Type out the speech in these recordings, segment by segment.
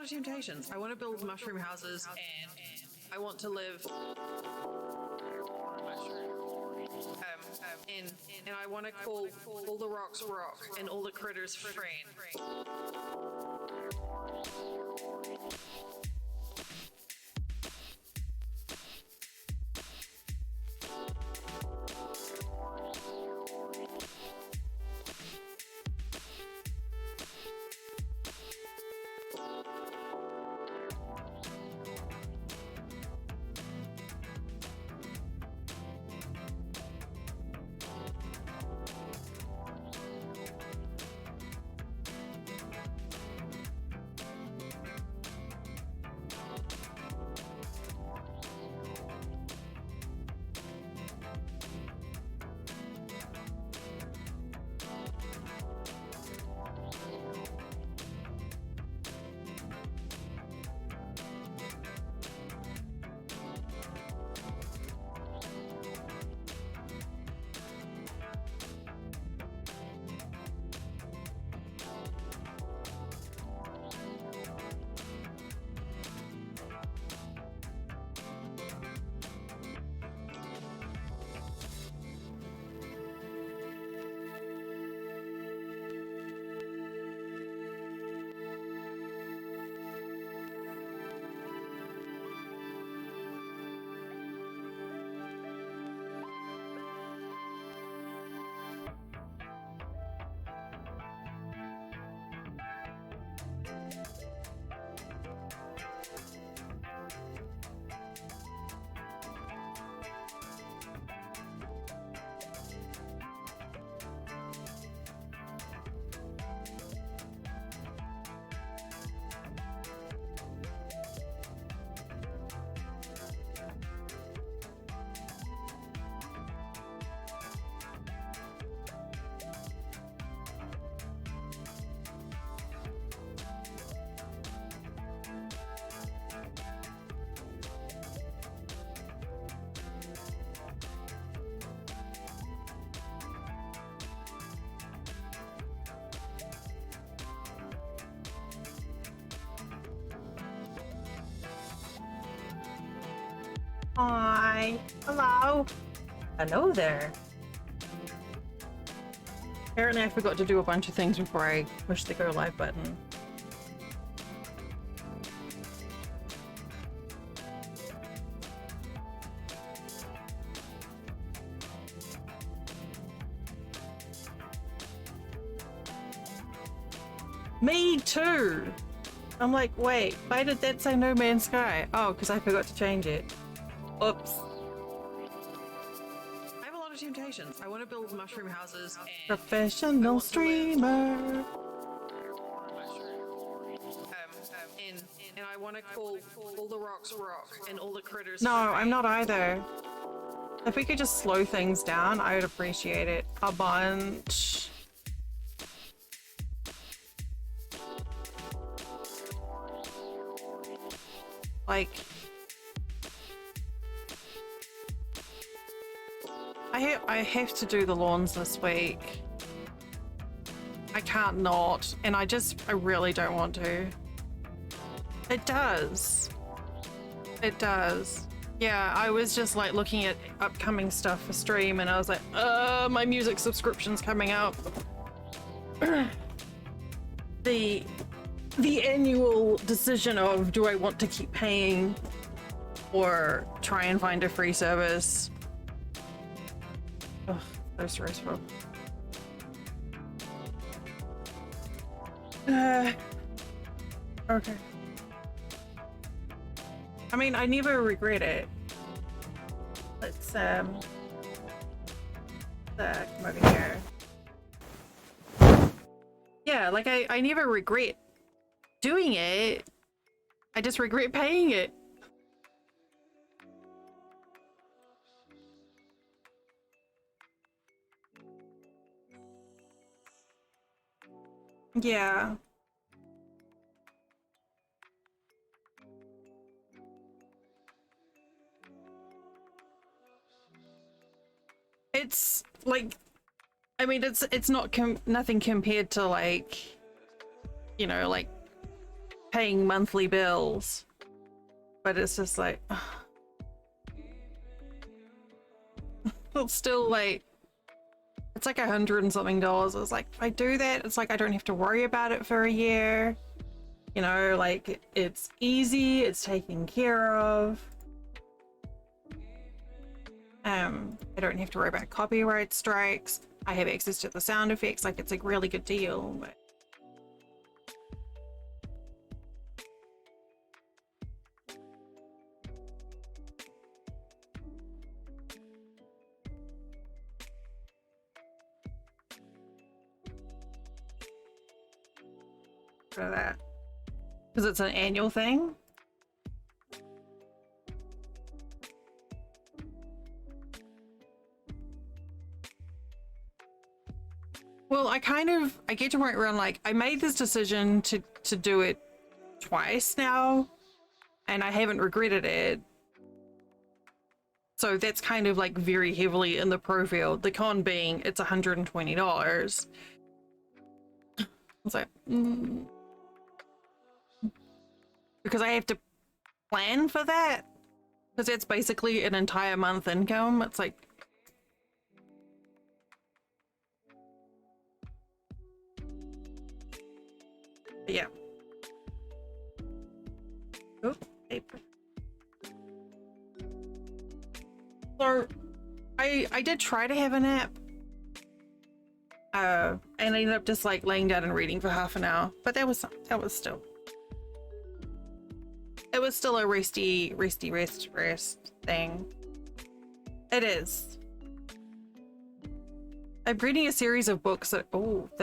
lot of temptations. I want to build mushroom houses, and I want to live. And I want to call all the rocks rock and all the critters friend. Hi. Hello. Hello there. Apparently I forgot to do a bunch of things before I pushed the go live button. Me too! I'm like, wait, why did that say No Man's Sky? Oh, because I forgot to change it. Oops. I have a lot of temptations. I want to build mushroom houses. Professional streamer. And I want to call all the rocks rock and all the critters. No, I'm not either. If we could just slow things down, I would appreciate it a bunch. Like, I have to do the lawns this week. I can't not, and I really don't want to. It does. It does. Yeah, I was just like looking at upcoming stuff for stream and I was like, my music subscription's coming up. The annual decision of do I want to keep paying or try and find a free service. Ugh, so stressful. Okay. I mean, I never regret it. Let's come over here. Yeah, like I never regret doing it. I just regret paying it. Yeah. It's like, I mean, it's not nothing compared to like, you know, like paying monthly bills, but it's just like it's still like it's like $100 and something. It's like if I do that, it's like I don't have to worry about it for a year. You know, like it's easy, it's taken care of. I don't have to worry about copyright strikes. I have access to the sound effects. Like it's a really good deal. But for that, because it's an annual thing. Well, I get to a point where I'm like, I made this decision to do it twice now, and I haven't regretted it. So that's kind of like very heavily in the pro field. The con being it's $120. It's like, because I have to plan for that, because that's basically an entire month income. It's like, yeah. Oh, paper. So I did try to have a nap, and I ended up just like laying down and reading for half an hour, but that was still a rest thing. It is. I'm reading a series of books that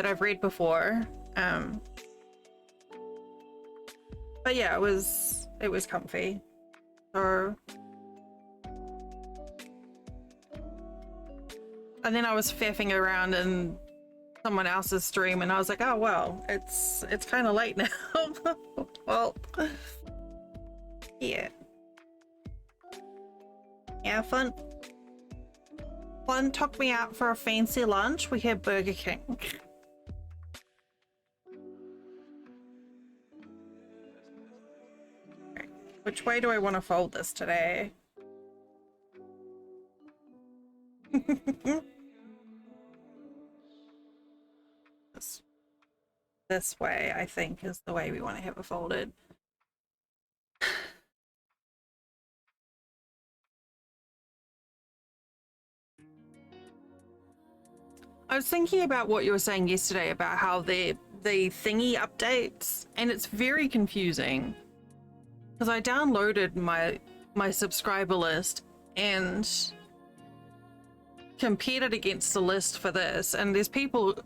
I've read before. But yeah, it was comfy. So, and then I was faffing around in someone else's stream, and I was like, oh well, it's kind of late now. Well, yeah. Yeah, fun took me out for a fancy lunch. We had Burger King. Which way do I want to fold this today? This way, I think, is the way we want to have it folded. I was thinking about what you were saying yesterday about how the thingy updates, and it's very confusing. Because I downloaded my subscriber list and compared it against the list for this, and there's people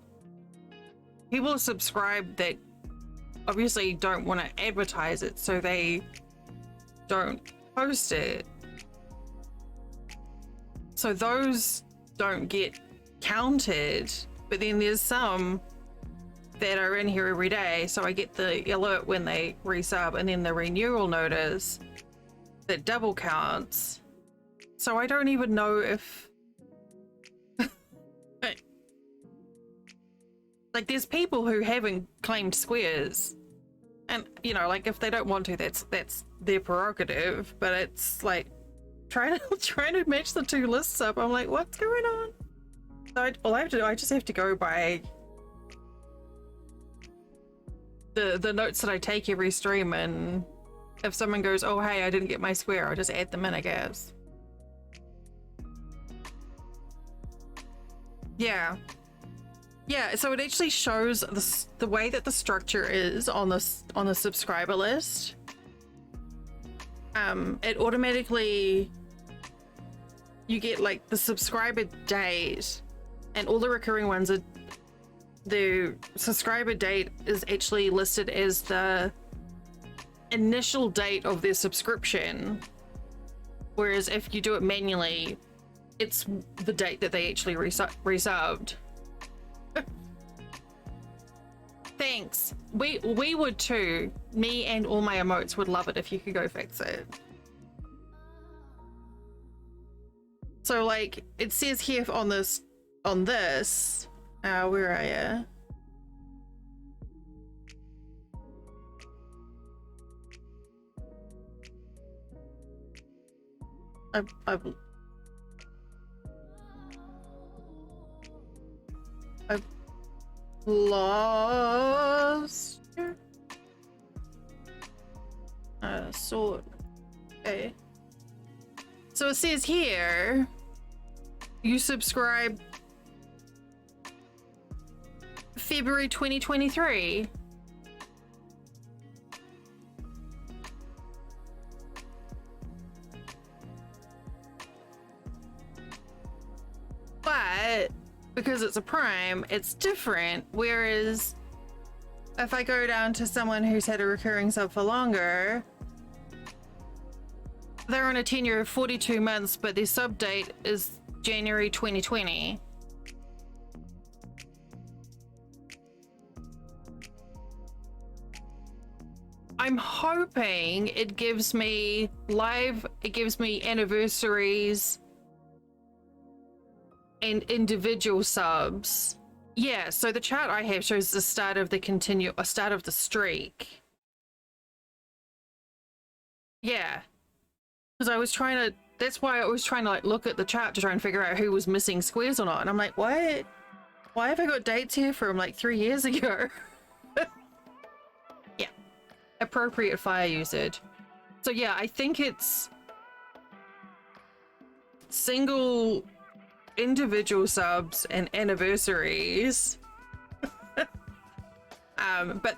subscribe that obviously don't want to advertise it, so they don't post it. So those don't get counted, but then there's some that are in here every day, so I get the alert when they resub, and then the renewal notice that double counts. So I don't even know if like there's people who haven't claimed squares, and you know, like if they don't want to, that's their prerogative, but it's like trying to match the two lists up. I'm like, what's going on? So I just have to go by the notes that I take every stream, and if someone goes, oh hey, I didn't get my square, I'll just add them in, I guess. Yeah, so it actually shows the way that the structure is on the subscriber list. It automatically, you get like the subscriber date, and all the recurring ones are, the subscriber date is actually listed as the initial date of their subscription, whereas if you do it manually, it's the date that they actually resubbed. Thanks. We would too. Me and all my emotes would love it if you could go fix it. So like it says here on this where are you? I've lost sort. Okay. So it says here you subscribe February 2023. But because it's a Prime, it's different. Whereas if I go down to someone who's had a recurring sub for longer, they're on a tenure of 42 months, but their sub date is January 2020. I'm hoping it gives me anniversaries and individual subs. Yeah, so the chart I have shows the start of the streak. Yeah. Because that's why I was trying to like look at the chart to try and figure out who was missing squares or not. And I'm like, what? Why have I got dates here from like 3 years ago? Yeah. Appropriate fire usage. So yeah, I think it's single individual subs and anniversaries. But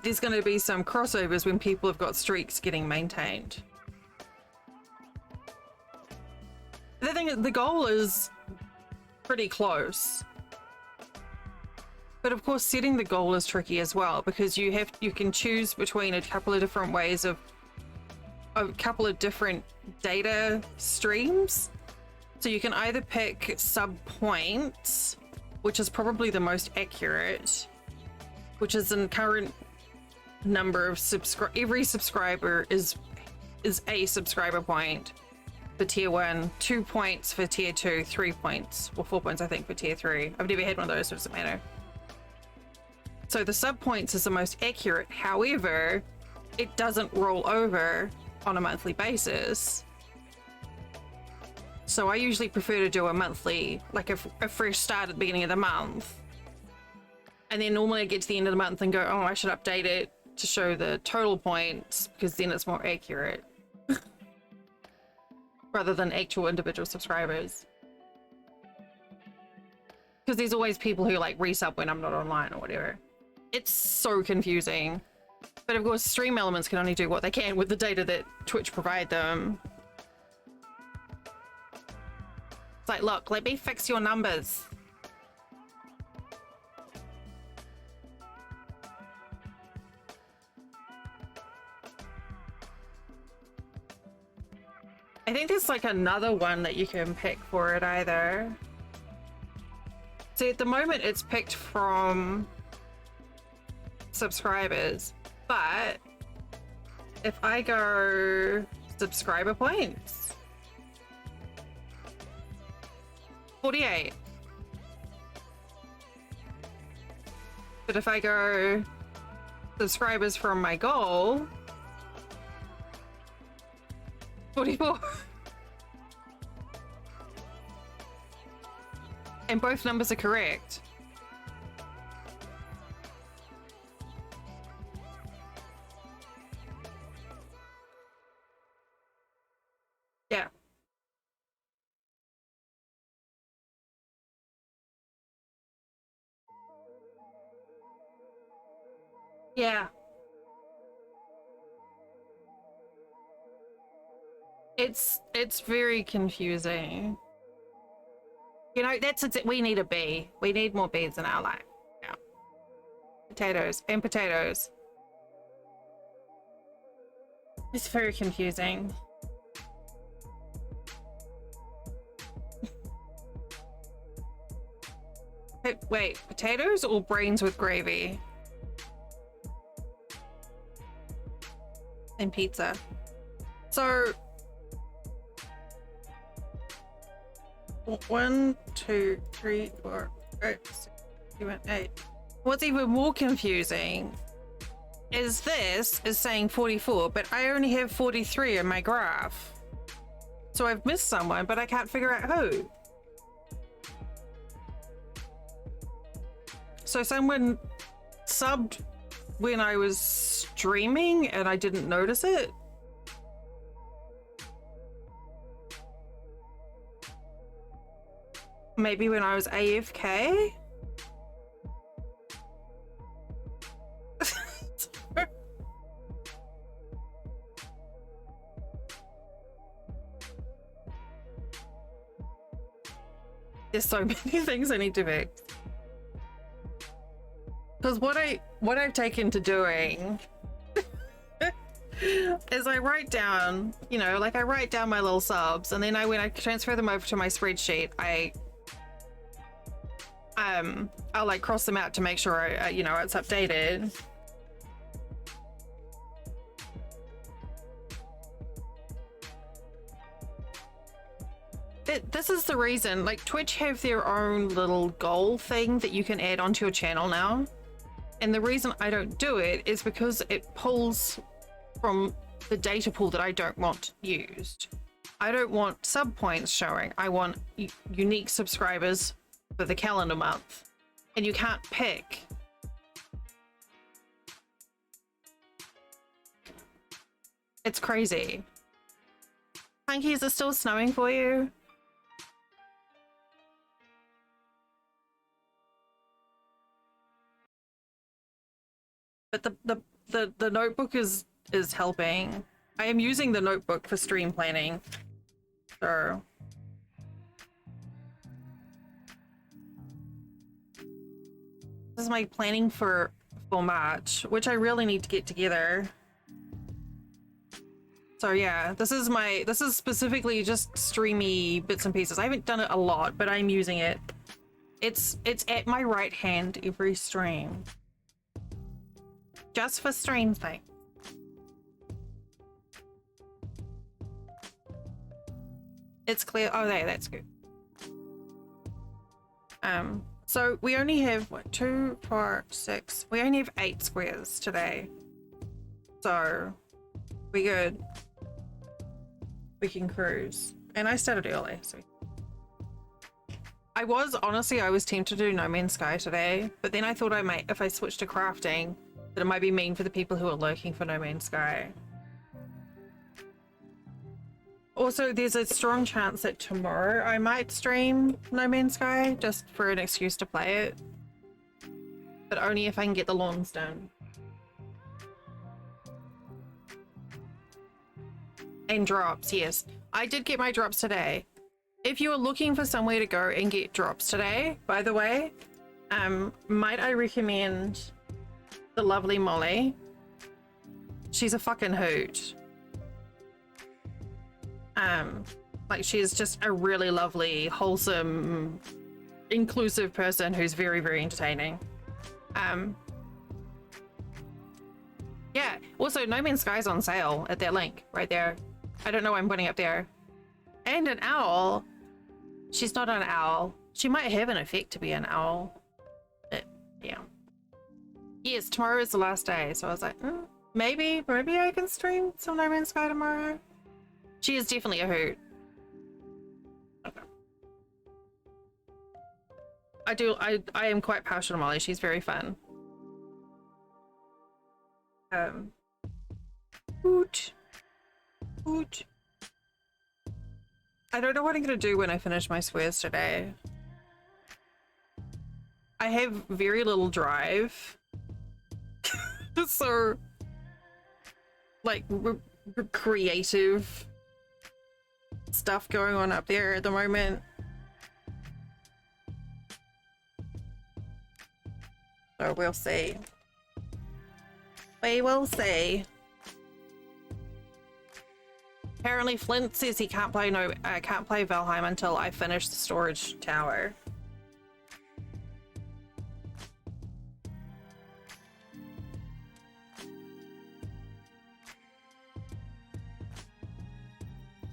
there's going to be some crossovers when people have got streaks getting maintained. The thing is, the goal is pretty close, but of course setting the goal is tricky as well, because you can choose between a couple of different ways of a couple of different data streams. So you can either pick sub points, which is probably the most accurate, which is in current number of every subscriber is a subscriber point for tier 1, 2 points for tier 2, 3 points, or 4 points I think for tier 3. I've never had one of those, so it doesn't matter. So the sub points is the most accurate. However, it doesn't roll over on a monthly basis. So I usually prefer to do a monthly, like a fresh start at the beginning of the month. And then normally I get to the end of the month and go, oh, I should update it to show the total points, because then it's more accurate. Rather than actual individual subscribers. Because there's always people who like resub when I'm not online or whatever. It's so confusing. But of course, Stream Elements can only do what they can with the data that Twitch provide them. It's like, look, let me fix your numbers. I think there's like another one that you can pick for it either. See, at the moment it's picked from subscribers, but if I go subscriber points, 48. But if I go subscribers from my goal, 44. And both numbers are correct. Yeah. Yeah. It's very confusing. You know, that's it. We need a bee. We need more bees in our life. Yeah. Potatoes and potatoes. It's very confusing. Wait, potatoes or brains with gravy? And pizza. So 1, 2, 3, 4, 5, 6, 7, 8. What's even more confusing is this is saying 44, but I only have 43 in my graph. So I've missed someone, but I can't figure out who. So someone subbed when I was streaming and I didn't notice it. Maybe when I was AFK? There's so many things I need to fix. Because what I've taken to doing is I write down, you know, like I write down my little subs, and then when I transfer them over to my spreadsheet, I'll like cross them out to make sure you know, it's updated. This is the reason, like Twitch have their own little goal thing that you can add onto your channel now. And the reason I don't do it is because it pulls from the data pool that I don't want used. I don't want sub points showing. I want unique subscribers for the calendar month. And you can't pick. It's crazy. Hanky, is it still snowing for you? But the notebook is helping. I am using the notebook for stream planning. So this is my planning for March, which I really need to get together. So yeah, this is specifically just streamy bits and pieces. I haven't done it a lot, but I'm using it. It's at my right hand every stream. Just for stream thing. It's clear. Oh, there, that's good. So we only have what, 2, 4, 6. We only have 8 squares today. So we good. We can cruise. And I started early, so I was tempted to do No Man's Sky today, but then I thought I might, if I switched to crafting, that it might be mean for the people who are lurking for No Man's Sky. Also, there's a strong chance that tomorrow I might stream No Man's Sky just for an excuse to play it. But only if I can get the lawns done. And drops, yes. I did get my drops today. If you are looking for somewhere to go and get drops today, by the way, might I recommend the lovely Molly? She's a fucking hoot. Like she's just a really lovely, wholesome, inclusive person who's very, very entertaining. Yeah, also No Man's Sky's on sale at that link right there. I don't know why I'm putting up there. And an owl. She's not an owl. She might have an effect to be an owl. But, yeah. Yes, tomorrow is the last day, so I was like, maybe I can stream some No Man's Sky tomorrow. She is definitely a hoot. Okay. I am quite partial to Molly. She's very fun. Hoot. I don't know what I'm gonna do when I finish my squares today. I have very little drive. So, like, creative stuff going on up there at the moment. So we'll see. We will see. Apparently Flint says he can't play Valheim until I finish the storage tower.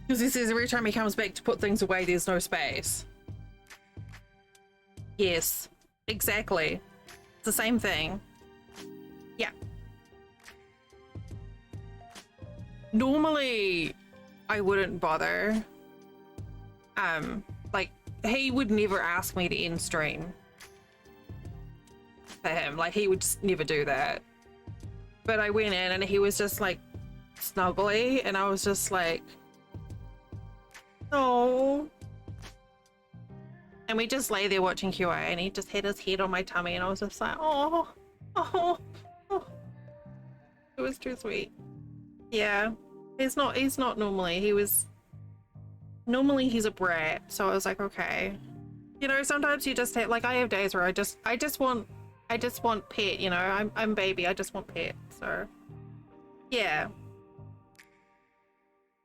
Because he says every time he comes back to put things away, there's no space. Yes, exactly. It's the same thing. Yeah. Normally, I wouldn't bother Like, he would never ask me to end stream for him. Like, he would just never do that. But I went in and he was just like snuggly, and I was just like, oh. And we just lay there watching QA, and he just had his head on my tummy, and I was just like, oh, oh, oh. It was too sweet. Yeah, he's not normally. Normally he's a brat, so I was like, okay. You know, sometimes you just have, like, I have days where I just want pet, you know, I'm baby, I just want pet, so yeah.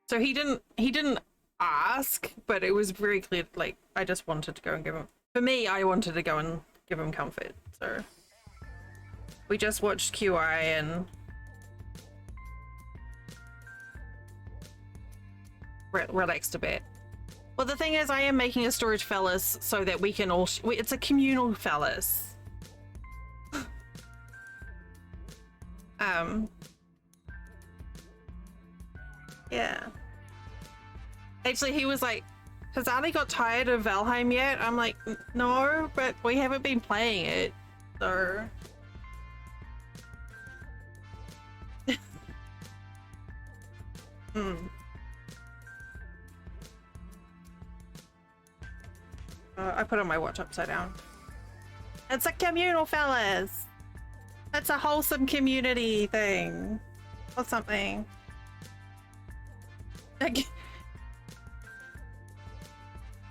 So he didn't ask, but it was very clear, like, I just wanted to go and give him, for me, I wanted to go and give him comfort, so we just watched QI and relaxed a bit. Well, the thing is, I am making a storage phallus so that we can all it's a communal phallus. Yeah. Actually, he was like, has Ali got tired of Valheim yet? I'm like, no, but we haven't been playing it, so. I put on my watch upside down. It's a communal phallus. It's a wholesome community thing. Or something.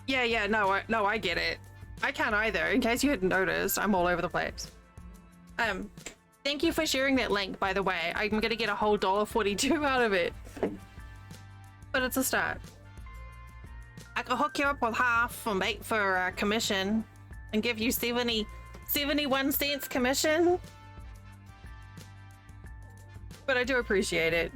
Yeah, no, I get it. I can't either, in case you hadn't noticed. I'm all over the place. Thank you for sharing that link, by the way. I'm gonna get a whole $1.42 out of it. But it's a start. I could hook you up with half for commission and give you 71 cents commission. But I do appreciate it.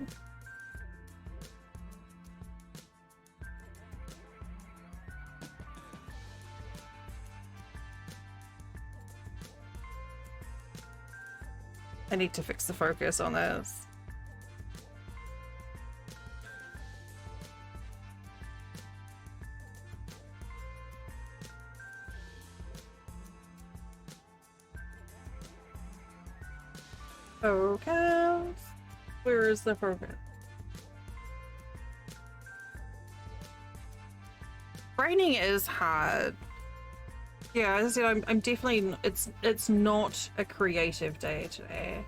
I need to fix the focus on this. Focus. Where is the focus? Braining is hard. Yeah, as I said, I'm definitely, it's not a creative day today.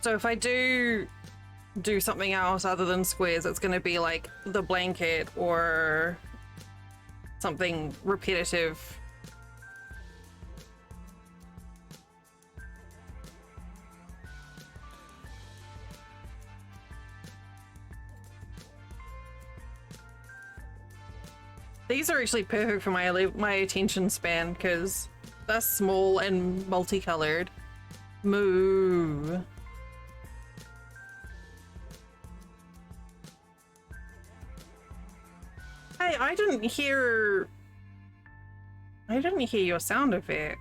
So if I do something else other than squares, it's going to be like the blanket or something repetitive. These are actually perfect for my attention span because they're small and multicolored. Moo. Hey, I didn't hear your sound effect.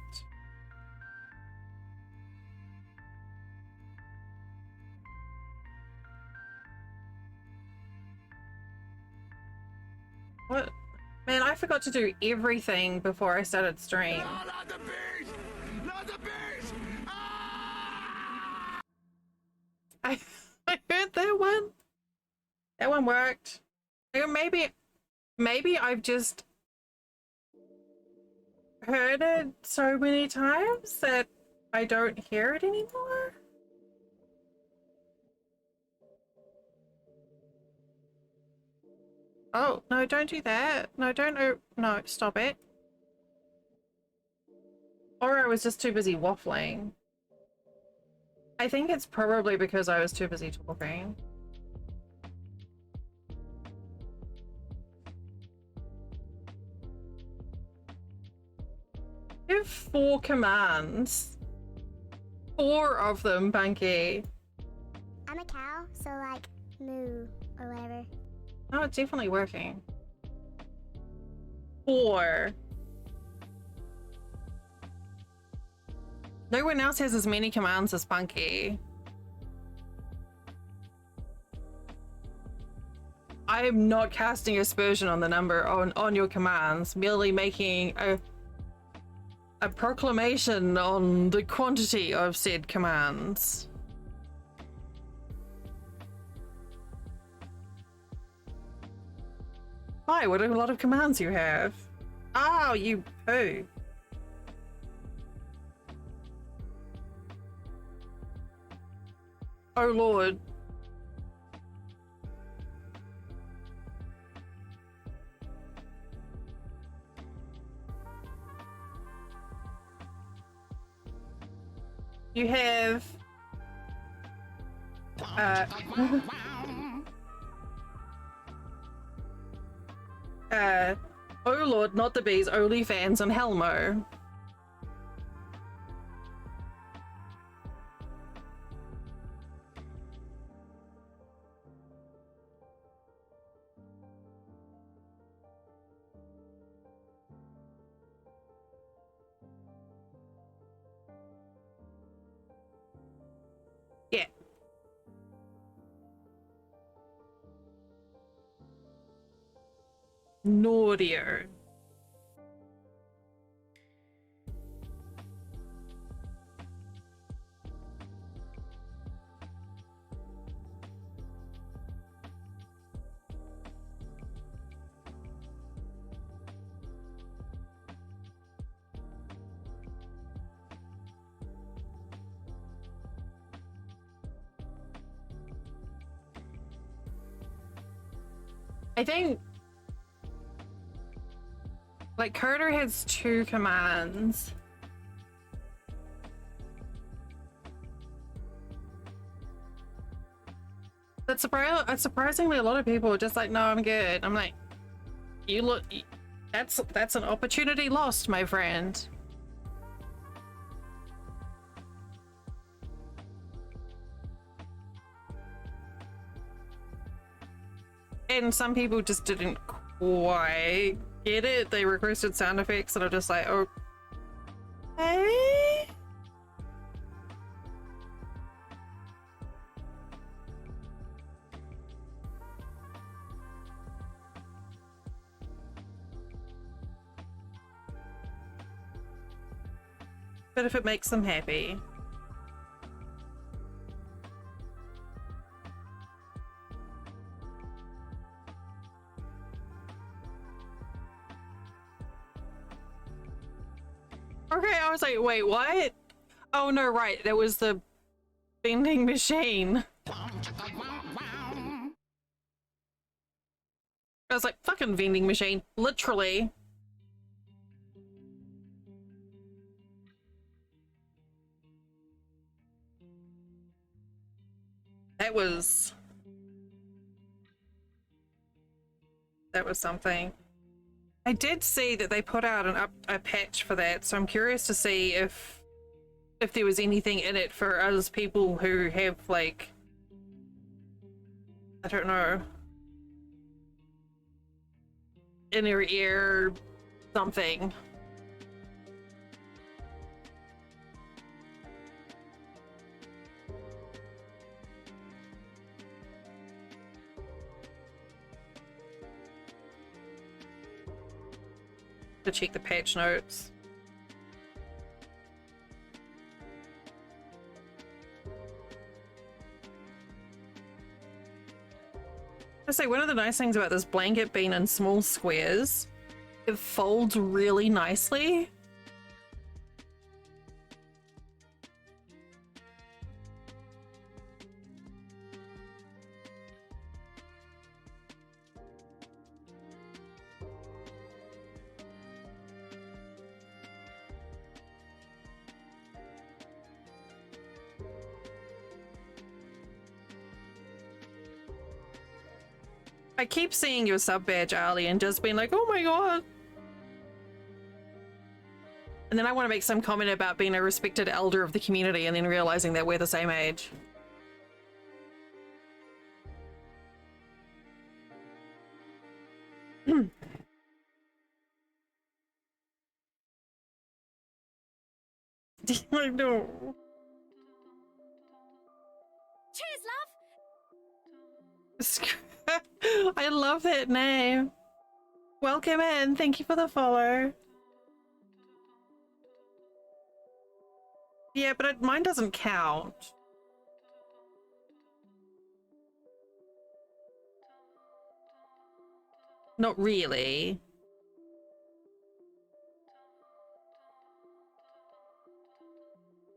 What? Man, I forgot to do everything before I started stream. No, not the beast! Not the beast! Ah! I heard that one. That one worked. Maybe I've just heard it so many times that I don't hear it anymore. Oh, no, don't do that. No, don't. No, stop it. Or I was just too busy waffling. I think it's probably because I was too busy talking. You have 4 commands. 4 of them, Bunky. I'm a cow, so like moo or whatever. Oh, it's definitely working. 4. No one else has as many commands as Punky. I am not casting aspersion on the number on your commands, merely making a proclamation on the quantity of said commands. Hi, what a lot of commands you have. Oh, you poo. Oh Lord. You have oh Lord, not the bees, OnlyFans and Helmo. Yeah. Naughtier. I think like Carter has 2 commands. That's surprisingly a lot of people are just like, no, I'm good. I'm like, you look, that's an opportunity lost, my friend. And some people just didn't quite get it. They requested sound effects and I'm just like, oh, hey. But if it makes them happy. Okay, I was like, wait, what? Oh no, right, that was the vending machine. I was like, fucking vending machine, literally. That was something. I did see that they put out a patch for that, so I'm curious to see if there was anything in it for us people who have, like, I don't know, inner ear something. To check the patch notes. I say one of the nice things about this blanket being in small squares, it folds really nicely. I keep seeing your sub badge, Ali, and just being like, oh my god. And then I want to make some comment about being a respected elder of the community and then realizing that we're the same age. I know. Cheers, love. I love that name. Welcome in. Thank you for the follow. Yeah, but mine doesn't count. Not really.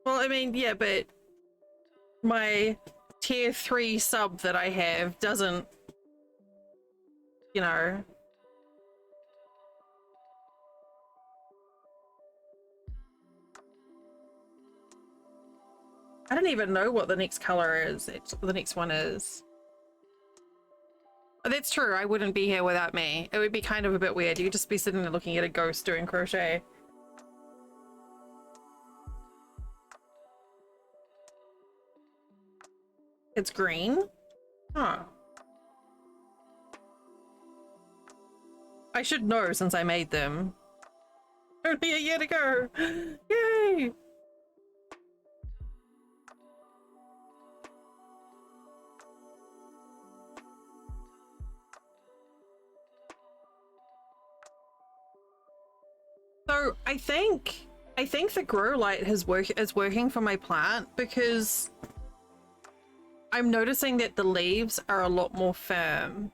Well, I mean, yeah, but my tier 3 sub that I have doesn't, you know. I don't even know what the next color is. The next one is. Oh, that's true. I wouldn't be here without me. It would be kind of a bit weird. You'd just be sitting there looking at a ghost doing crochet. It's green? Huh. I should know since I made them. Only a year to go! Yay! So I think the grow light is working for my plant because I'm noticing that the leaves are a lot more firm.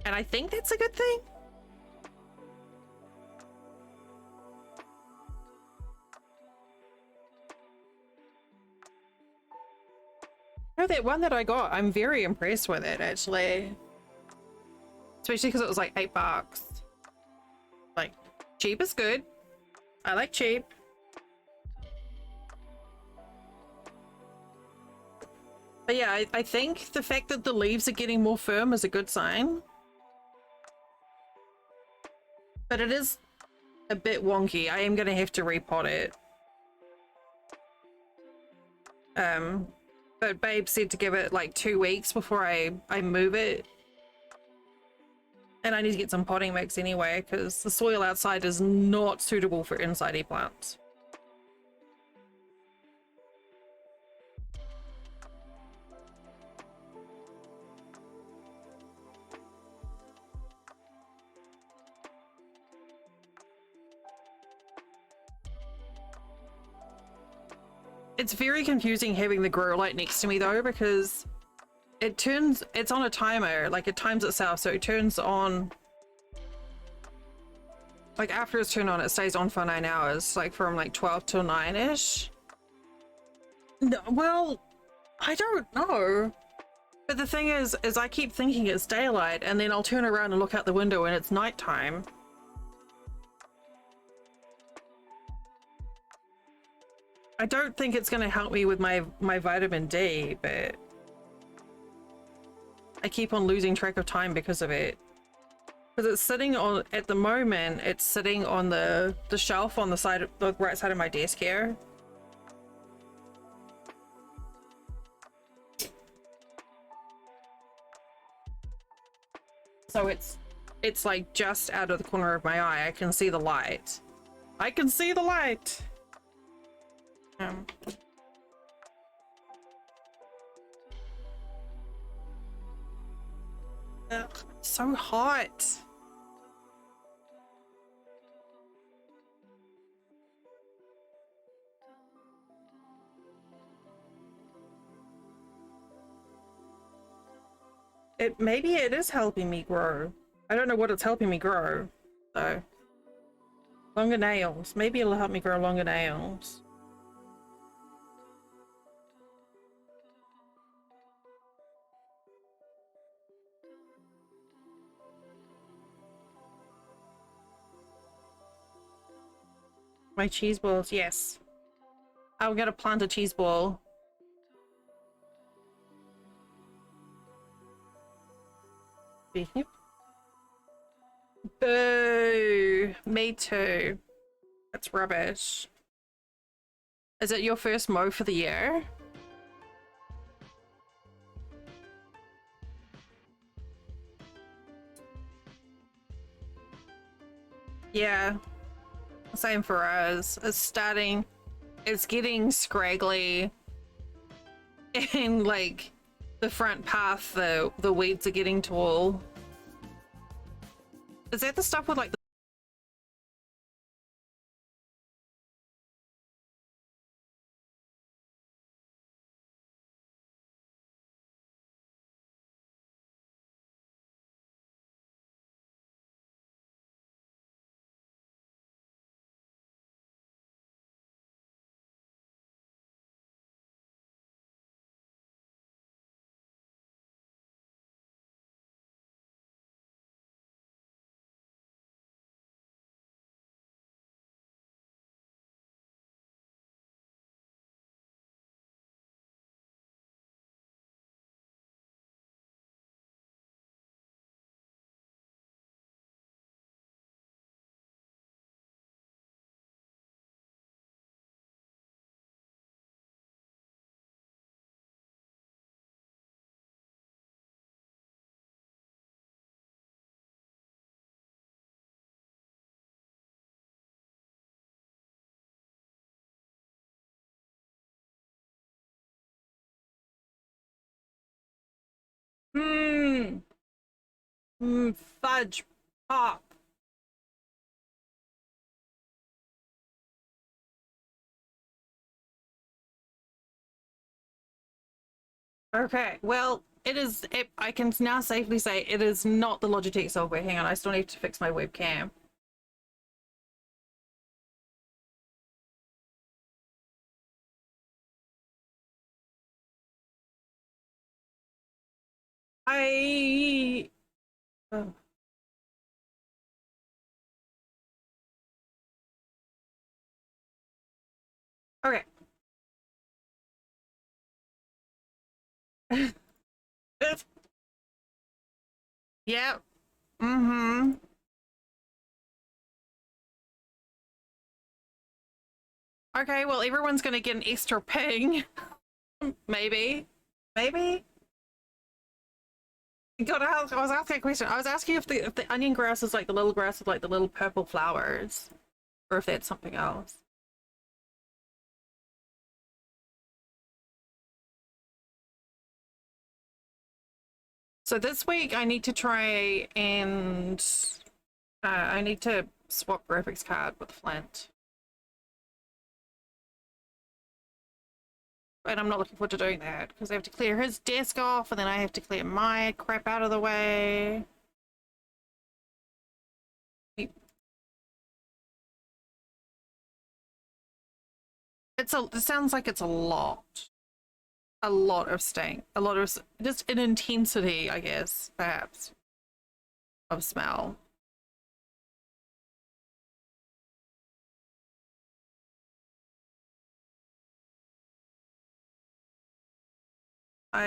And I think that's a good thing. Oh, that one that I got, I'm very impressed with it actually. Especially because it was like $8. Like, cheap is good. I like cheap. But yeah, I think the fact that the leaves are getting more firm is a good sign. But it is a bit wonky. I am going to have to repot it. But Babe said to give it like 2 weeks before I move it. And I need to get some potting mix anyway, because the soil outside is not suitable for inside plants. It's very confusing having the grow light next to me though, because it's on a timer, like it times itself, so it turns on, like after it's turned on, it stays on for 9 hours, like from like 12 till 9-ish. No, well, I don't know. But the thing is I keep thinking it's daylight, and then I'll turn around and look out the window and it's nighttime. I don't think it's going to help me with my vitamin D, but I keep on losing track of time because of it. Because it's sitting on, at the moment, it's sitting on the shelf on the side, the right side of my desk here. So it's like just out of the corner of my eye. I can see the light. I can see the light! Ugh, so hot. Maybe it is helping me grow. I don't know what it's helping me grow, so. Longer nails. Maybe it'll help me grow longer nails. My cheese balls, yes. I'm gonna plant a cheese ball. Yep. Boo! Me too. That's rubbish. Is it your first mow for the year? Yeah. Same for us. It's starting it's getting scraggly, and like the front path, the weeds are getting tall. Is that the stuff with like the fudge pop? Okay, well, I can now safely say it is not the Logitech software. Hang on, I still need to fix my webcam. Oh. Okay. Yeah. Mm-hmm. Okay, well, everyone's gonna get an extra ping. Maybe. Maybe? God, I was asking a question. I was asking if the onion grass is like the little grass with like the little purple flowers, or if that's something else. So this week I need to try and I need to swap graphics card with Flint. And I'm not looking forward to doing that because I have to clear his desk off and then I have to clear my crap out of the way. It sounds like it's a lot of stink, a lot of just an intensity, I guess, perhaps, of smell. I'm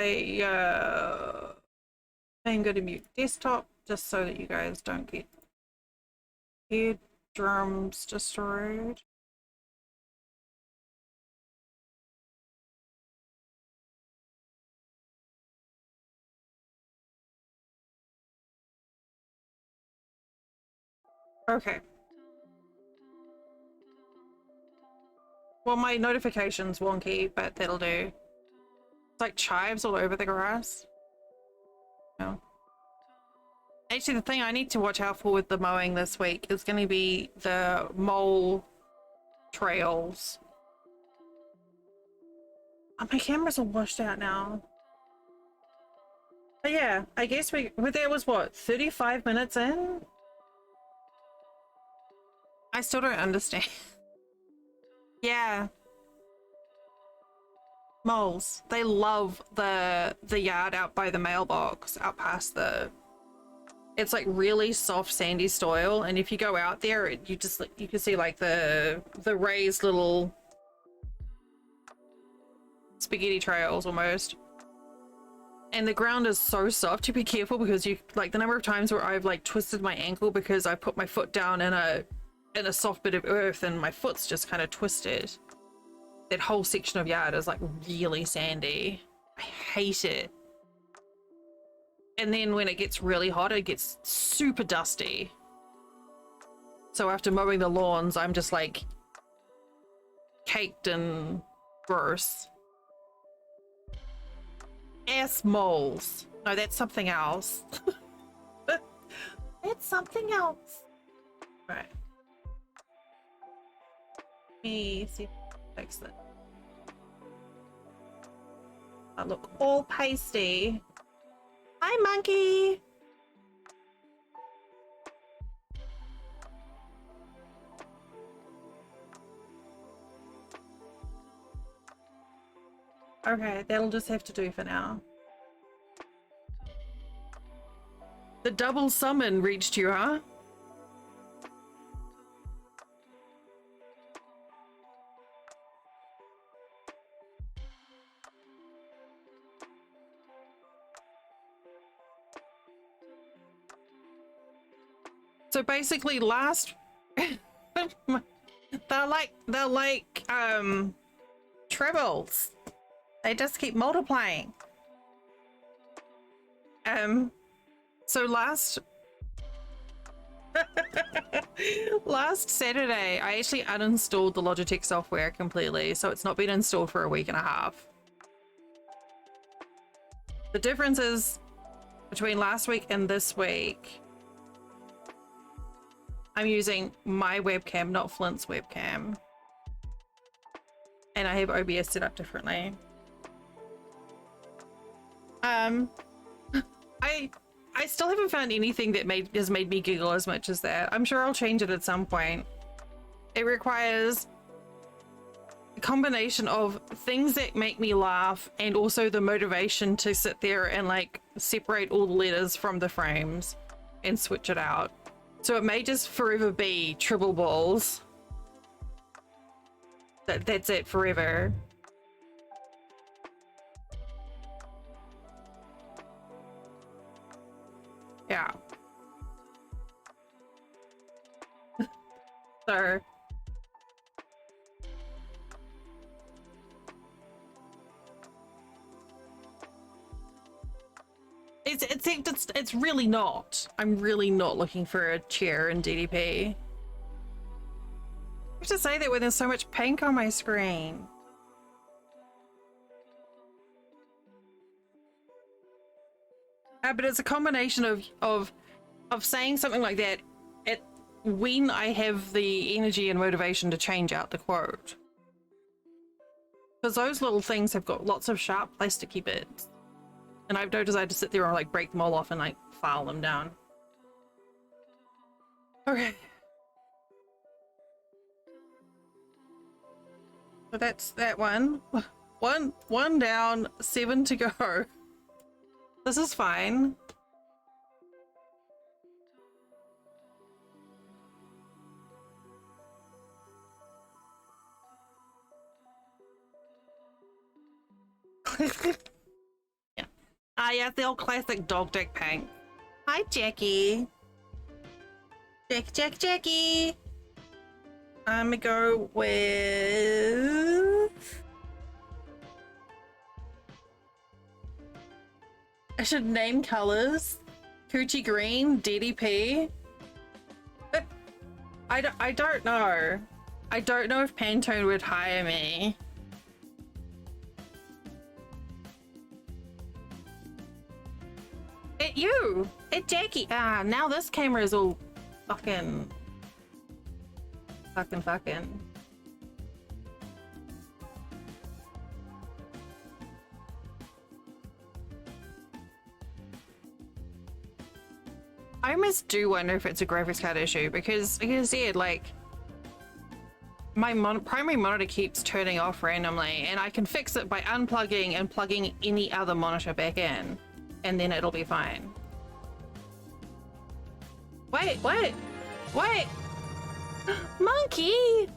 going to mute desktop just so that you guys don't get eardrums destroyed. Okay. Well, my notification's wonky, but that'll do. It's like chives all over the grass. No. Actually, the thing I need to watch out for with the mowing this week is going to be the mole trails. Oh, my cameras are washed out now. But yeah, I guess there was what, 35 minutes in? I still don't understand. Yeah. Moles. They love the yard out by the mailbox, out past the... It's like really soft sandy soil, and if you go out there, you can see like the raised little spaghetti trails almost. And the ground is so soft, to be careful because you like the number of times where I've like twisted my ankle because I put my foot down in a soft bit of earth and my foot's just kind of twisted. That whole section of yard is like really sandy. I hate it. And then when it gets really hot, it gets super dusty. So after mowing the lawns, I'm just like caked and gross. Ass moles. No, that's something else. That's something else. Right. Let me see if I can fix it. I look all pasty. Hi, monkey. Okay, that'll just have to do for now. The double summon reached you, huh? So basically last they're like tribbles. They just keep multiplying. So last Saturday, I actually uninstalled the Logitech software completely, so it's not been installed for a week and a half. The difference is between last week and this week, I'm using my webcam, not Flint's webcam. And I have OBS set up differently. I still haven't found anything that has made me giggle as much as that. I'm sure I'll change it at some point. It requires a combination of things that make me laugh and also the motivation to sit there and like separate all the letters from the frames and switch it out. So it may just forever be Tribble Balls. That's it forever. Yeah. So it's really not. I'm really not looking for a chair in DDP. I have to say that when there's so much pink on my screen. But it's a combination of saying something like that when I have the energy and motivation to change out the quote. Because those little things have got lots of sharp plasticky bits. And I've no desire to sit there and like break them all off and like file them down. Okay. So that's that one. One down, 7 to go. This is fine. Yeah. Ah, yeah, the old classic dog dick pink. Hi, Jackie. Jackie. I'm gonna go with... I should name colors. Coochie green, DDP. I don't know. I don't know if Pantone would hire me. It Jackie. Ah, now this camera is all fucking. I almost do wonder if it's a graphics card issue because, like I said, like my primary monitor keeps turning off randomly, and I can fix it by unplugging and plugging any other monitor back in, and then it'll be fine. Wait, monkey!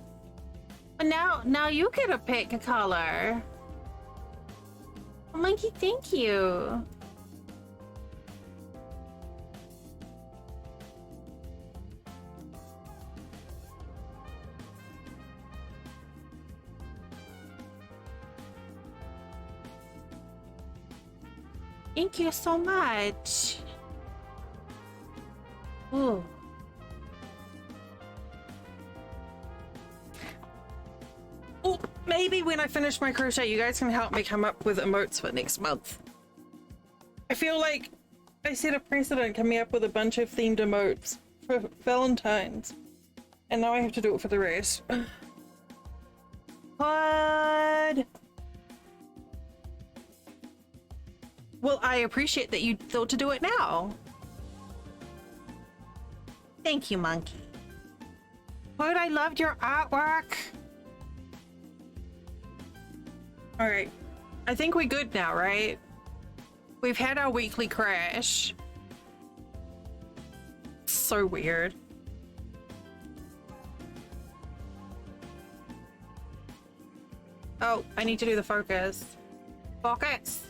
Now you get to pick a color. Monkey, thank you. Thank you so much. Ooh. Oh, maybe when I finish my crochet, you guys can help me come up with emotes for next month. I feel like I set a precedent coming up with a bunch of themed emotes for Valentine's. And now I have to do it for the rest. What? Well, I appreciate that you thought to do it now. Thank you, Monkey. But I loved your artwork. All right. I think we're good now, right? We've had our weekly crash. So weird. Oh, I need to do the focus. Focus.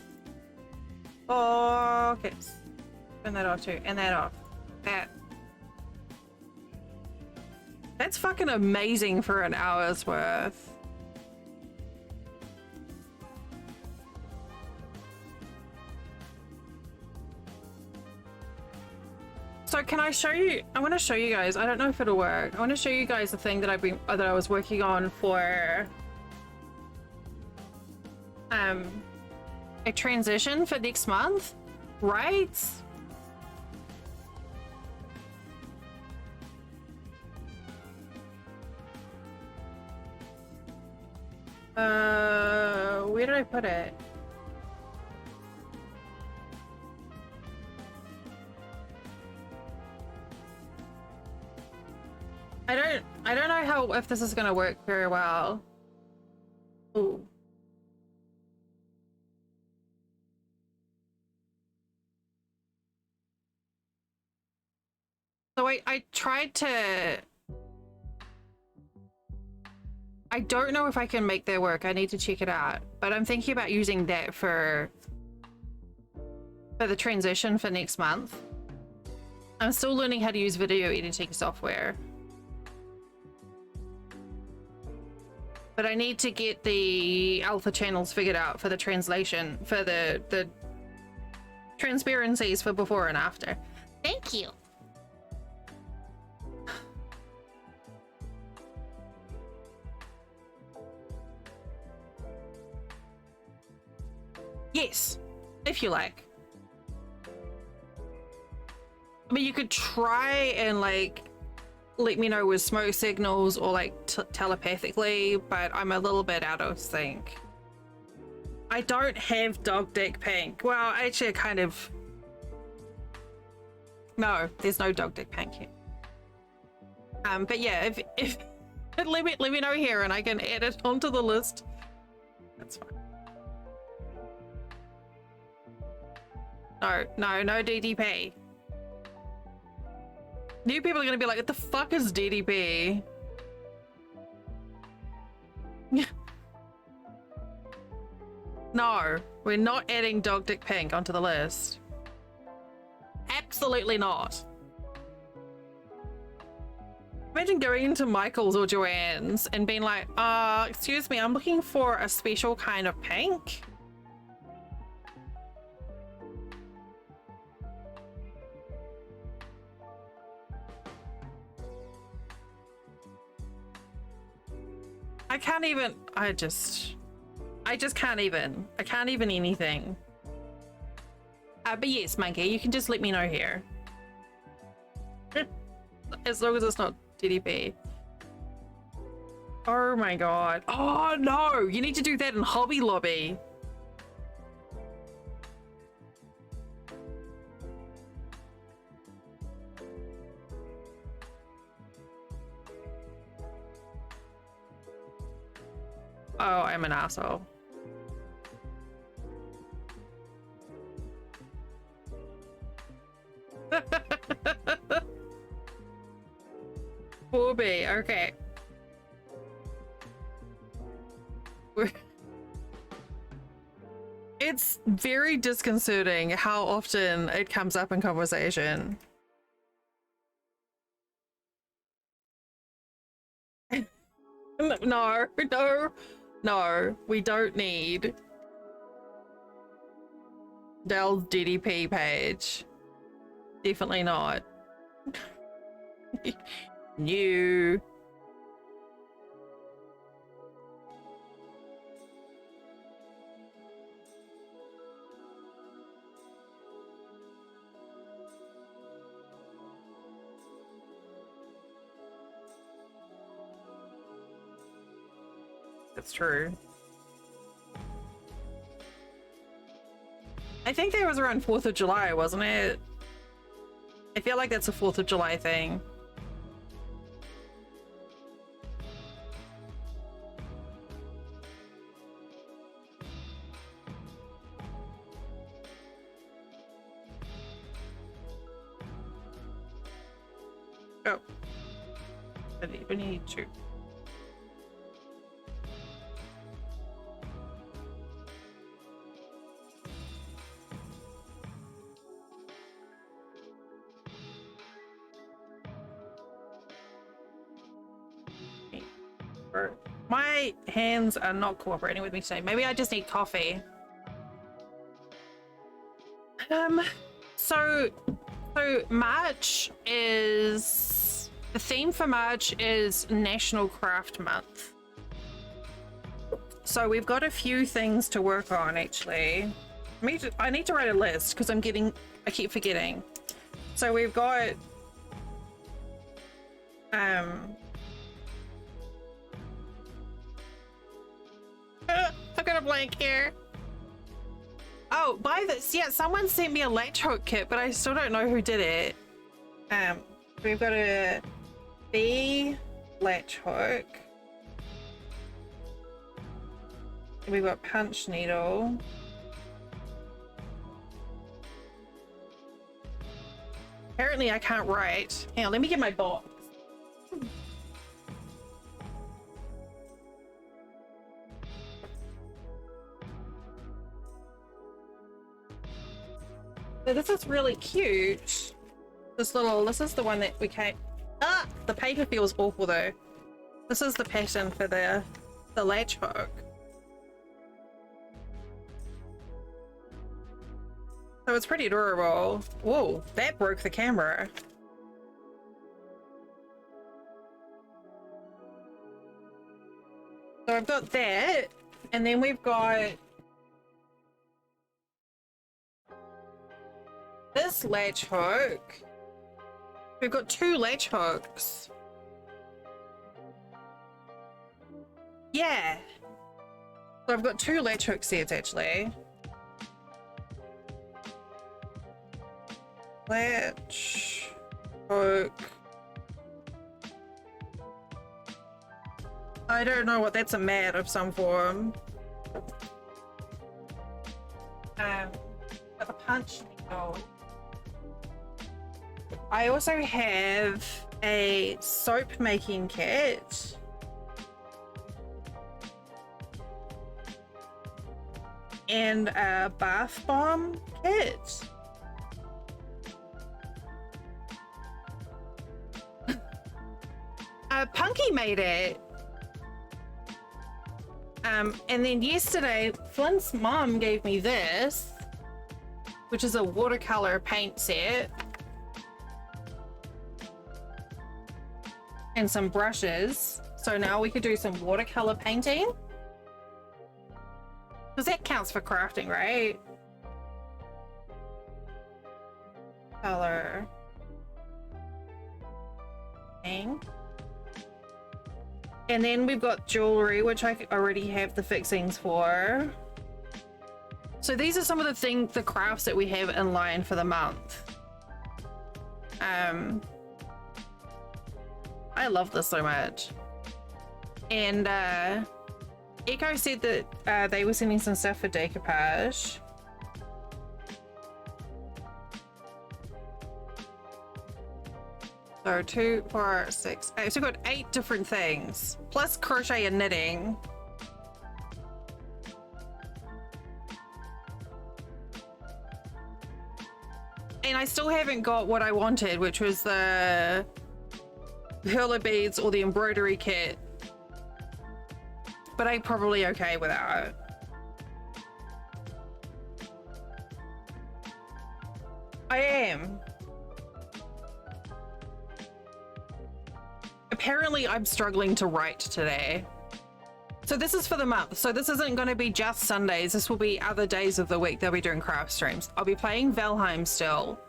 Focus. Turn that off too. And that off. That. That's fucking amazing for an hour's worth. So can I show you? I want to show you guys. I don't know if it'll work. I want to show you guys the thing that I was working on for a transition for next month, right? Where did I put it? I don't know how if this is gonna work very well. Ooh. So I tried to... I don't know if I can make that work. I need to check it out. But I'm thinking about using that for the transition for next month. I'm still learning how to use video editing software. But I need to get the alpha channels figured out for the translation, for the transparencies for before and after. Thank you. Yes, if you like. I mean, you could try and like let me know with smoke signals or like telepathically, but I'm a little bit out of sync. I don't have dog dick pink. Well, actually, I kind of... No, there's no dog dick pink here. But yeah, if let me know here and I can add it onto the list. That's fine. No DDP. New people are gonna be like, what the fuck is DDP? No, we're not adding dog dick pink onto the list. Absolutely not. Imagine going into Michael's or Joanne's and being like, excuse me, I'm looking for a special kind of pink. I can't even, I just can't even. I can't even anything. But yes, Monkey, you can just let me know here. As long as it's not DDP. Oh my god. Oh no, you need to do that in Hobby Lobby. Oh, I'm an asshole. Booby, okay. It's very disconcerting how often it comes up in conversation. No, we don't need Dell's DDP page. Definitely not. New. That's true. I think that was around 4th of July, wasn't it? I feel like that's a 4th of July thing. Oh. I didn't even need to. My hands are not cooperating with me today. Maybe I just need coffee. So March is the theme for March is National Craft Month. So we've got a few things to work on actually. I need to write a list because I keep forgetting. So we've got I've got a blank here. Oh, buy this. Yeah, someone sent me a latch hook kit, but I still don't know who did it. We've got a B latch hook. We've got punch needle. Apparently I can't write. Hang on, let me get my box. So this is really cute. This is the one that we came. Ah, the paper feels awful though. This is the pattern for the latch hook. So it's pretty adorable. Whoa, that broke the camera. So I've got that, and then we've got this latch hook. We've got 2 latch hooks. Yeah. So I've got 2 latch hook sets actually. Latch hook. I don't know what that's a mat of some form. Got the punch needle. I also have a soap making kit. And a bath bomb kit. Punky made it. And then yesterday, Flint's mom gave me this, which is a watercolor paint set. And some brushes. So now we could do some watercolor painting. Because that counts for crafting, right? Color. Thing. And then we've got jewelry, which I already have the fixings for. So these are some of the crafts that we have in line for the month. I love this so much. And Echo said that they were sending some stuff for decoupage. So 2, 4, 6, 8. So we've got 8 different things, plus crochet and knitting. And I still haven't got what I wanted, which was the hurler beads or the embroidery kit. But I'm probably okay without it. I am. Apparently I'm struggling to write today. So this is for the month. So this isn't going to be just Sundays. This will be other days of the week they'll be doing craft streams. I'll be playing Valheim still.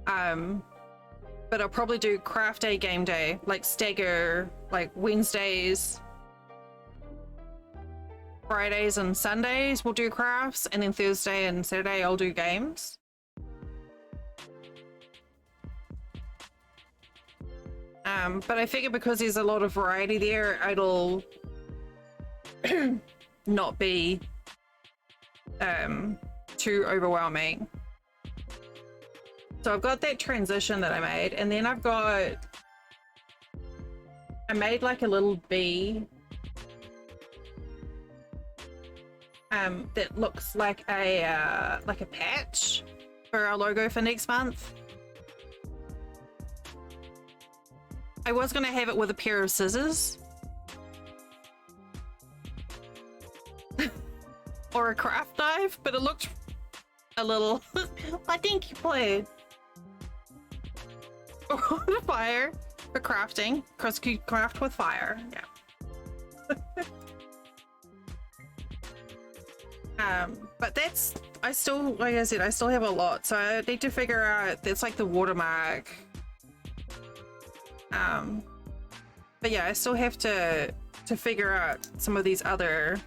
But I'll probably do craft day, game day, like stagger, like Wednesdays. Fridays and Sundays we'll do crafts, and then Thursday and Saturday I'll do games. But I figure because there's a lot of variety there, it'll not be too overwhelming. So I've got that transition that I made, and then I made like a little bee that looks like a patch for our logo for next month. I was gonna have it with a pair of scissors or a craft knife, but it looked a little I think you played fire for crafting, because you craft with fire. Yeah. But that's, I still, like I said, I still have a lot, so I need to figure out, that's like the watermark. But yeah, I still have to figure out some of these other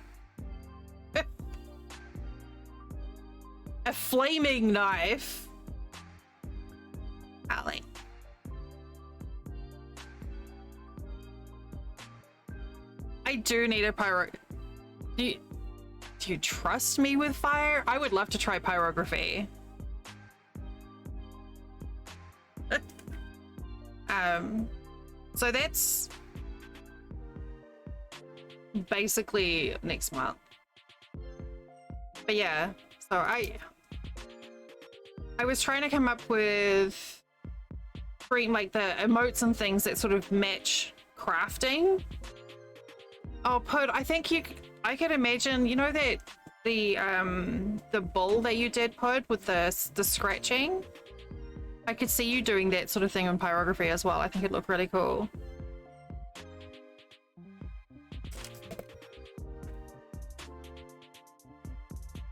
a flaming knife. Allie. I do need a pyro. Do you trust me with fire? I would love to try pyrography. So that's basically next month. But yeah, so I was trying to come up with like the emotes and things that sort of match crafting. Oh, Pud, I think I could imagine, you know, that the bull that you did, Pud, with the scratching. I could see you doing that sort of thing on pyrography as well. I think it'd look really cool.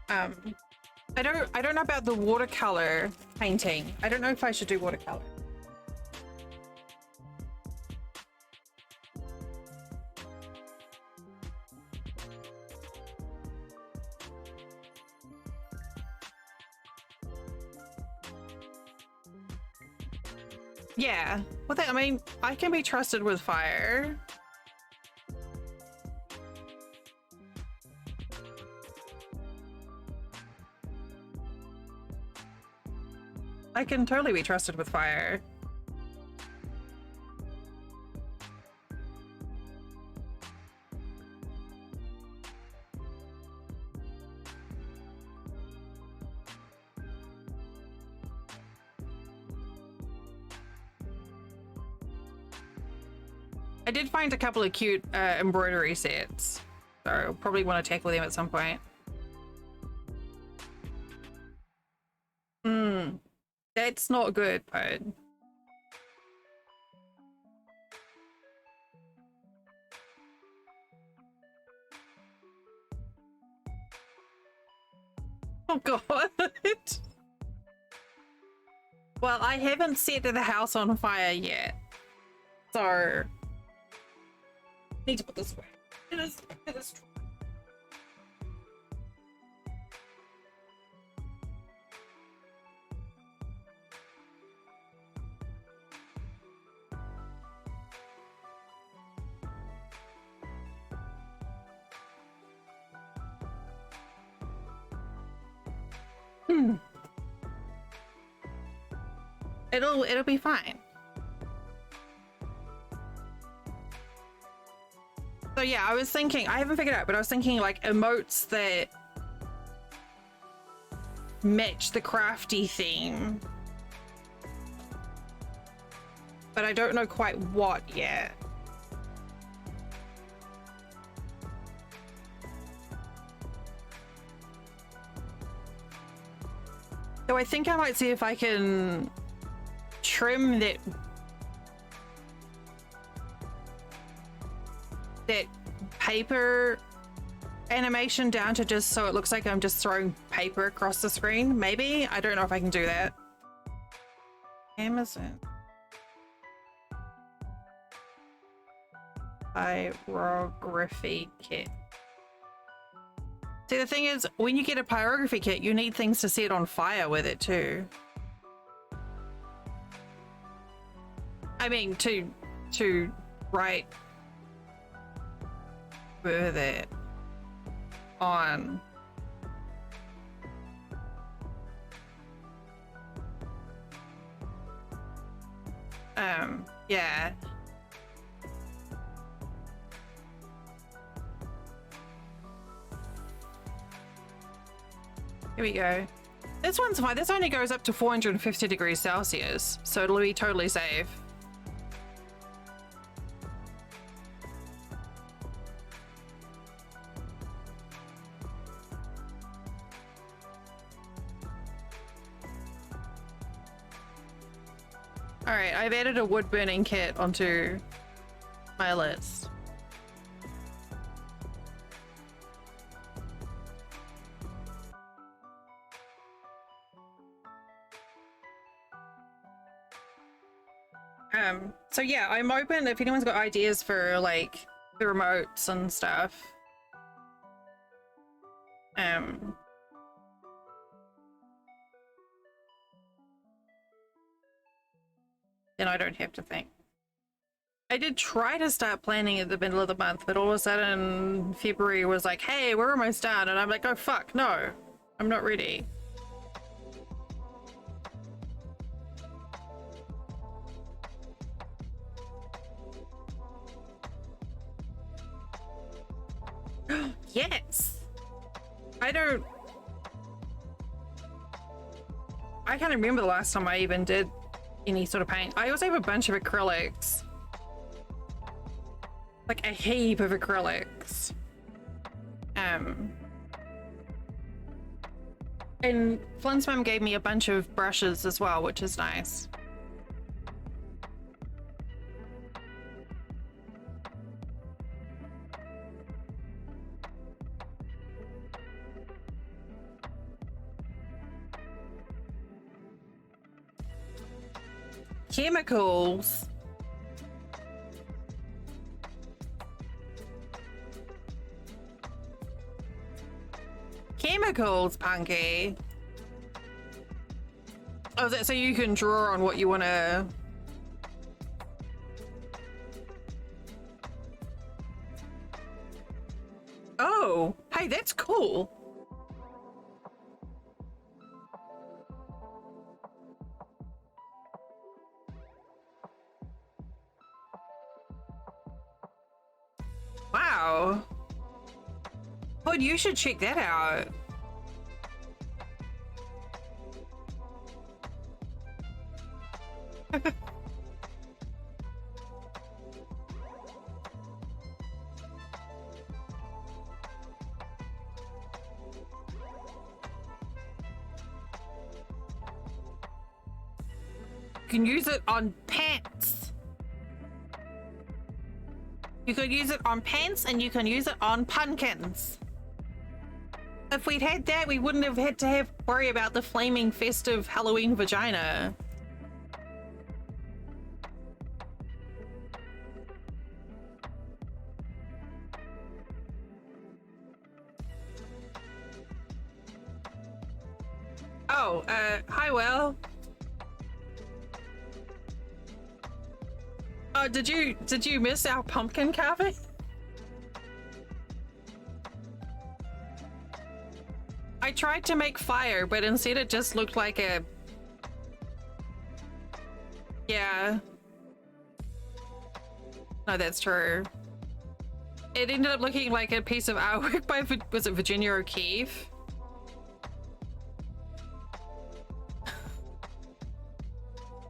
I don't know about the watercolor painting. I don't know if I should do watercolor. Yeah, well, I mean, I can be trusted with fire. I can totally be trusted with fire. I did find a couple of cute embroidery sets, so I'll probably want to tackle them at some point. That's not good, but oh god. Well, I haven't set the house on fire yet, so need to put this away. It is it'll be fine. So yeah, I was thinking, I haven't figured out, but I was thinking like emotes that match the crafty theme. But I don't know quite what yet. So I think I might see if I can trim that paper animation down to just so it looks like I'm just throwing paper across the screen. Maybe. I don't know if I can do that. Amazon. Pyrography kit. See, the thing is, when you get a pyrography kit, you need things to set on fire with it too. I mean, to write with it on. Yeah. Here we go. This one's fine. This only goes up to 450 degrees Celsius, so it'll be totally safe. Alright, I've added a wood burning kit onto my list. So yeah, I'm open if anyone's got ideas for like the remotes and stuff. Then I don't have to think. I did try to start planning at the middle of the month, but all of a sudden February was like, hey, we're almost done. And I'm like, oh fuck, no, I'm not ready. Yes! I can't remember the last time I even did any sort of paint. I also have a bunch of acrylics. Like a heap of acrylics. And Flint's mum gave me a bunch of brushes as well, which is nice. Chemicals. Chemicals, Punky. Oh, is that so you can draw on what you want to... Oh, hey, that's cool. Wow. But you should check that out. You can use it on pants. You could use it on pants and you can use it on pumpkins. If we'd had that, we wouldn't have had to worry about the flaming festive Halloween vagina. Oh, hi, Will. Oh, did you miss our pumpkin carving? I tried to make fire, but instead it just looked like a... Yeah. No, that's true. It ended up looking like a piece of artwork by, was it Virginia O'Keeffe?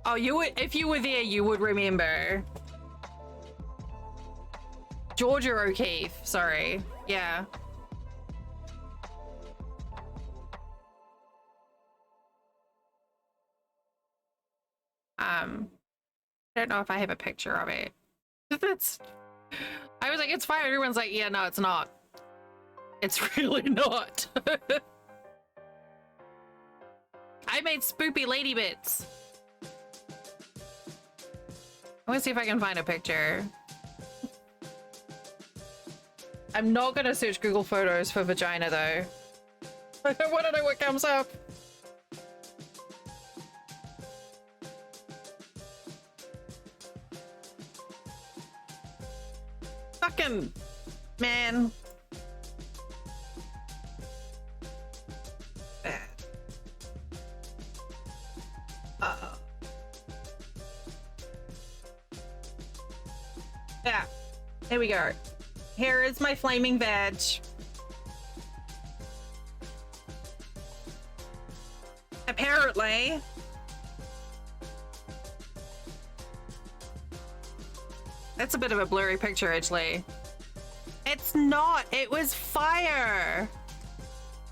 Oh, you would, if you were there, you would remember. Georgia O'Keeffe, sorry. Yeah. I don't know if I have a picture of it. That's, I was like, it's fire. Everyone's like, yeah, no, it's not. It's really not. I made spoopy lady bits. I want to see if I can find a picture. I'm not gonna search Google Photos for vagina though. I don't want to know what comes up. Fucking man. Yeah, there we go. Here is my flaming veg. Apparently, that's a bit of a blurry picture, actually. It's not. It was fire.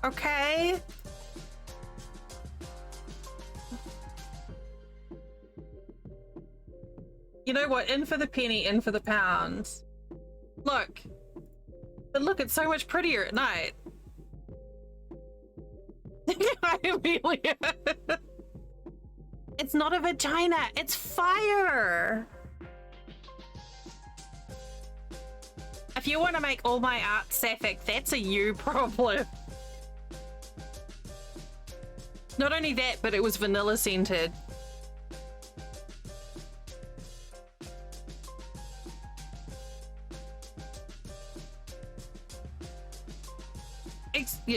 Okay. You know what? In for the penny, in for the pound. Look. But look, it's so much prettier at night. Hi, Amelia. It's not a vagina. It's fire. If you want to make all my art sapphic, that's a you problem. Not only that, but it was vanilla scented.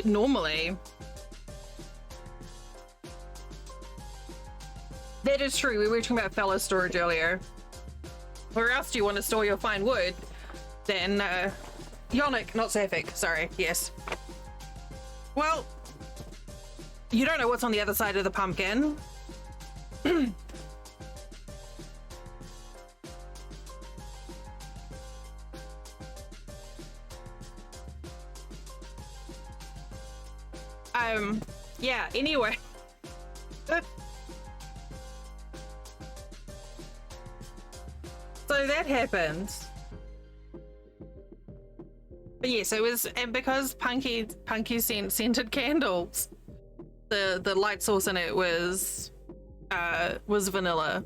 Normally. That is true. We were talking about fellow storage earlier. Where else do you want to store your fine wood? Then, Yonic, not Sapphic. Sorry, yes. Well, you don't know what's on the other side of the pumpkin. Yeah, anyway. So that happened. But yes, it was, and because Punky scented candles, the light source in it was vanilla.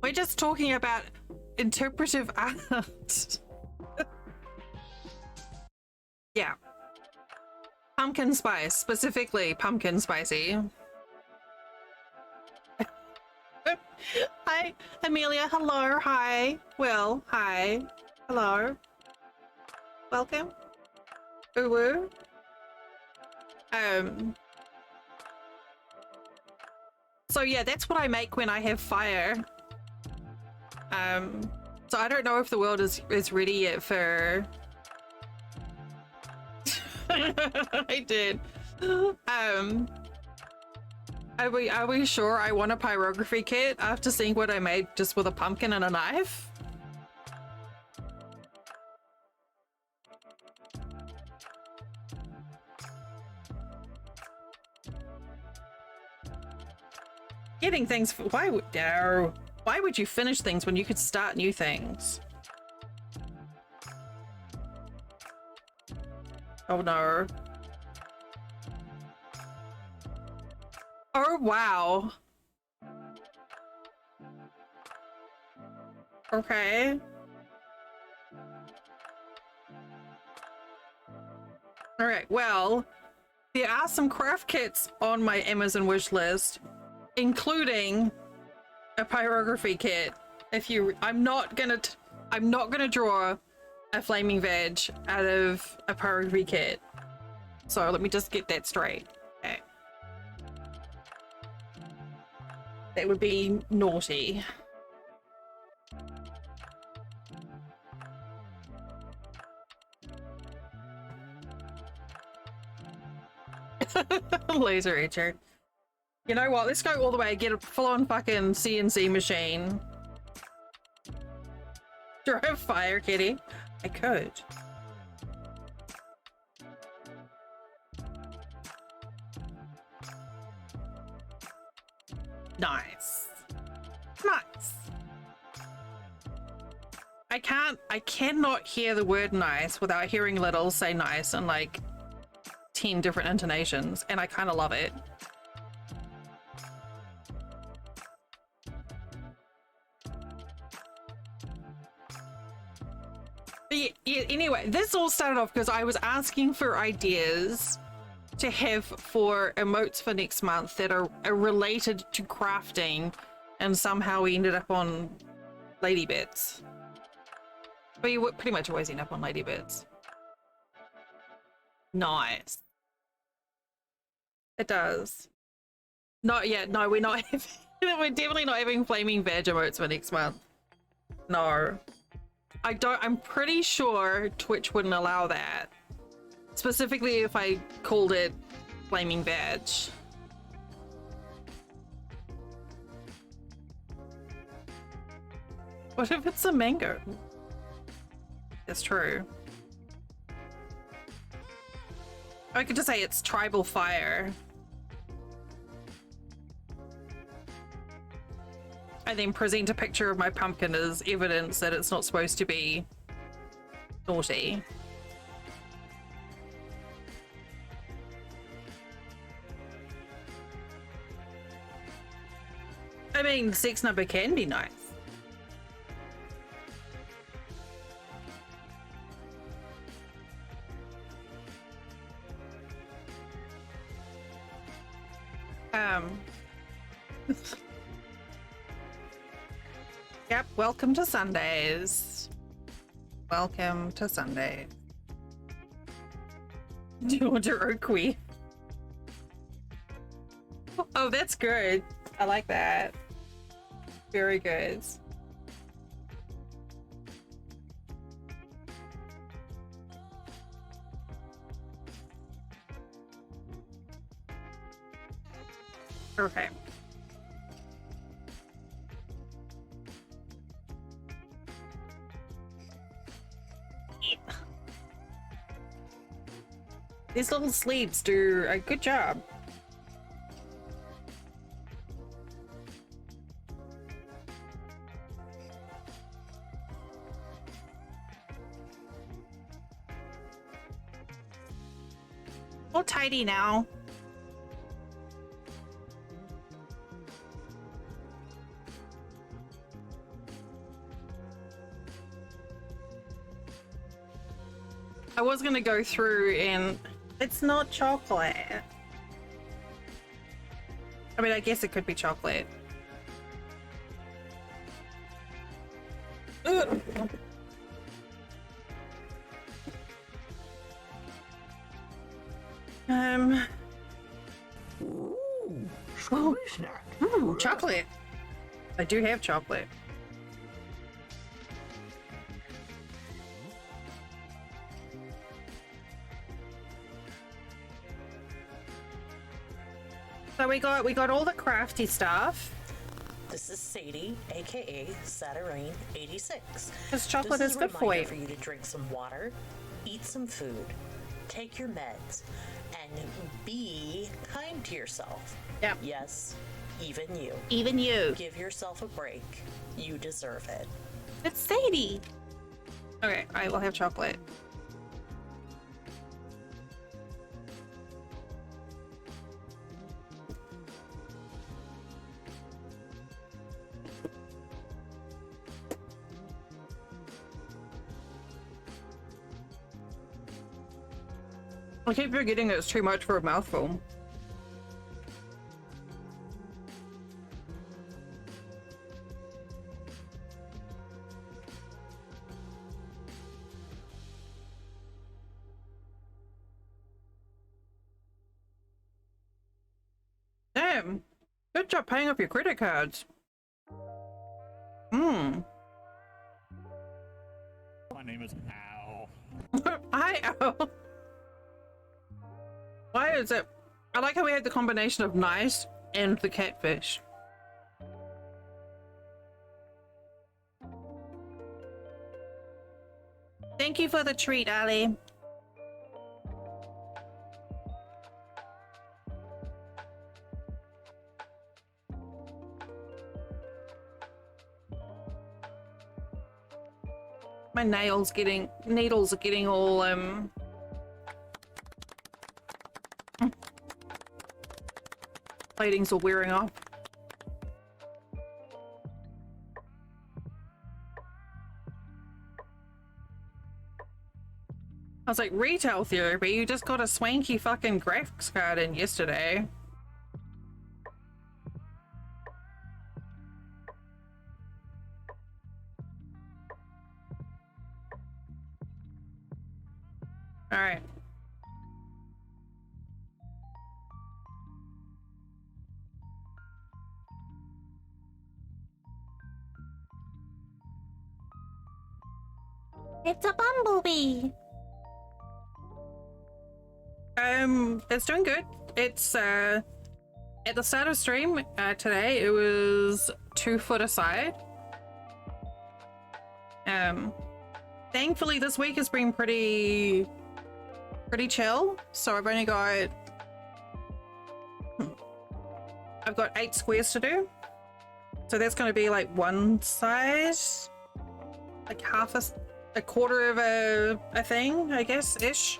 We're just talking about interpretive art. Yeah. Pumpkin spice, specifically pumpkin spicy. Hi, Amelia. Hello. Hi. Will. Hi. Hello. Welcome. Ooh. So yeah, that's what I make when I have fire. So I don't know if the world is ready yet for. I did. Are we sure I want a pyrography kit after seeing what I made just with a pumpkin and a knife? Getting things why would you finish things when you could start new things? Oh no. Oh wow. Okay. All right, well, there are some craft kits on my Amazon wish list, including a pyrography kit. I'm not gonna draw a flaming veg out of a pyrography kit. So let me just get that straight. Okay. That would be naughty. Laser etcher. You know what? Let's go all the way. Get a full-on fucking CNC machine. Drive fire, kitty. I could. Nice. Nice. I cannot hear the word nice without hearing Little say nice in like 10 different intonations, and I kind of love it. But anyway, this all started off because I was asking for ideas to have for emotes for next month that are related to crafting, and somehow we ended up on lady bits. But you pretty much always end up on lady bits. Nice. It does. Not yet. No, we're not having, we're definitely not having flaming veg emotes for next month. No. I'm pretty sure Twitch wouldn't allow that. Specifically if I called it flaming veg. What if it's a mango? That's true. I could just say it's tribal fire. And then present a picture of my pumpkin as evidence that it's not supposed to be naughty. I mean, sex number can be nice. Yep, welcome to Sundays. Welcome to Sunday. Do you want to Oakwe? Oh, that's good. I like that. Very good. Okay. These little sleeves do a good job. All tidy now. I was gonna go through and it's not chocolate. I mean, I guess it could be chocolate. Ugh. Ooh, chocolate. I do have chocolate. So we got all the crafty stuff. This is Sadie, aka Saturnine 86. Because chocolate is good for you. For you to drink some water, eat some food, take your meds, and be kind to yourself. Yep. Yes, even you. Even you. Give yourself a break. You deserve it. It's Sadie. Okay, I will have chocolate. I keep forgetting it's too much for a mouthful. Damn, good job paying off your credit cards. My name is Al. Hi, Al. Why is it? I like how we had the combination of nice and the catfish. Thank you for the treat, Ali. My needles are getting all plating's all wearing off. I was like, retail therapy? You just got a swanky fucking graphics card in yesterday. Alright. It's a bumblebee. It's doing good. It's at the start of stream today it was 2 foot aside. Thankfully this week has been pretty chill, so I've only got 8 squares to do, so that's going to be like one size, like half a quarter of a thing, I guess, ish.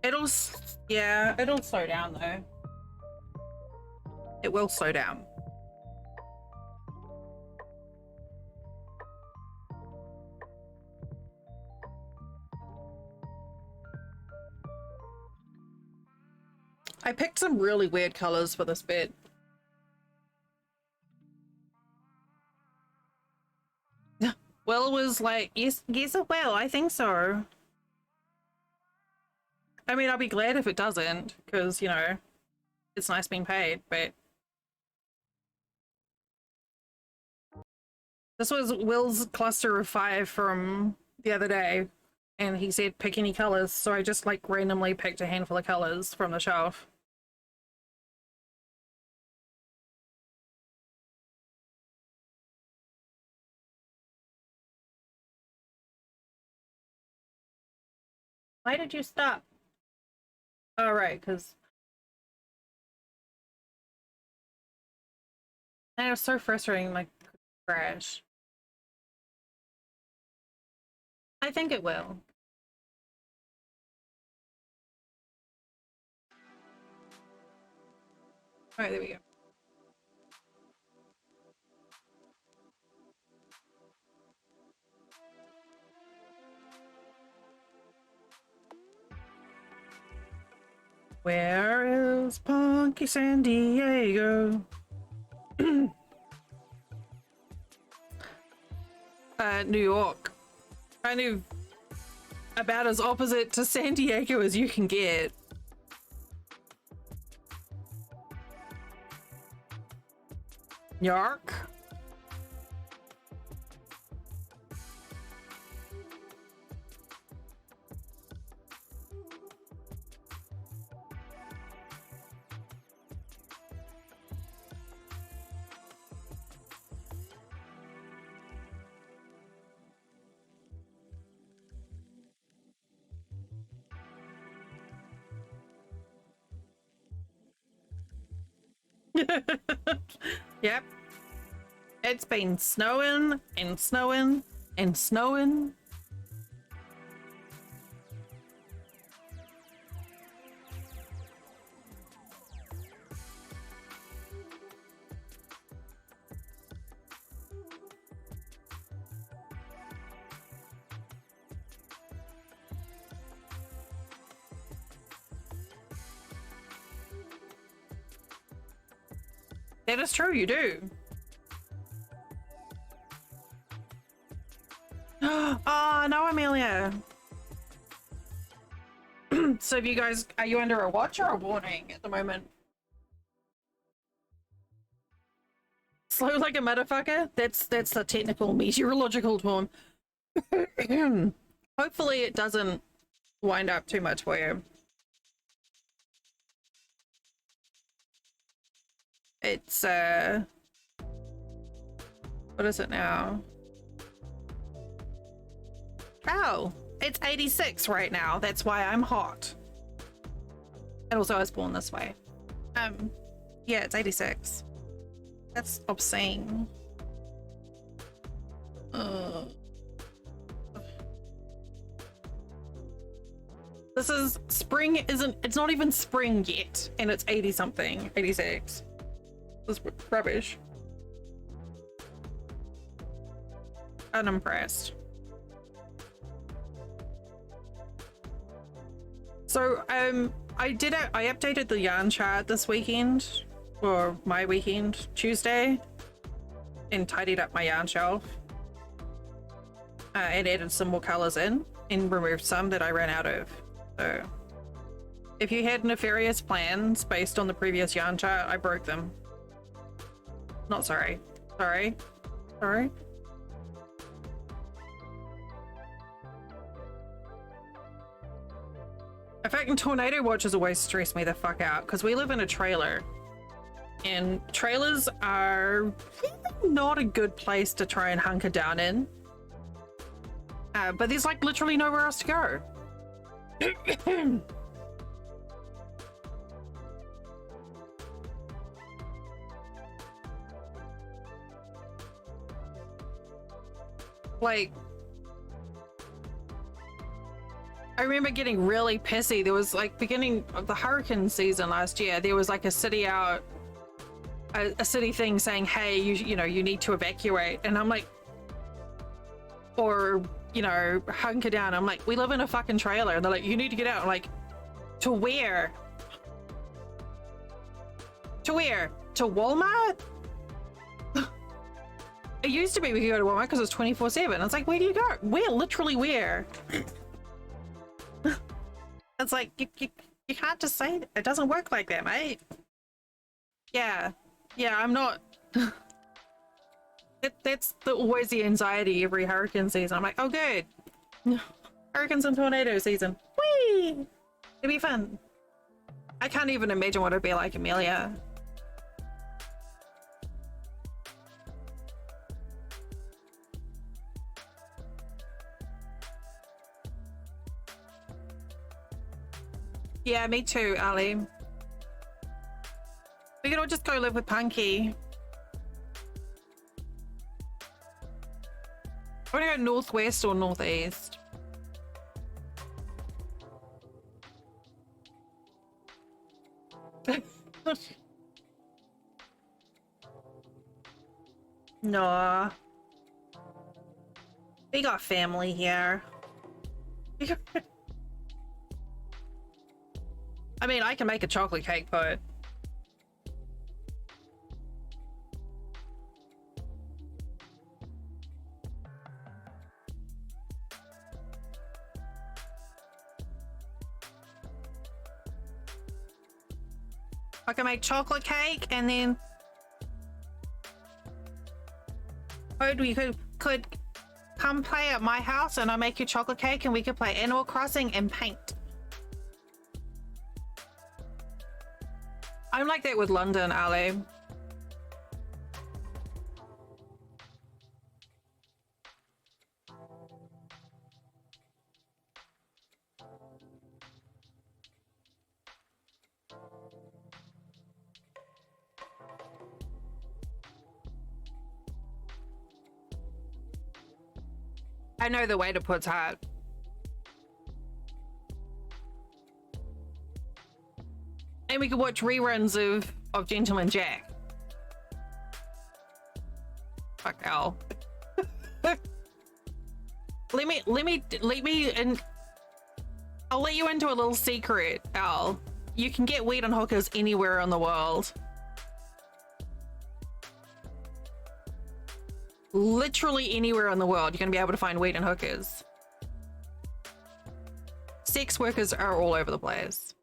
It'll slow down though. It will slow down. I picked some really weird colors for this bit. Will was like, yes, it will. I think so. I mean, I'll be glad if it doesn't, because, you know, it's nice being paid, but... This was Will's cluster of 5 from the other day, and he said pick any colors, so I just, like, randomly picked a handful of colors from the shelf. Why did you stop? Oh, right, because... And it was so frustrating, like, crash. I think it will. Alright, there we go. Where is Punky San Diego? New York. Kind of about as opposite to San Diego as you can get. York. Yep. It's been snowing and snowing and snowing. That is true, you do. Oh, no, Amelia. So have you guys, are you under a watch or a warning at the moment? Slow like a motherfucker? That's the technical meteorological term. Hopefully it doesn't wind up too much for you. It's, what is it now? Oh, it's 86 right now. That's why I'm hot. And also I was born this way. Yeah, it's 86. That's obscene. This is spring it's not even spring yet, and it's 80 something, 86. This is rubbish. unimpressed. So I updated the yarn chart this weekend, or my weekend, Tuesday, and tidied up my yarn shelf. And added some more colors in and removed some that I ran out of. So if you had nefarious plans based on the previous yarn chart, I broke them. Not sorry. Sorry. Sorry. In fact, tornado watches always stress me the fuck out because we live in a trailer. And trailers are not a good place to try and hunker down in. But there's like literally nowhere else to go. Like, I remember getting really pissy. There was like beginning of the hurricane season last year, there was like a city out, a city thing saying, hey, you know, you need to evacuate. And I'm like, or, you know, hunker down. I'm like, we live in a fucking trailer. And they're like, you need to get out. I'm like, to where? To where? To Walmart? It used to be we could go to Walmart because it was 24/7. It's like, where do you go? Where? Literally where? It's like, you can't just say that. It doesn't work like that, mate. Yeah, I'm not. That's always the anxiety every hurricane season. I'm like, oh good, hurricanes and tornado season. Whee! It'd be fun. I can't even imagine what it'd be like, Amelia. Yeah, me too, Ali. We could all just go live with Punky. I want to go northwest or northeast. No. We got family here. I mean, I can make a chocolate cake, but I can make chocolate cake and then we could come play at my house and I'll make you chocolate cake and we could play Animal Crossing and paint. I'm like that with London, Ali. I know the way to put hard. And we could watch reruns of Gentleman Jack. Fuck Al. let me and I'll let you into a little secret, Al. You can get weed on hookers anywhere in the world. Literally anywhere in the world, you're gonna be able to find weed and hookers. Sex workers are all over the place.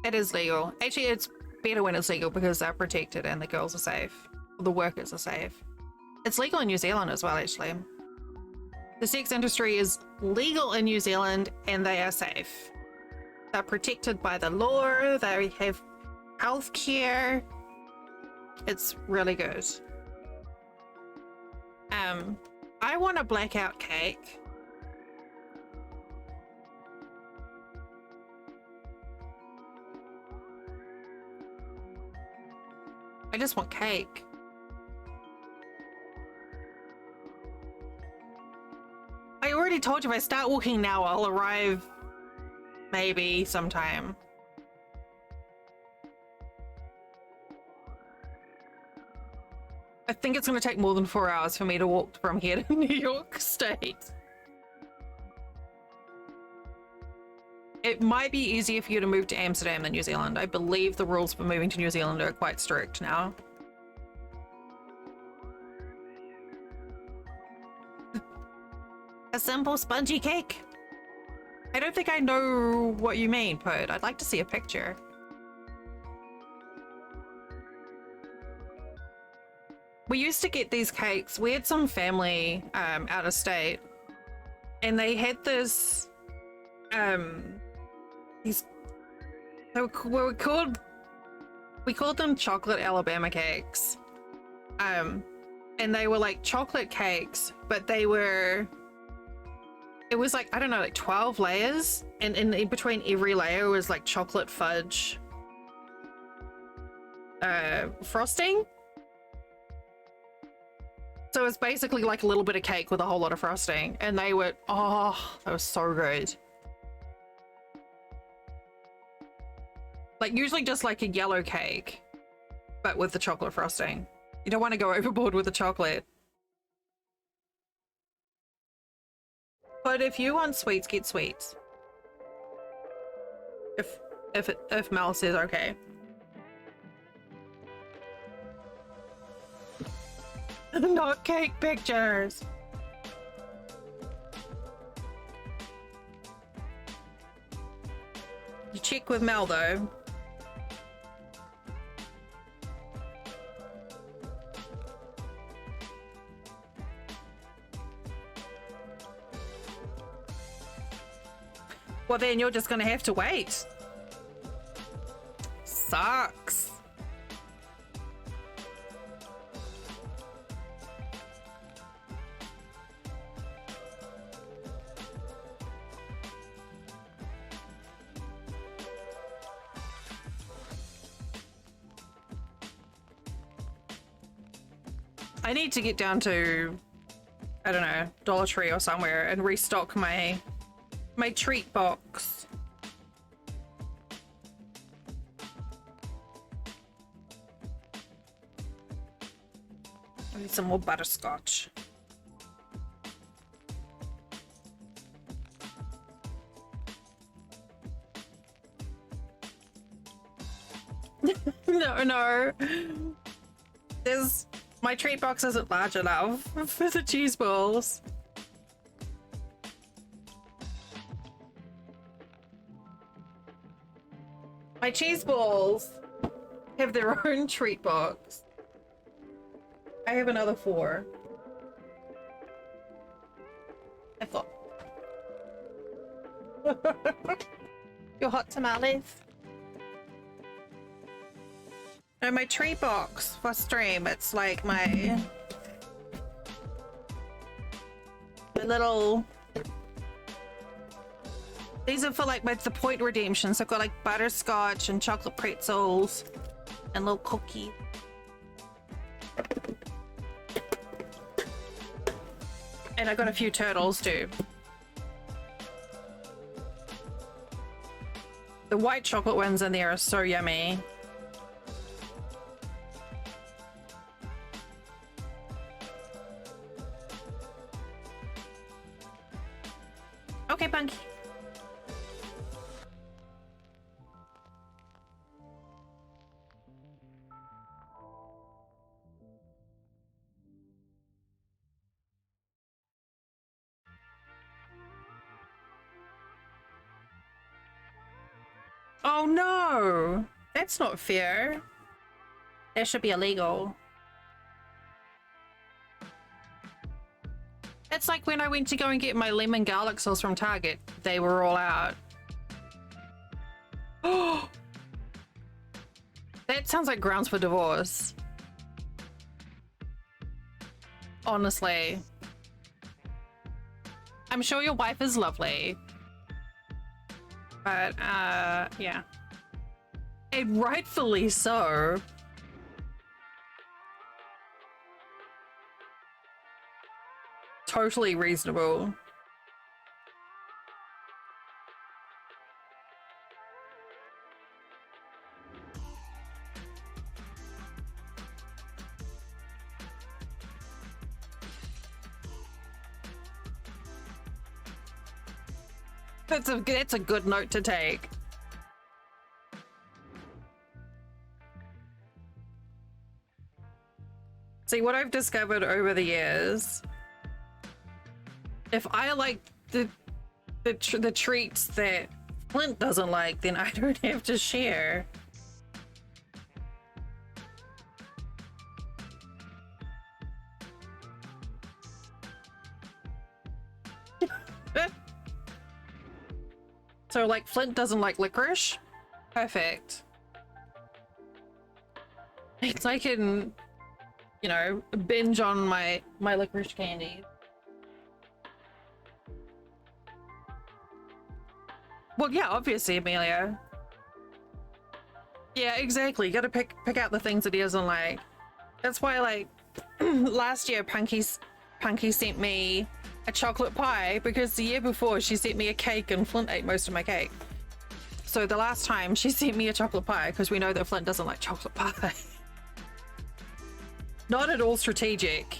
It is legal. Actually, it's better when it's legal because they're protected and the girls are safe. The workers are safe. It's legal in New Zealand as well, actually. The sex industry is legal in New Zealand and they are safe. They're protected by the law. They have health care. It's really good. I want a blackout cake. I just want cake. I already told you if I start walking now, I'll arrive maybe sometime. I think it's going to take more than 4 hours for me to walk from here to New York State. It might be easier for you to move to Amsterdam than New Zealand. I believe the rules for moving to New Zealand are quite strict now. A simple spongy cake. I don't think I know what you mean, Pud. I'd like to see a picture. We used to get these cakes. We had some family out of state, and they had this these we called them chocolate Alabama cakes. And they were like chocolate cakes, but it was like, I don't know, like 12 layers, and in between every layer was like chocolate fudge frosting. So it's basically like a little bit of cake with a whole lot of frosting, and they were, oh, that was so good. Like usually just like a yellow cake, but with the chocolate frosting. You don't want to go overboard with the chocolate. But if you want sweets, get sweets. If Mel says okay. Not cake pictures. You check with Mel though. Well, then you're just gonna have to wait. Sucks. I need to get down to, I don't know, Dollar Tree or somewhere and restock my treat box. I need some more butterscotch. No. My treat box isn't large enough for the cheese balls. My cheese balls have their own treat box. I have another 4. I thought. Your hot tamales? No, my treat box for stream, it's like my little... These are for like the point redemption. So I've got like butterscotch and chocolate pretzels and little cookies. And I got a few turtles too. The white chocolate ones in there are so yummy. Okay, Punky. Oh no! That's not fair. That should be illegal. It's like when I went to go and get my lemon garlic sauce from Target. They were all out. Oh! That sounds like grounds for divorce. Honestly. I'm sure your wife is lovely. But, yeah. And rightfully so. Totally reasonable. That's a good note to take. See, what I've discovered over the years, if I like the treats that Flint doesn't like, then I don't have to share. So, like, Flint doesn't like licorice? Perfect. It's I can, you know, binge on my licorice candy. Well, yeah, obviously, Amelia. Yeah, exactly. You gotta pick out the things that he doesn't like. That's why, like, last year, Punky sent me a chocolate pie because the year before she sent me a cake and Flint ate most of my cake. So the last time she sent me a chocolate pie because we know that Flint doesn't like chocolate pie. Not at all strategic.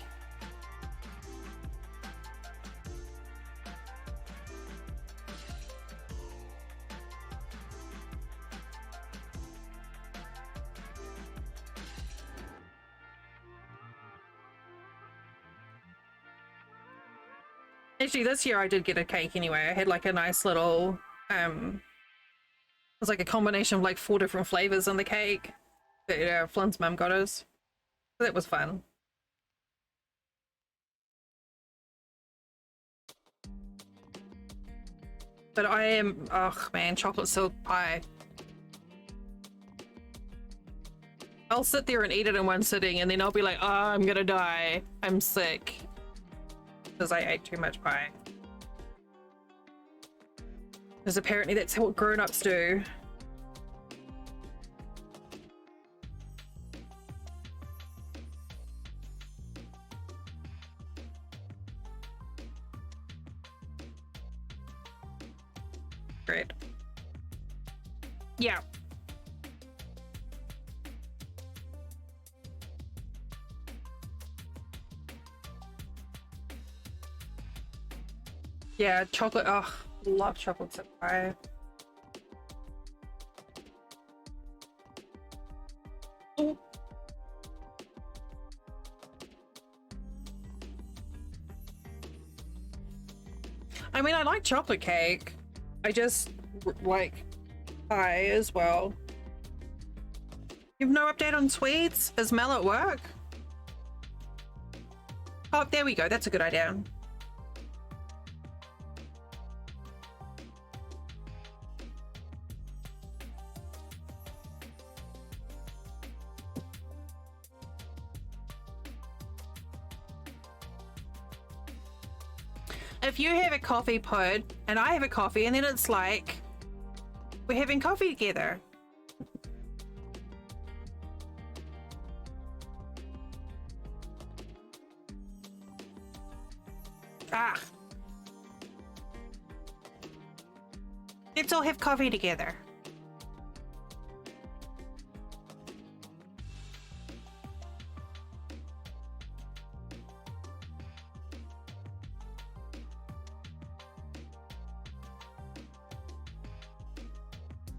Actually, this year I did get a cake anyway. I had like a nice little, it was like a combination of like 4 different flavors in the cake that Flint's mum got us. So that was fun. But I am, oh man, chocolate silk pie. I'll sit there and eat it in one sitting and then I'll be like, oh, I'm gonna die. I'm sick. Because I ate too much pie. Because apparently that's what grown-ups do. Great. Yeah. Yeah, chocolate. Oh, love chocolate chip pie. Ooh. I mean, I like chocolate cake. I just like pie as well. You've no update on sweets? Is Mel at work? Oh, there we go. That's a good idea. If you have a coffee pod and I have a coffee and then it's like we're having coffee together. Ah. Let's all have coffee together.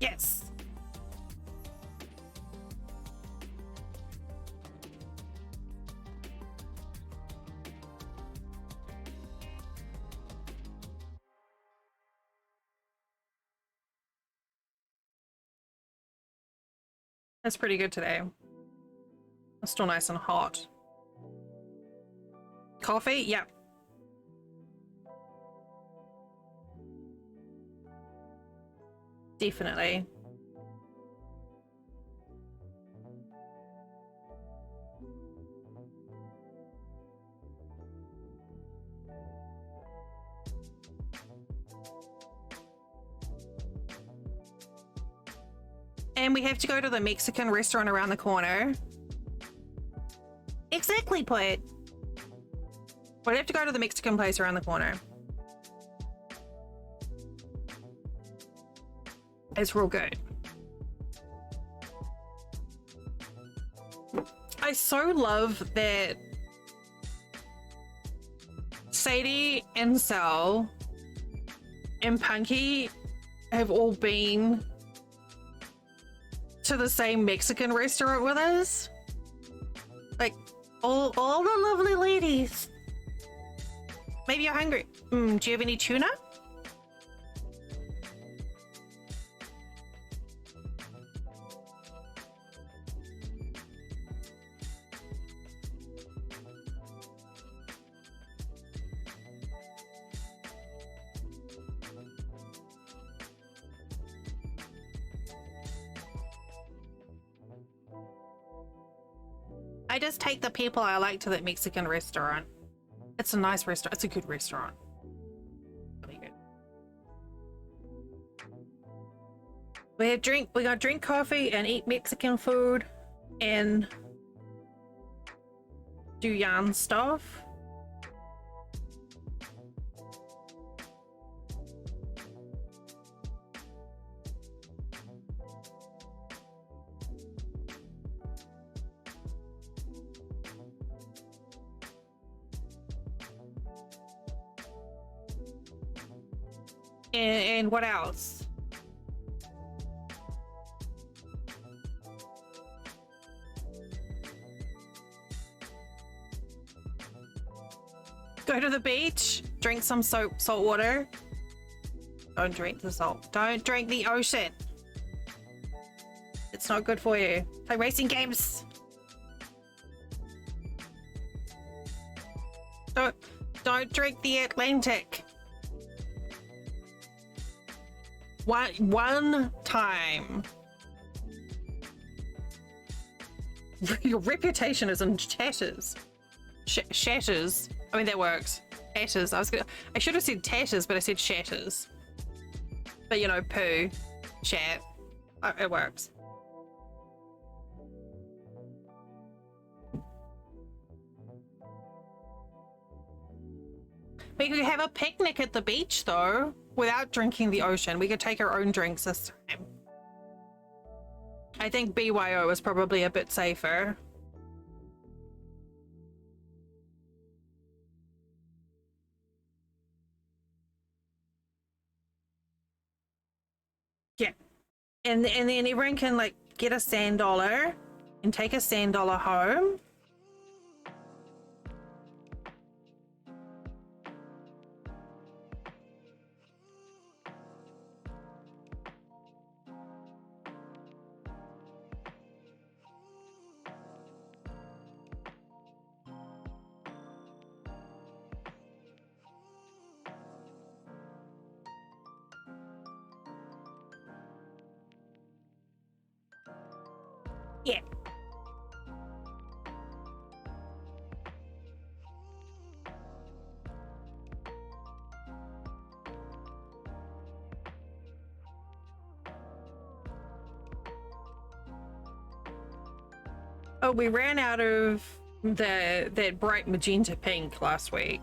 Yes. That's pretty good today. It's still nice and hot. Coffee? Yep. Definitely. And we have to go to the Mexican restaurant around the corner. Exactly, Put. We have to go to the Mexican place around the corner. It's real good. I so love that Sadie and Sal and Punky have all been to the same Mexican restaurant with us. Like, all the lovely ladies. Maybe you're hungry. Do you have any tuna? I just take the people I like to that Mexican restaurant. It's a nice restaurant. It's a good restaurant. Really good. We gotta drink coffee and eat Mexican food and do yarn stuff. And what else? Go to the beach, drink some salt water. Don't drink the salt. Don't drink the ocean. It's not good for you. Play racing games. Don't drink the Atlantic. One time. Your reputation is in tatters. Shatters. I mean, that works. Tatters. I should have said tatters, but I said shatters. But you know, poo, shat. It works. We could have a picnic at the beach though, without drinking the ocean. We could take our own drinks this time. I think BYO is probably a bit safer. Yeah. And then everyone can like get a sand dollar and take a sand dollar home. Yeah. Oh, we ran out of that bright magenta pink last week.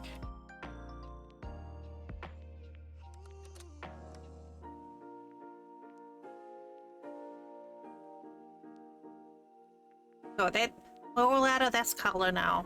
So that we're all out of this color now.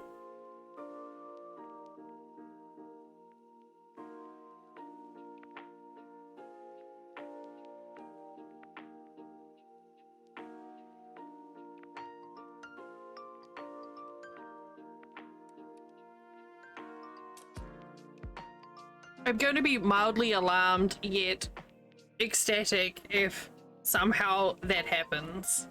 I'm going to be mildly alarmed yet ecstatic if somehow that happens.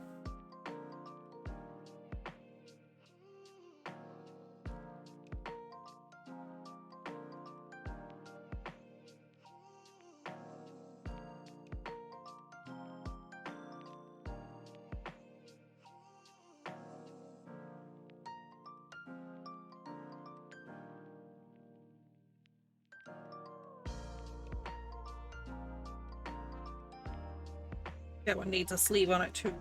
That one needs a sleeve on it too.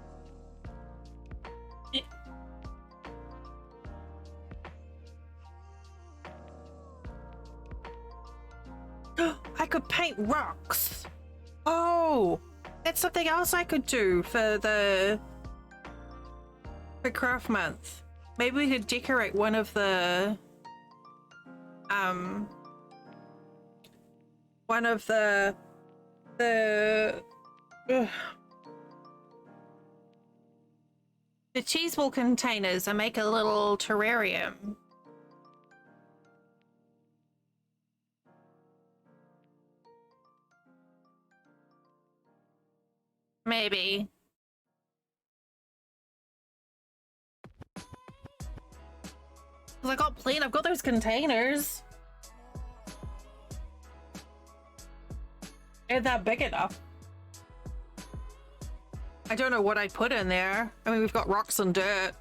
I could paint rocks. Oh, that's something else I could do for craft month. Maybe we could decorate one of the The ugh. The cheese ball containers, I make a little terrarium. Maybe. 'Cause I got plenty, I've got those containers. Ain't that big enough? I don't know what I'd put in there. I mean, we've got rocks and dirt.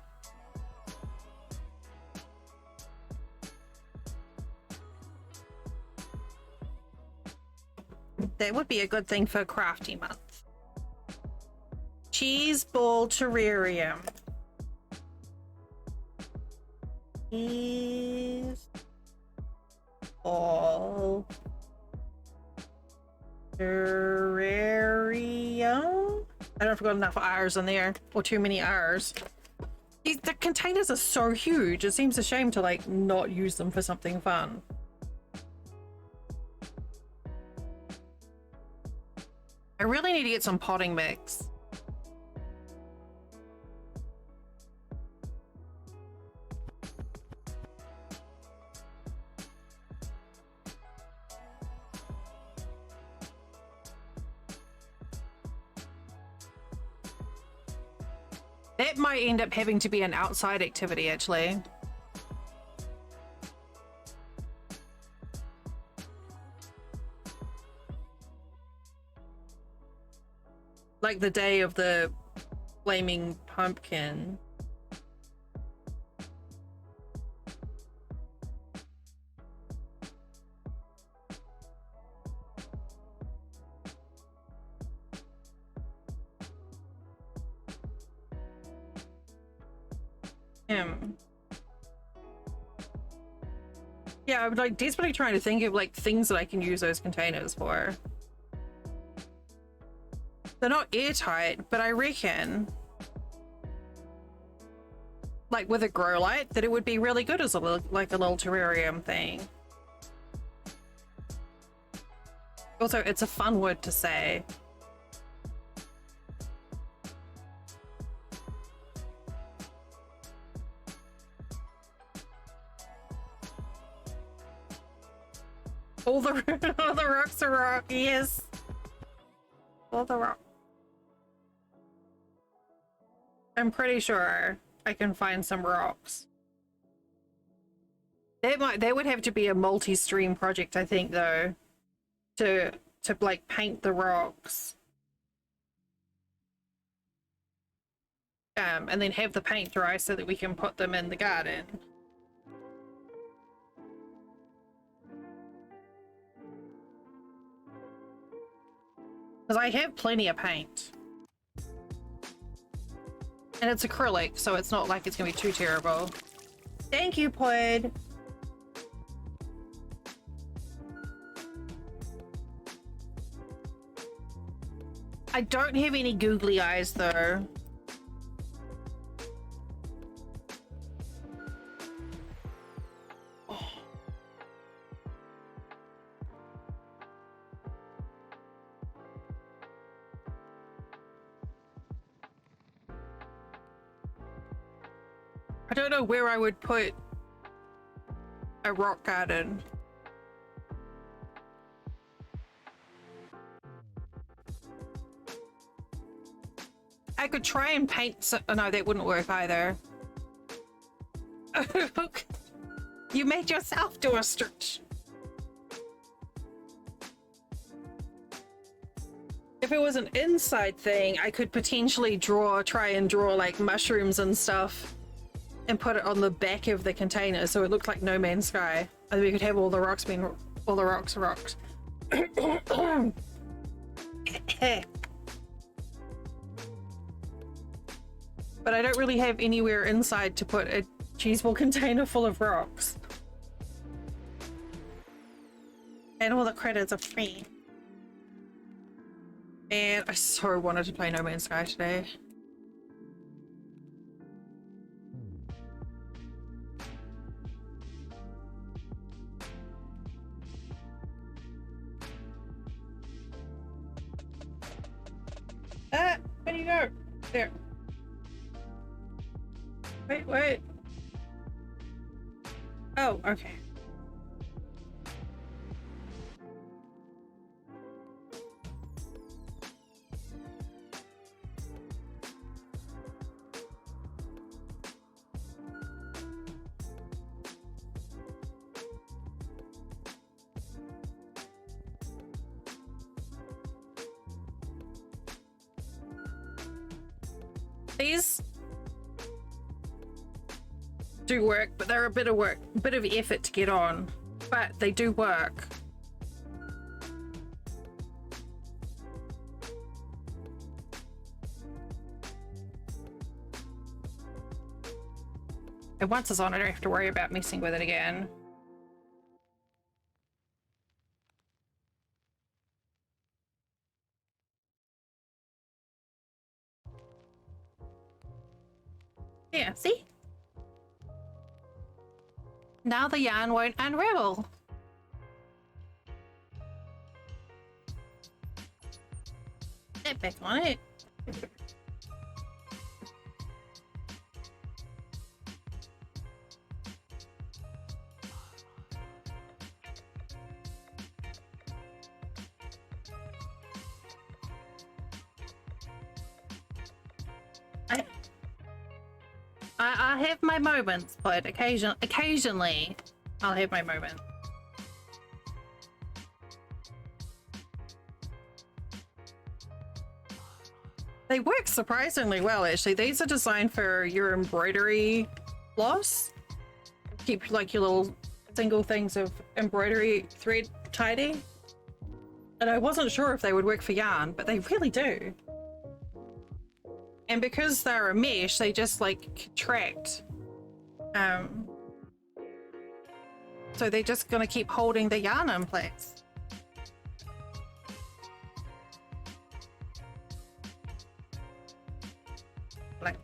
That would be a good thing for crafty month. Cheese ball terrarium. Cheese ball terrarium. I don't know if I've got enough R's in there or too many R's. The containers are so huge. It seems a shame to like not use them for something fun. I really need to get some potting mix. That might end up having to be an outside activity, actually. Like the day of the flaming pumpkin. Yeah, I'm like desperately trying to think of like things that I can use those containers for. They're not airtight, but I reckon like with a grow light that it would be really good as a little, like a little terrarium thing. Also, it's a fun word to say. All the all the rocks are rock. Yes. All the rock. I'm pretty sure I can find some rocks. That would have to be a multi-stream project, I think, though, to like paint the rocks. And then have the paint dry so that we can put them in the garden. Because I have plenty of paint. And it's acrylic, so it's not like it's gonna be too terrible. Thank you, Pod. I don't have any googly eyes, though. I don't know where I would put a rock garden. I could try and paint some... Oh, no, that wouldn't work either. You made yourself do a stretch. If it was an inside thing, I could potentially try and draw like mushrooms and stuff and put it on the back of the container so it looked like No Man's Sky. And we could have all the rocks being all the rocks. But I don't really have anywhere inside to put a cheese ball container full of rocks. And all the credits are free. And I so wanted to play No Man's Sky today. you go? There. Wait. Oh, okay. These do work, but they're a bit of effort to get on, but they do work. And once it's on, I don't have to worry about messing with it again. Yeah, see? Now the yarn won't unravel. Get back on it. I have my moments, but occasionally I'll have my moment. They work surprisingly well, actually. These are designed for your embroidery loss. Keep like your little single things of embroidery thread tidy. And I wasn't sure if they would work for yarn, but they really do. And because they're a mesh, they just like contract. So they're just gonna keep holding the yarn in place. Like.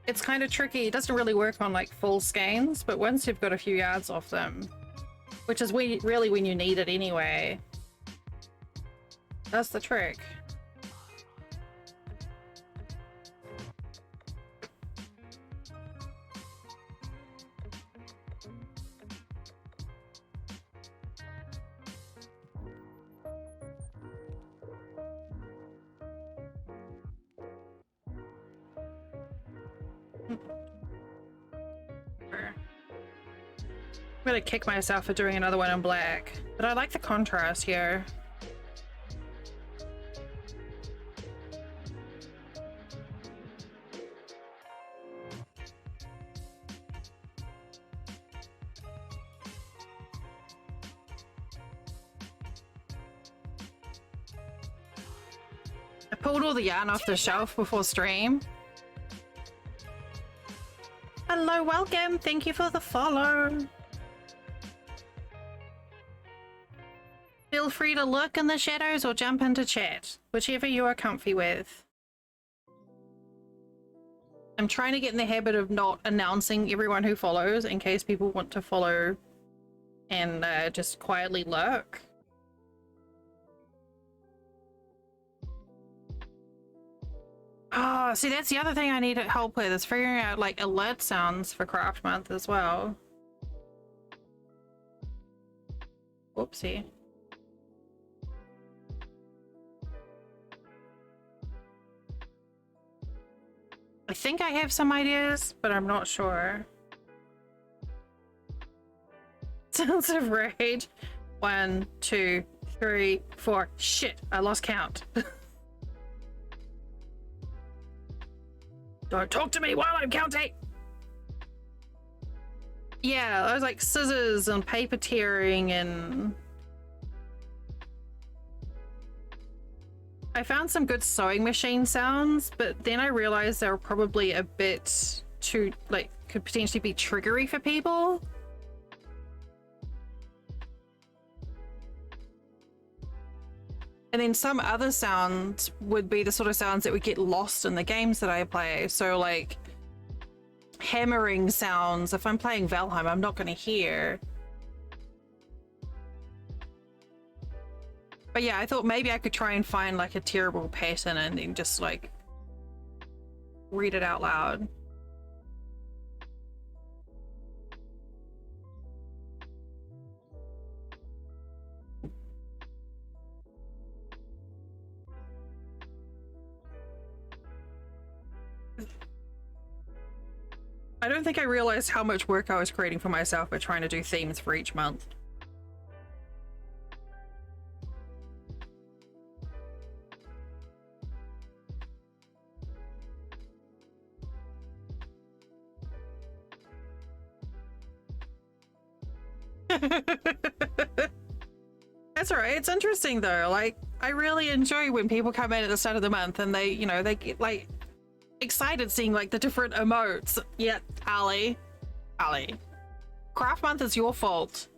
It's kind of tricky. It doesn't really work on like full skeins, but once you've got a few yards off them, which is really when you need it anyway, that's the trick. I'm gonna kick myself for doing another one in black, but I like the contrast here. I pulled all the yarn off the shelf before stream. Hello, welcome. Thank you for the follow. Feel free to lurk in the shadows or jump into chat, whichever you are comfy with. I'm trying to get in the habit of not announcing everyone who follows in case people want to follow and just quietly lurk. Oh, see, that's the other thing I need help with, is figuring out like alert sounds for Craft Month as well. Whoopsie. I think I have some ideas, but I'm not sure. Sounds of rage. 1, 2, 3, 4. Shit, I lost count. Don't talk to me while I'm counting! Yeah, I was like scissors and paper tearing and... I found some good sewing machine sounds, but then I realized they were probably a bit too, like, could potentially be triggery for people. And then some other sounds would be the sort of sounds that would get lost in the games that I play. So like hammering sounds. If I'm playing Valheim, I'm not going to hear. But yeah, I thought maybe I could try and find like a terrible pattern and then just like read it out loud. I don't think I realized how much work I was creating for myself by trying to do themes for each month. That's all right. It's interesting though. Like, I really enjoy when people come in at the start of the month and they, you know, they get like excited seeing like the different emotes. Yeah, Ali. Craft month is your fault.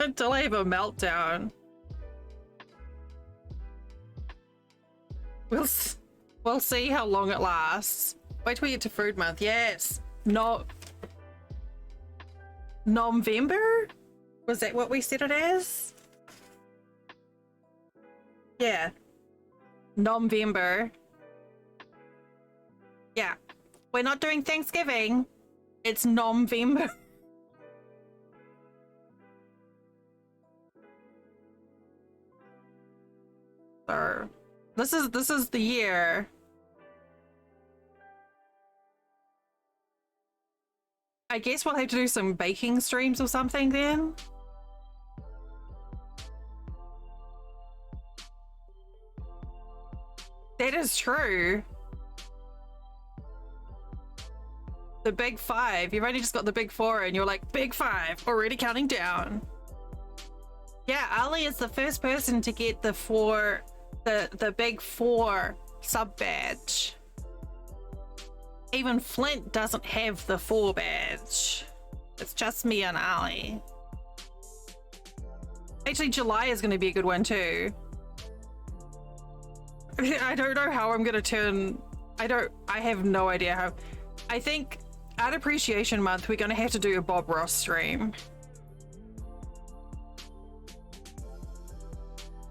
Until I have a meltdown. We'll see how long it lasts. Wait till we get to food month. Yes. No. November? Was that what we said it as? Yeah. November. Yeah. We're not doing Thanksgiving. It's November. So, this is the year. I guess we'll have to do some baking streams or something then. That is true. The big five. You've only just got the big four and you're like, big five, already counting down. Yeah, Ali is the first person to get the big four sub badge. Even Flint doesn't have the 4 badge. It's just me and Ali. Actually, July is going to be a good one too. I don't know how I'm going to turn... I have no idea how... I think at Appreciation Month, we're going to have to do a Bob Ross stream.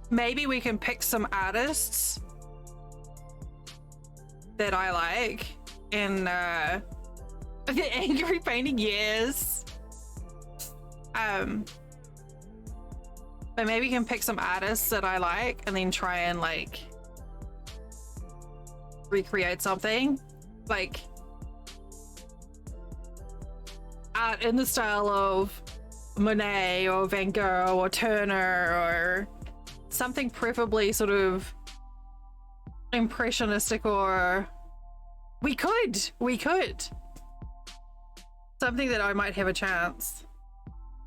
Maybe we can pick some artists that I like. In the angry painting, yes. But maybe we can pick some artists that I like and then try and like recreate something like art in the style of Monet or Van Gogh or Turner or something preferably sort of impressionistic, or we could something that I might have a chance.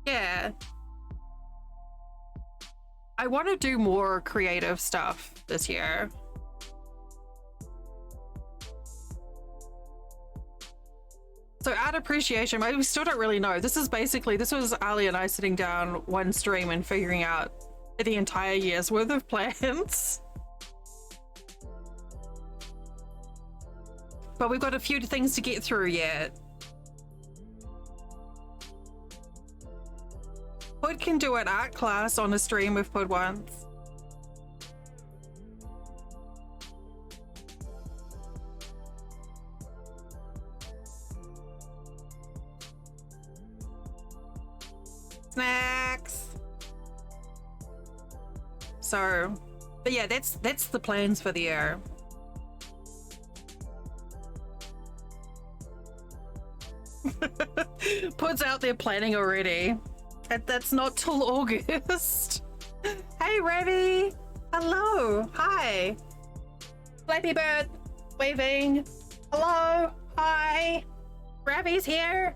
Yeah, I want to do more creative stuff this year. So art appreciation, we still don't really know. This was Ali and I sitting down one stream and figuring out the entire year's worth of plans. But we've got a few things to get through yet. Pud can do an art class on a stream with Pud once. Snacks. So, but yeah, that's the plans for the year. Pud's out there planning already. That's not till August. Hey, Ravi. Hello. Hi. Flappy Bird waving. Hello. Hi. Ravi's here.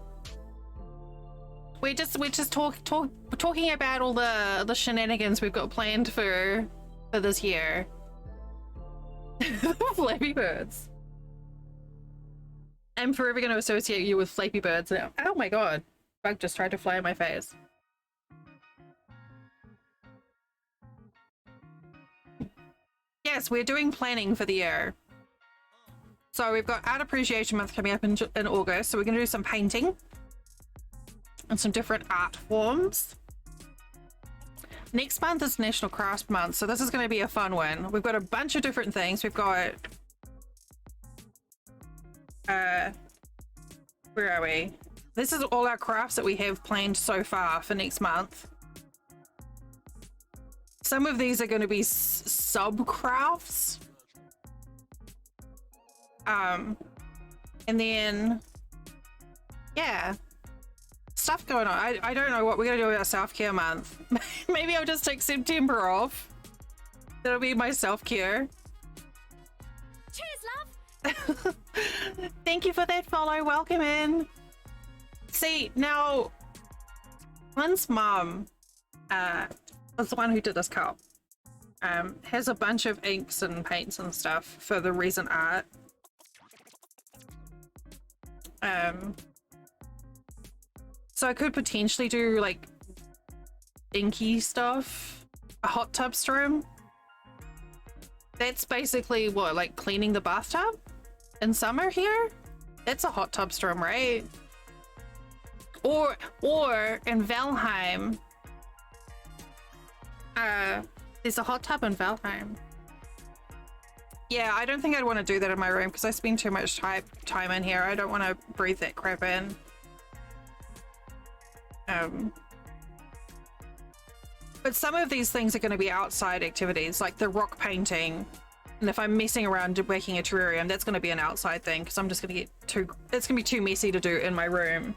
We're just talking about all the shenanigans we've got planned for this year. Flappy Birds. I'm forever going to associate you with Flappy Birds now. Oh my god. Bug just tried to fly in my face. yes, we're doing planning for the year. So we've got Art Appreciation Month coming up in August, so we're going to do some painting and some different art forms. Next month is National Craft Month, so this is going to be a fun one. We've got a bunch of different things. We've got where are we? This is all our crafts that we have planned so far for next month. Some of these are going to be sub crafts. And then, yeah, stuff going on. I don't know what we're going to do with our self-care month. Maybe I'll just take September off. That'll be my self-care. Cheers, love. Thank you for that follow. Welcome in. See, now, Lynn's mum, was the one who did this cup, has a bunch of inks and paints and stuff for the resin art. So I could potentially do like inky stuff, a hot tub stream. That's basically what, like cleaning the bathtub in summer here? That's a hot tub stream, right? Or in Valheim, there's a hot tub in Valheim. Yeah, I don't think I'd want to do that in my room because I spend too much time in here. I don't want to breathe that crap in. But some of these things are going to be outside activities, like the rock painting. And if I'm messing around making a terrarium, that's going to be an outside thing because I'm just going to get it's going to be too messy to do in my room.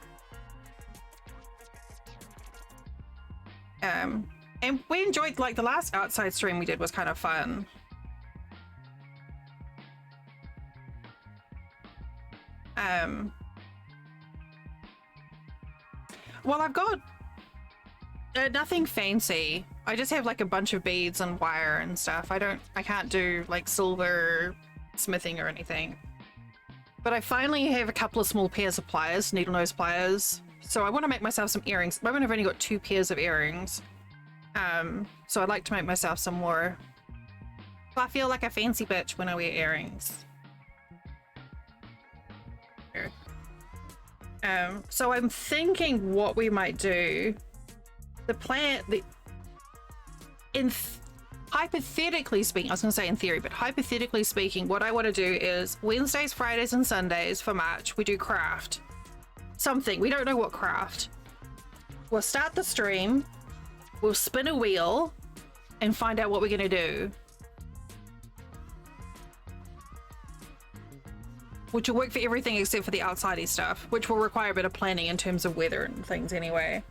And we enjoyed, like, the last outside stream we did was kind of fun. Well, I've got nothing fancy. I just have like a bunch of beads and wire and stuff. I can't do like silver smithing or anything. But I finally have a couple of small pairs of pliers, needle nose pliers. So I want to make myself some earrings. At the moment I've only got 2 pairs of earrings. So I'd like to make myself some more. I feel like a fancy bitch when I wear earrings. So I'm thinking what we might do. Hypothetically speaking, I was going to say in theory, but hypothetically speaking, what I want to do is Wednesdays, Fridays, and Sundays for March, we do craft. Something. We don't know what craft. We'll start the stream, we'll spin a wheel, and find out what we're going to do. Which will work for everything except for the outsidey stuff, which will require a bit of planning in terms of weather and things anyway.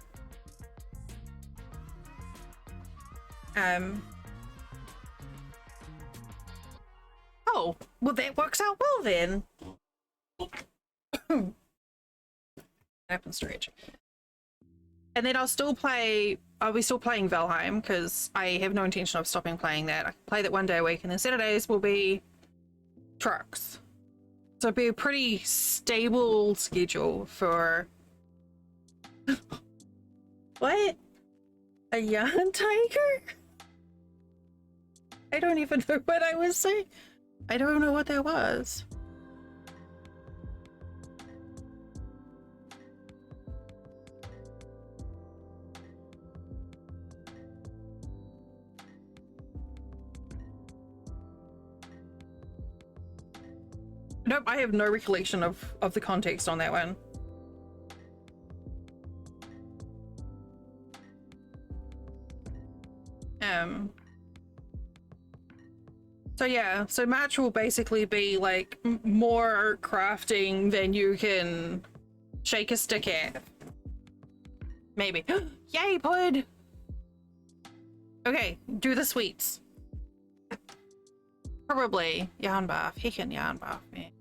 Oh, well that works out well then. Happens stretch. And then I'll be still playing Valheim because I have no intention of stopping playing that. I can play that one day a week, and then Saturdays will be trucks. So it'll be a pretty stable schedule for what? A yarn tiger? I don't even know what I was saying. I don't know what that was. Nope, I have no recollection of the context on that one. So yeah, so March will basically be like more crafting than you can shake a stick at. Maybe. Yay, Pud! Okay, do the sweets. Probably yarn bath. He can yarn bath me.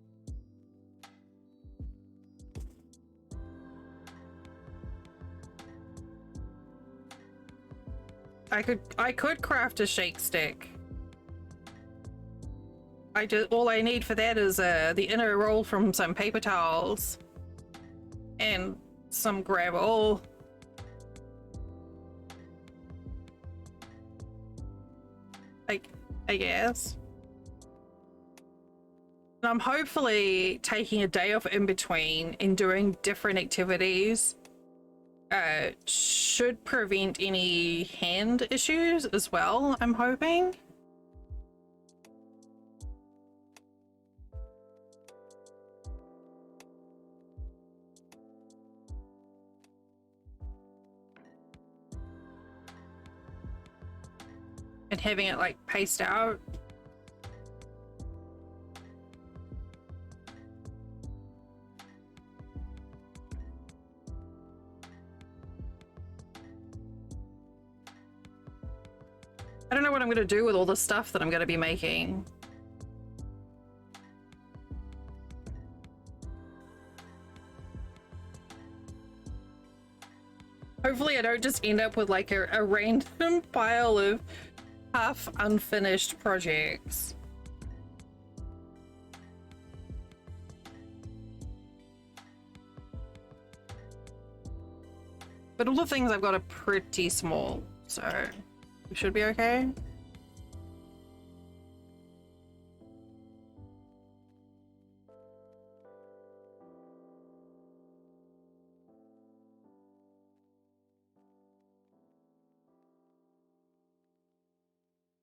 I could craft a shake stick. All I need for that is the inner roll from some paper towels and some gravel. I guess. I'm hopefully taking a day off in between and doing different activities should prevent any hand issues as well, I'm hoping. And having it like paced out. I don't know what I'm going to do with all the stuff that I'm going to be making. Hopefully I don't just end up with like a random pile of half unfinished projects. But all the things I've got are pretty small, so we should be okay.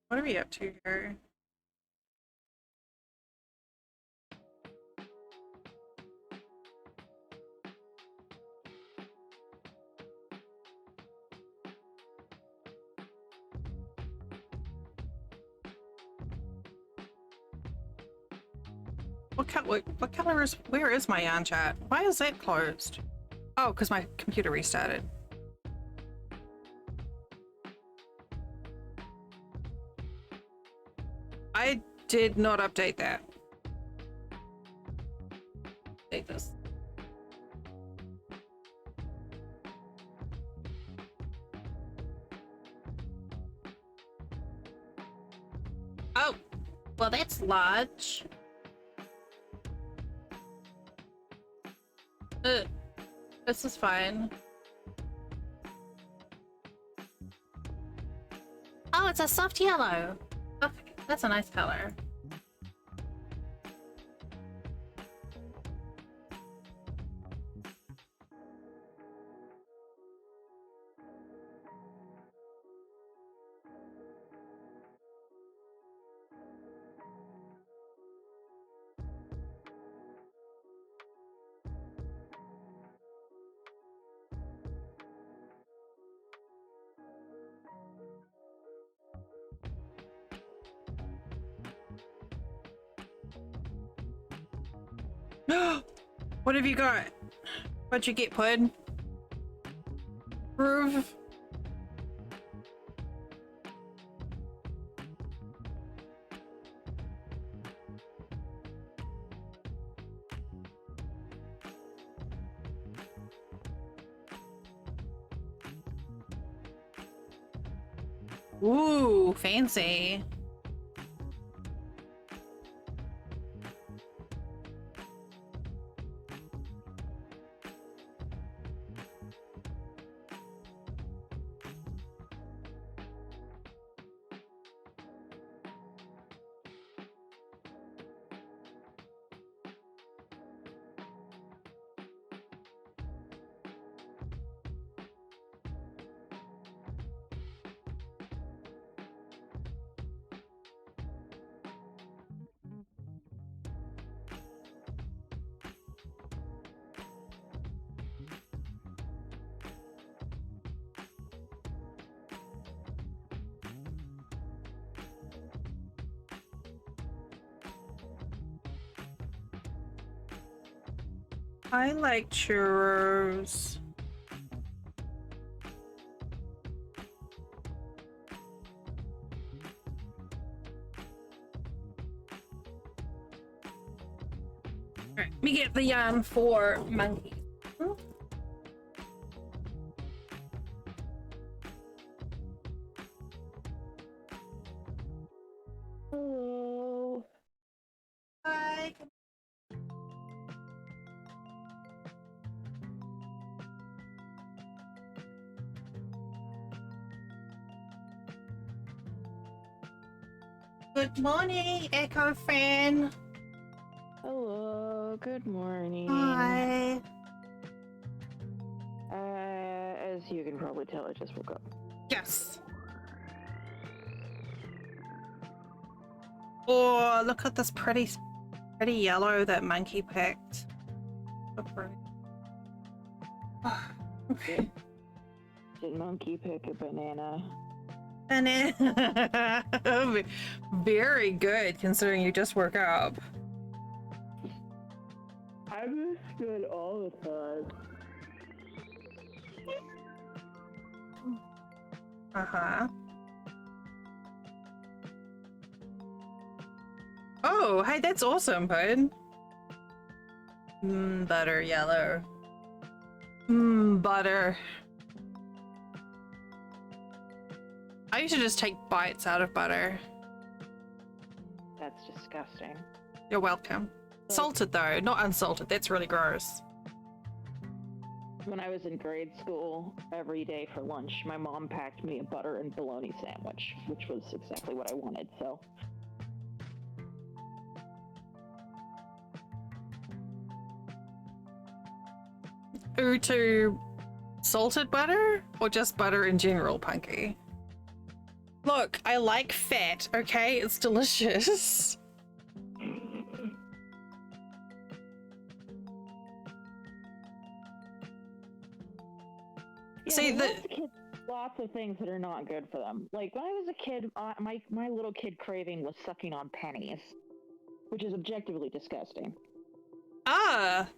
What are we up to here? What color is, where is my yarn chart? Why is that closed? Oh, because my computer restarted. I did not update that. Update this. Oh, well, that's large. This is fine. Oh, it's a soft yellow. Okay, that's a nice color. What have you got? What'd you get, Pud? Prove. Ooh, fancy. I like churros. Alright, let me get the yarn for monkeys. Oh. Hi. Good morning, Echo fan. Hello, good morning. Hi. As you can probably tell, I just woke up. Yes. Oh, look at this pretty yellow that Monkey picked. So pretty. Okay. Did Monkey pick a banana? Banana. Very good, considering you just woke up. I'm just good all the time. Uh-huh. Oh, hey, that's awesome, bud. Butter yellow. Butter. I used to just take bites out of butter. That's disgusting. You're welcome. Salted though, not unsalted. That's really gross. When I was in grade school, every day for lunch, my mom packed me a butter and bologna sandwich, which was exactly what I wanted, so. Ooh, to salted butter or just butter in general, Punky? Look, I like fat, okay? It's delicious. Yeah, See, lots of kids, lots of things that are not good for them. Like, when I was a kid, my little kid craving was sucking on pennies, which is objectively disgusting. Ah!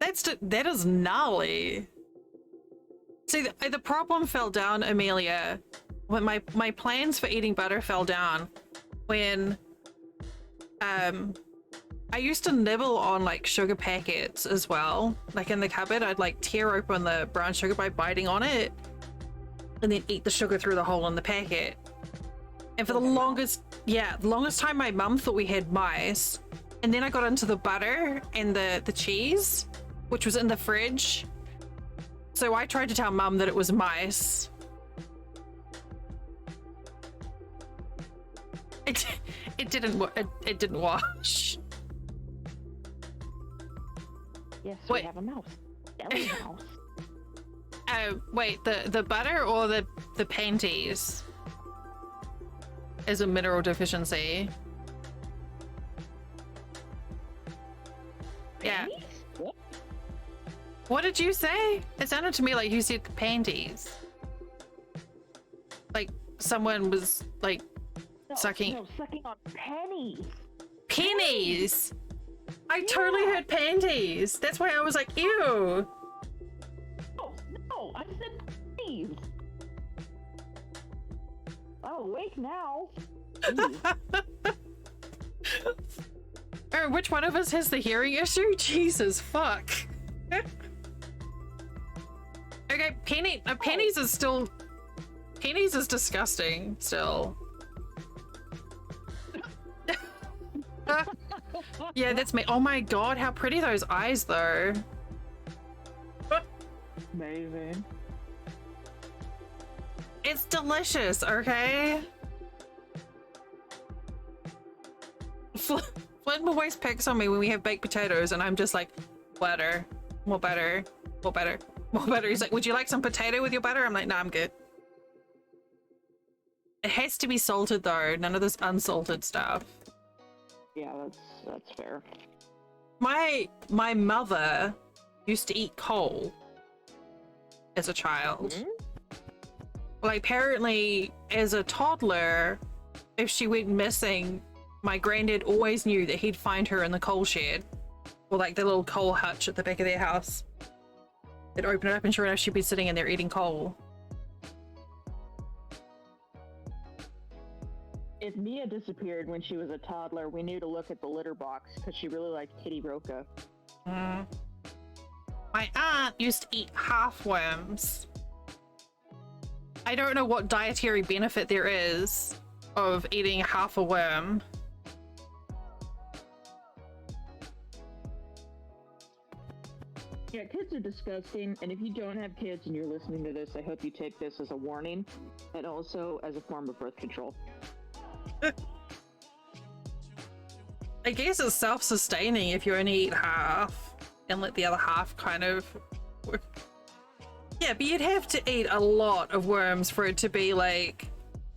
That is gnarly. See, the problem fell down, Amelia, when my plans for eating butter fell down when I used to nibble on like sugar packets as well. Like in the cupboard, I'd like tear open the brown sugar by biting on it and then eat the sugar through the hole in the packet. And for the longest time my mum thought we had mice. And then I got into the butter and the cheese, which was in the fridge. So I tried to tell Mum that it was mice. It didn't wash. Yes, Wait. we have a mouse. Deli mouse. Wait, the butter or the panties is a mineral deficiency. Yeah. Pennies? What? What did you say? It sounded to me like you said panties. Like someone was like sucking. No, sucking on pennies. Pennies. I totally heard panties. That's why I was like, ew. No, I said pennies. I'm awake now. Oh, which one of us has the hearing issue? Jesus, fuck. Okay, pennies is still... Pennies is disgusting, still. Yeah, that's me. Oh my god, how pretty those eyes, though. Amazing. It's delicious, okay? Flynn always picks on me when we have baked potatoes, and I'm just like, butter, more butter, more butter, more butter. He's like, would you like some potato with your butter? I'm like, nah, I'm good. It has to be salted, though. None of this unsalted stuff. Yeah, that's fair. My mother used to eat coal as a child. Mm-hmm. Like, apparently, as a toddler, if she went missing, my granddad always knew that he'd find her in the coal shed, or like the little coal hutch at the back of their house. They'd open it up and sure enough she'd be sitting in there eating coal. If Mia disappeared when she was a toddler, we knew to look at the litter box because she really liked Kitty Roca. My aunt used to eat half-worms. I don't know what dietary benefit there is of eating half a worm. Yeah, kids are disgusting, and if you don't have kids and you're listening to this, I hope you take this as a warning, and also as a form of birth control. I guess it's self-sustaining if you only eat half and let the other half kind of... Yeah, but you'd have to eat a lot of worms for it to be like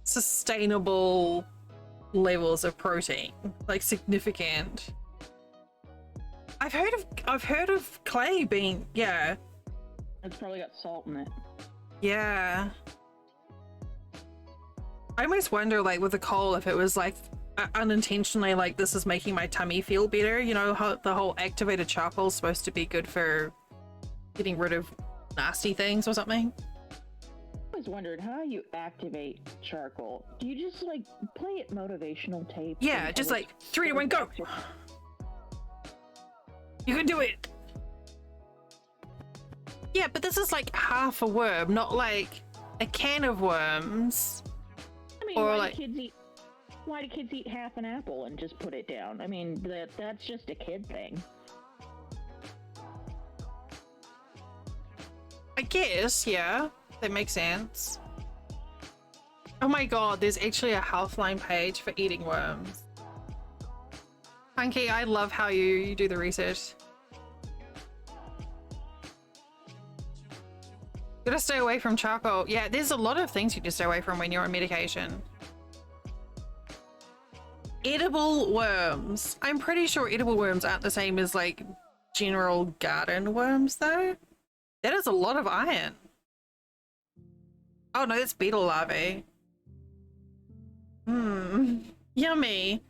sustainable levels of protein, like significant. I've heard of clay being, yeah. It's probably got salt in it. Yeah. I almost wonder, like, with the coal, if it was like unintentionally, like, this is making my tummy feel better. You know, how the whole activated charcoal is supposed to be good for getting rid of nasty things or something. I always wondered how you activate charcoal. Do you just like play it motivational tape? Yeah, just like 3, 2, 1, go. You can do it. Yeah, but this is like half a worm, not like a can of worms. I mean, or why like... do kids eat half an apple and just put it down? I mean, that's just a kid thing. I guess, yeah, that makes sense. Oh my god, there's actually a Healthline page for eating worms. Punky, I love how you do the research. Gotta stay away from charcoal. Yeah, there's a lot of things you can stay away from when you're on medication. Edible worms. I'm pretty sure edible worms aren't the same as like general garden worms though. That is a lot of iron. Oh no, that's beetle larvae. Yummy.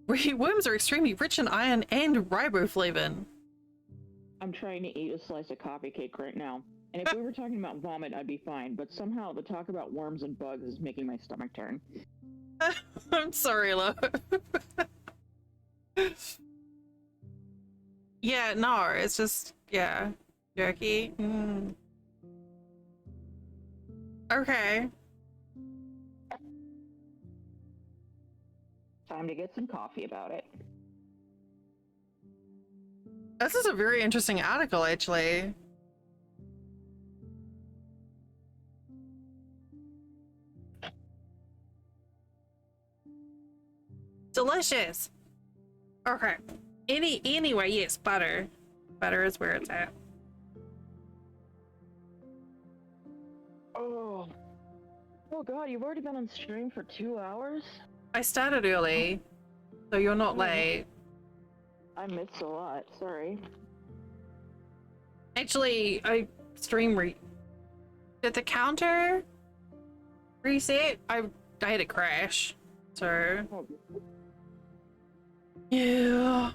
Worms are extremely rich in iron and riboflavin. I'm trying to eat a slice of coffee cake right now. And if we were talking about vomit, I'd be fine. But somehow the talk about worms and bugs is making my stomach turn. I'm sorry, love. Yeah, no, it's just, yeah. Jerky. Okay. Time to get some coffee about it. This is a very interesting article, actually. Delicious. Okay. Anyway, yes, butter. Butter is where it's at. Oh god, you've already been on stream for 2 hours? I started early, so you're not late. I missed a lot, sorry. Actually, I did the counter reset? I had it crash, so yeah.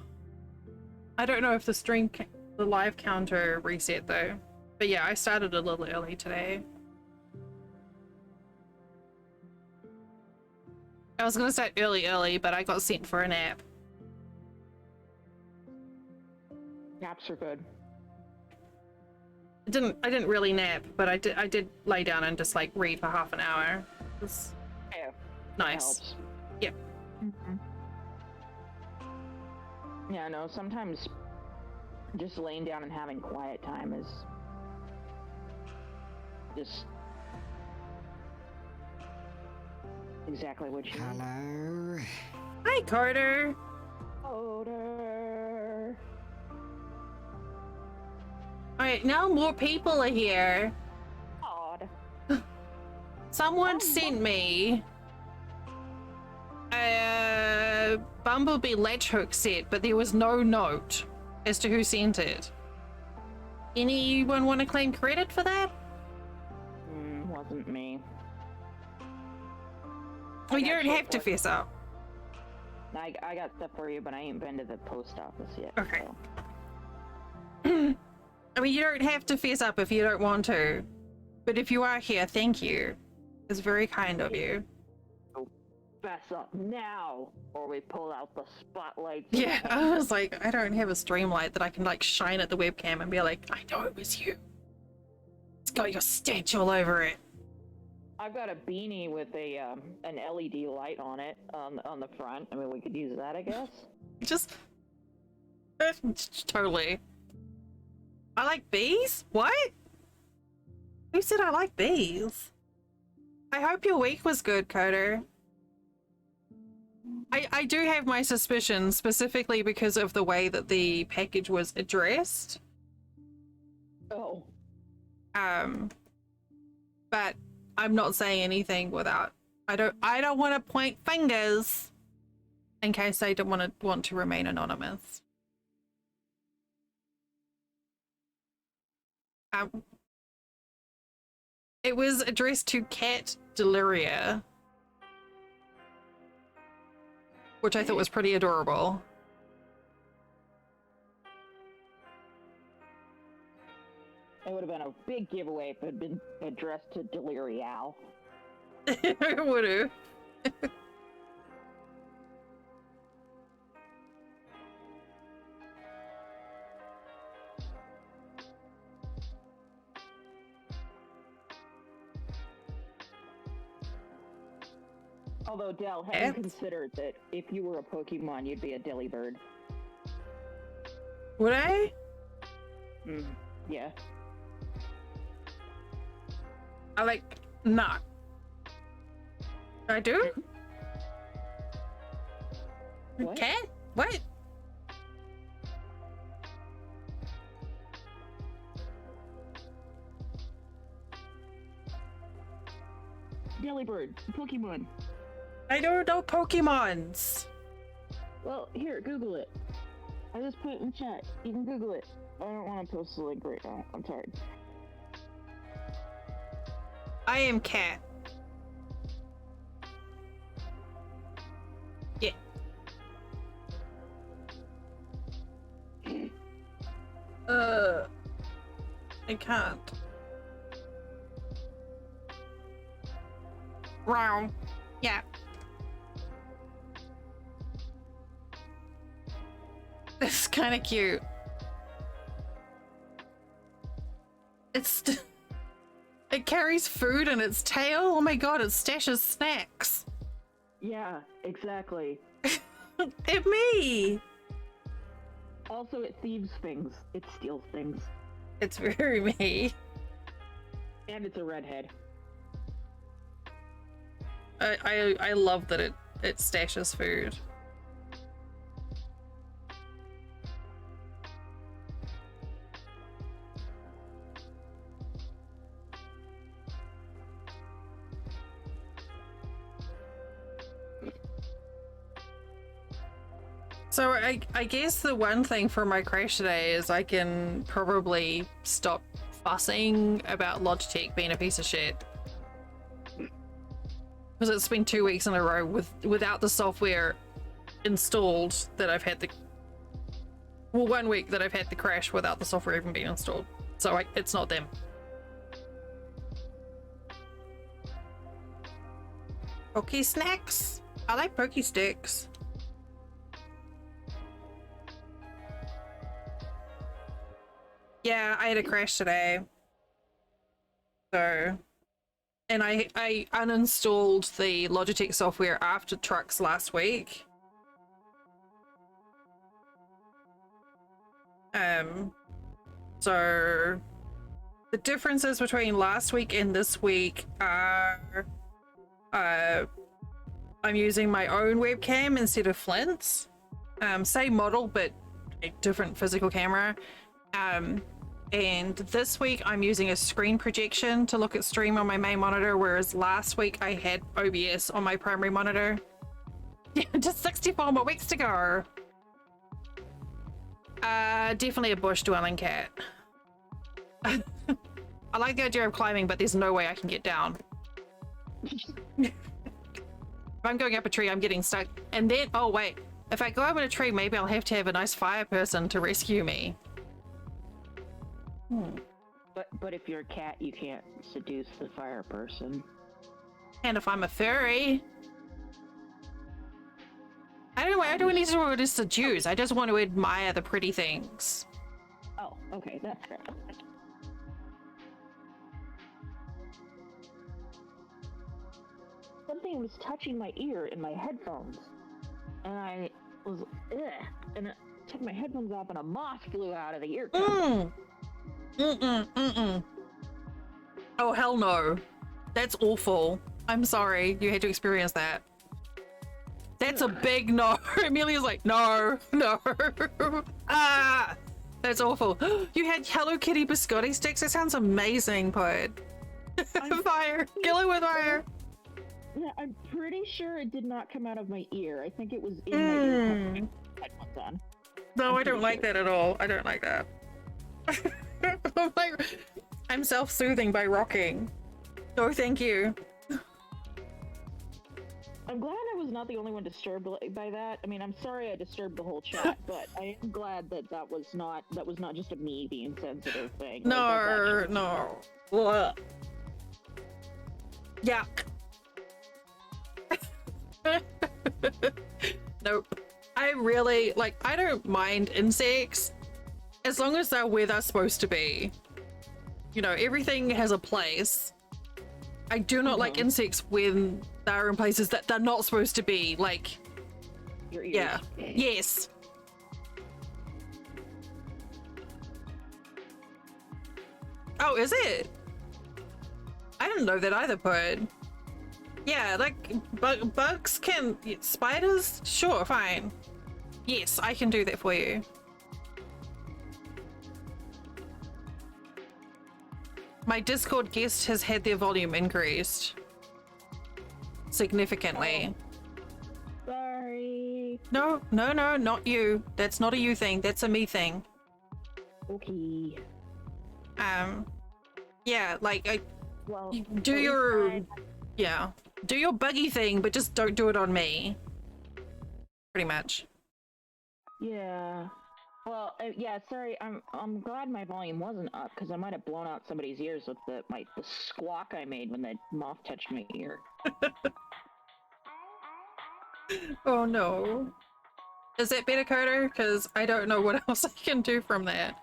I don't know if the live counter reset though, but yeah, I started a little early today. I was gonna start early, but I got sent for a nap. Naps are good. I didn't really nap, but I did lay down and just like read for half an hour. It was nice. Yeah. Yeah, no, sometimes just laying down and having quiet time is just exactly what you need. Hello. Hi, Carter. Odor. Alright, now more people are here. Odd. Someone sent me a Bumblebee latch hook set, but there was no note as to who sent it. Anyone want to claim credit for that? Wasn't me. Well, you don't have to fess up. I got stuff for you, but I ain't been to the post office yet. Okay. So. I mean, you don't have to fess up if you don't want to. But if you are here, thank you. It's very kind of you. Fess up now, or we pull out the spotlights. Yeah, I was like, I don't have a stream light that I can like shine at the webcam and be like, I know it was you. It's got your stench all over it. I've got a beanie with a an LED light on it on the front. I mean, we could use that, I guess. Just totally. I like bees? What? Who said I like bees? I hope your week was good, Coder. I do have my suspicions, specifically because of the way that the package was addressed. Oh. But I'm not saying anything without. I don't want to point fingers in case they don't want to remain anonymous. It was addressed to Cat Deliria, which I thought was pretty adorable. It would have been a big giveaway if it had been addressed to Delirial. It would have. Although, Del, have you considered that if you were a Pokemon, you'd be a Delibird? Would I? Yeah. I like, nah. I do? What? Cat? What? Delibird, Pokemon. I don't know Pokemons. Well, here, Google it. I just put it in chat. You can Google it. I don't want to post the link right now. I'm tired. I am Cat. Yeah. I can't. Wow. Yeah. This is kind of cute. It carries food in its tail. Oh my god, it stashes snacks. Yeah, exactly. It me. Also, it thieves things. It steals things. It's very me. And it's a redhead. I love that it stashes food. So I guess the one thing for my crash today is I can probably stop fussing about Logitech being a piece of shit. Because it's been 2 weeks in a row without the software installed that I've had the... Well, 1 week that I've had the crash without the software even being installed. So it's not them. Poke snacks? I like Poke sticks. Yeah, I had a crash today. So... And I uninstalled the Logitech software after trucks last week. So the differences between last week and this week are I'm using my own webcam instead of Flint's. Same model, but a different physical camera. And this week I'm using a screen projection to look at stream on my main monitor, whereas last week I had OBS on my primary monitor. Just 64 more weeks to go. Definitely a bush dwelling cat. I like the idea of climbing, but there's no way I can get down. If I'm going up a tree, I'm getting stuck. And then, oh wait, if I go up in a tree, maybe I'll have to have a nice fire person to rescue me. But if you're a cat, you can't seduce the fire person. And if I'm a furry, I don't need to seduce. I just want to admire the pretty things. Oh, okay, that's fair. Something was touching my ear in my headphones, and I was and I took my headphones off, and a moth flew out of the ear. Oh, hell no. That's awful. I'm sorry you had to experience that. That's a big no. Amelia's like, no, no. Ah, that's awful. You had Hello Kitty biscotti sticks? That sounds amazing, Pod. Fire. Kill it with fire. Yeah, I'm pretty sure it did not come out of my ear. I think it was in my ear. Headphones on. No, I don't like that at all. I don't like that. I'm self-soothing by rocking. No, thank you. I'm glad I was not the only one disturbed by that. I mean, I'm sorry I disturbed the whole chat, but I am glad that that was not just a me being sensitive thing. No, no. Ugh. Yuck. Nope. I really, like, I don't mind insects as long as they're where they're supposed to be. You know, everything has a place. I do not like insects when they're in places that they're not supposed to be, like... Your ears. Yeah. Yes. Oh, is it? I didn't know that either, Bud. Yeah, like, bugs can... Spiders? Sure, fine. Yes, I can do that for you. My Discord guest has had their volume increased. Significantly. Sorry. No, no, no, not you. That's not a you thing. That's a me thing. Okay. Yeah, like, Well, do your... Yeah. Do your buggy thing, but just don't do it on me. Pretty much. Yeah. Well, yeah. Sorry. I'm glad my volume wasn't up because I might have blown out somebody's ears with the squawk I made when the moth touched my ear. Oh no. Is that better, Coder? Because I don't know what else I can do from that.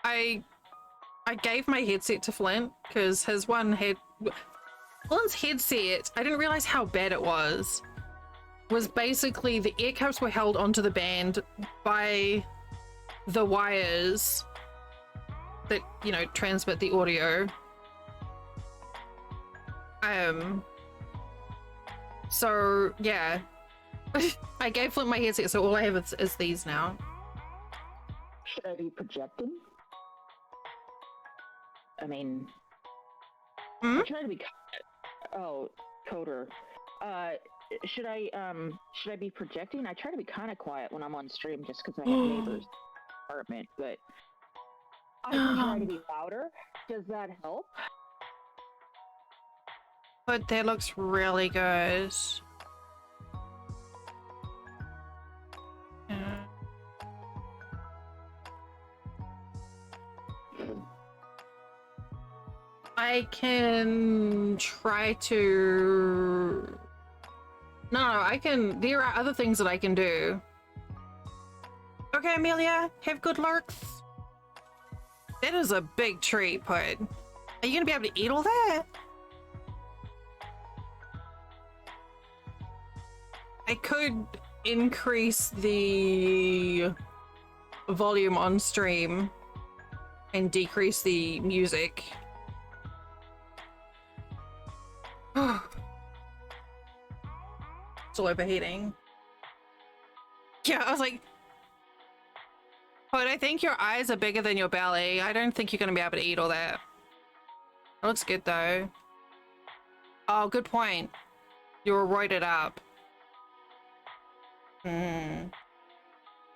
I gave my headset to Flint because his one had... Flint's headset, I didn't realize how bad it was basically the ear cups were held onto the band by the wires that, you know, transmit the audio. So, yeah. I gave Flint my headset, so all I have is these now. Should I be projecting? I mean... I try to be... Oh, Coder. Should I be projecting? I try to be kind of quiet when I'm on stream just because I have neighbors in the apartment, but I can try to be louder. Does that help? But that looks really good. I can try to... No, I can... There are other things that I can do. Okay, Amelia, have good lurks. That is a big treat, Pud. Are you gonna be able to eat all that? I could increase the volume on stream and decrease the music. Still overheating. Yeah, I was like, but I think your eyes are bigger than your belly. I don't think you're gonna be able to eat all that. It looks good though. Oh, good point. You were roided up.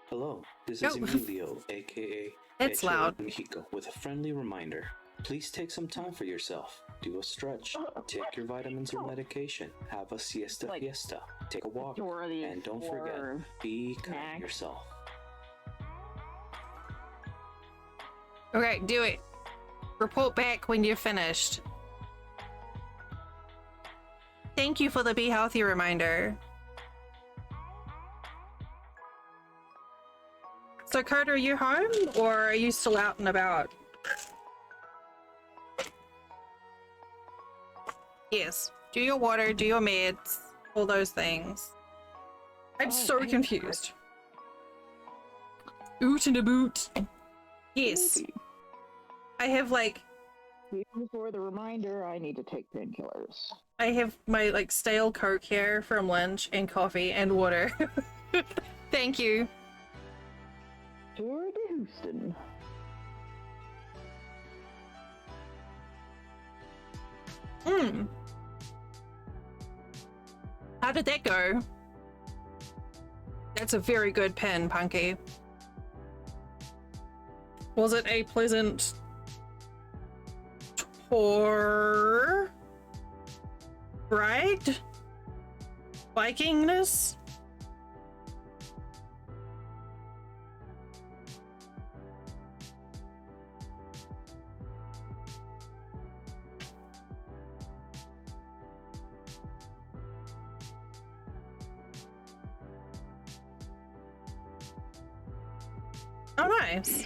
Hello, this is Emilio, aka It's Hecho loud. Mexico, with a friendly reminder. Please take some time for yourself. Do a stretch. Take your vitamins or medication. Have a siesta fiesta. Take a walk. And don't forget, be kind to yourself. Okay, do it. Report back when you're finished. Thank you for the be healthy reminder. So, Carter, are you home or are you still out and about? Yes. Do your water, do your meds, all those things. I'm so confused. Oot and a boot. Yes. I have like Before the reminder, I need to take painkillers. I have my like stale Coke here from lunch and coffee and water. Thank you. Tour de Houston. How did that go? That's a very good pen, Punky. Was it a pleasant tour? Ride? Vikingness? Oh, nice.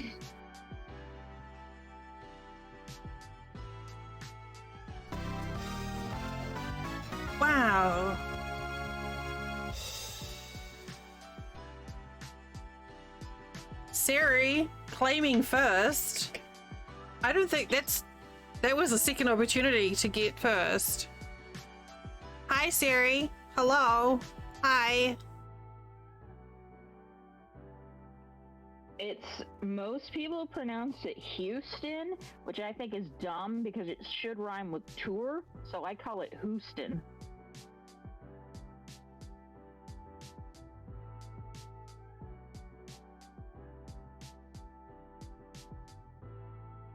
Wow. Siri claiming first. I don't think that was a second opportunity to get first. Hi, Siri. Hello. Hi. It's most people pronounce it Houston, which I think is dumb because it should rhyme with tour, so I call it Houston.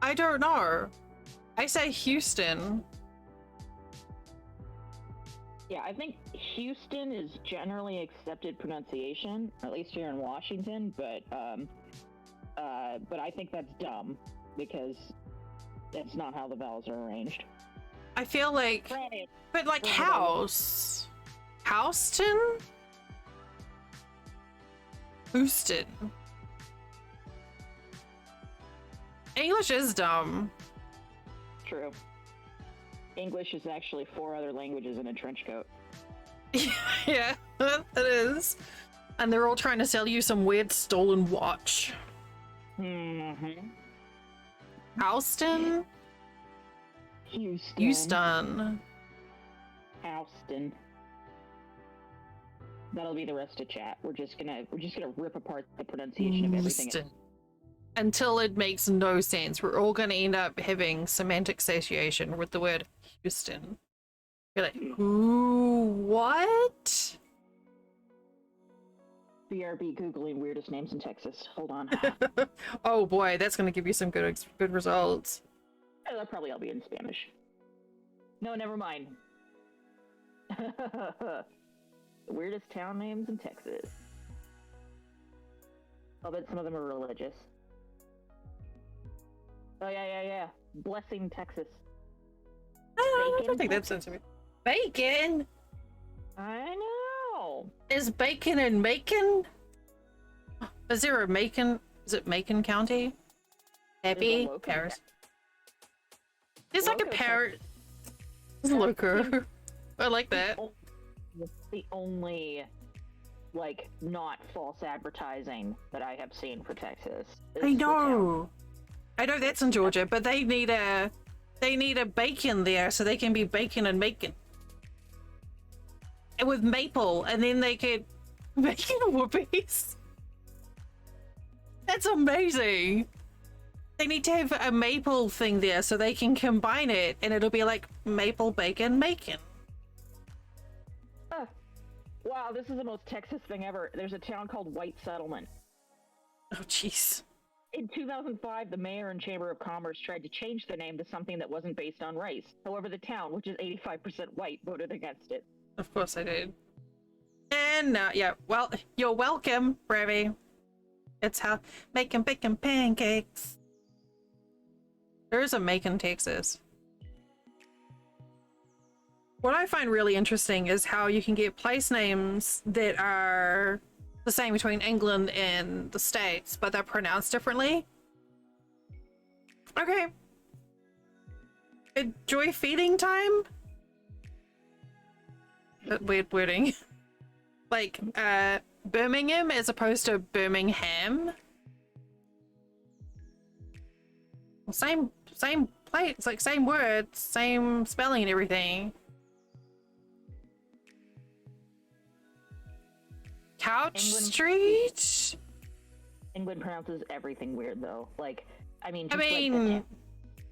I don't know. I say Houston. Yeah, I think Houston is generally accepted pronunciation, at least here in Washington, but I think that's dumb because that's not how the vowels are arranged. I feel like, but like house, Houston, Houston. English is dumb. True. English is actually 4 other languages in a trench coat. Yeah, it is. And they're all trying to sell you some weird stolen watch. Mm-hmm. Houston? Houston. Houston. That'll be the rest of chat. We're just gonna rip apart the pronunciation of everything. Houston. Until it makes no sense. We're all gonna end up having semantic satiation with the word Houston. You're like, ooh, what? BRB Googling weirdest names in Texas. Hold on. Oh boy, that's gonna give you some good results. That'll probably all be in Spanish. No, never mind. The weirdest town names in Texas. I'll bet some of them are religious. Oh yeah. Blessing, Texas. I don't think that sounds to me. Bacon? I know. Is bacon in Macon? Is there a Macon? Is it Macon County? Happy? Paris? There's like a parrot. It's loco. I like that. It's the only, like, not false advertising that I have seen for Texas. I know. I know that's in Georgia, but they need a bacon there so they can be bacon and Macon. And with maple, and then they could bacon whoopies. That's amazing. They need to have a maple thing there so they can combine it and it'll be like maple bacon Macon. Wow, this is the most Texas thing ever. There's a town called White Settlement. Oh jeez. In 2005, the mayor and Chamber of Commerce tried to change the name to something that wasn't based on race. However, the town, which is 85% white, voted against it. Of course I did. And yeah, well, you're welcome, Bravi. It's how making bacon pancakes. There is a Macon, Texas. What I find really interesting is how you can get place names that are the same between England and the States, but they're pronounced differently. Okay. Enjoy feeding time? Weird wording. Like, Birmingham as opposed to Birmingham. Well, same place. It's like same words, same spelling and everything. Couch Street? England pronounces everything weird though. Like, I mean, I just mean, like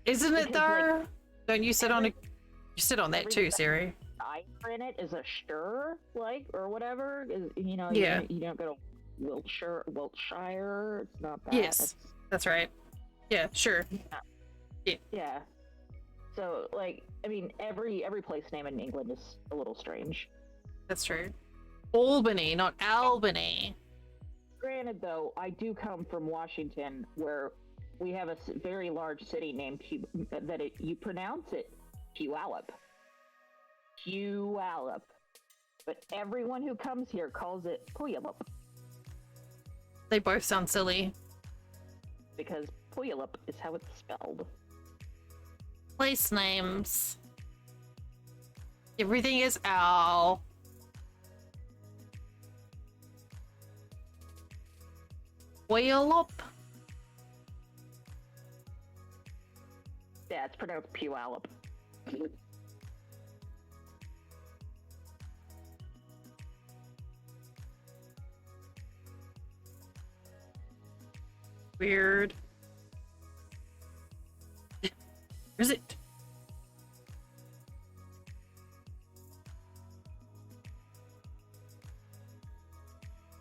isn't it though? Like, don't you sit on a... You sit on that too, Siri. cipher in it is a sure, like, or whatever. Is, you know, Yeah. you don't go to Wiltshire. It's not that. Yes, that's right. Yeah, sure. Yeah. So, like, I mean, every place name in England is a little strange. That's true. Albany, not Albany. Granted, though, I do come from Washington, where we have a very large city named you pronounce it Puyallup. Puyallup. But everyone who comes here calls it Puyallup. They both sound silly. Because Puyallup is how it's spelled. Place names. Everything is Al. Puyallup. Yeah, it's pronounced Puyallup. Weird. Where's it?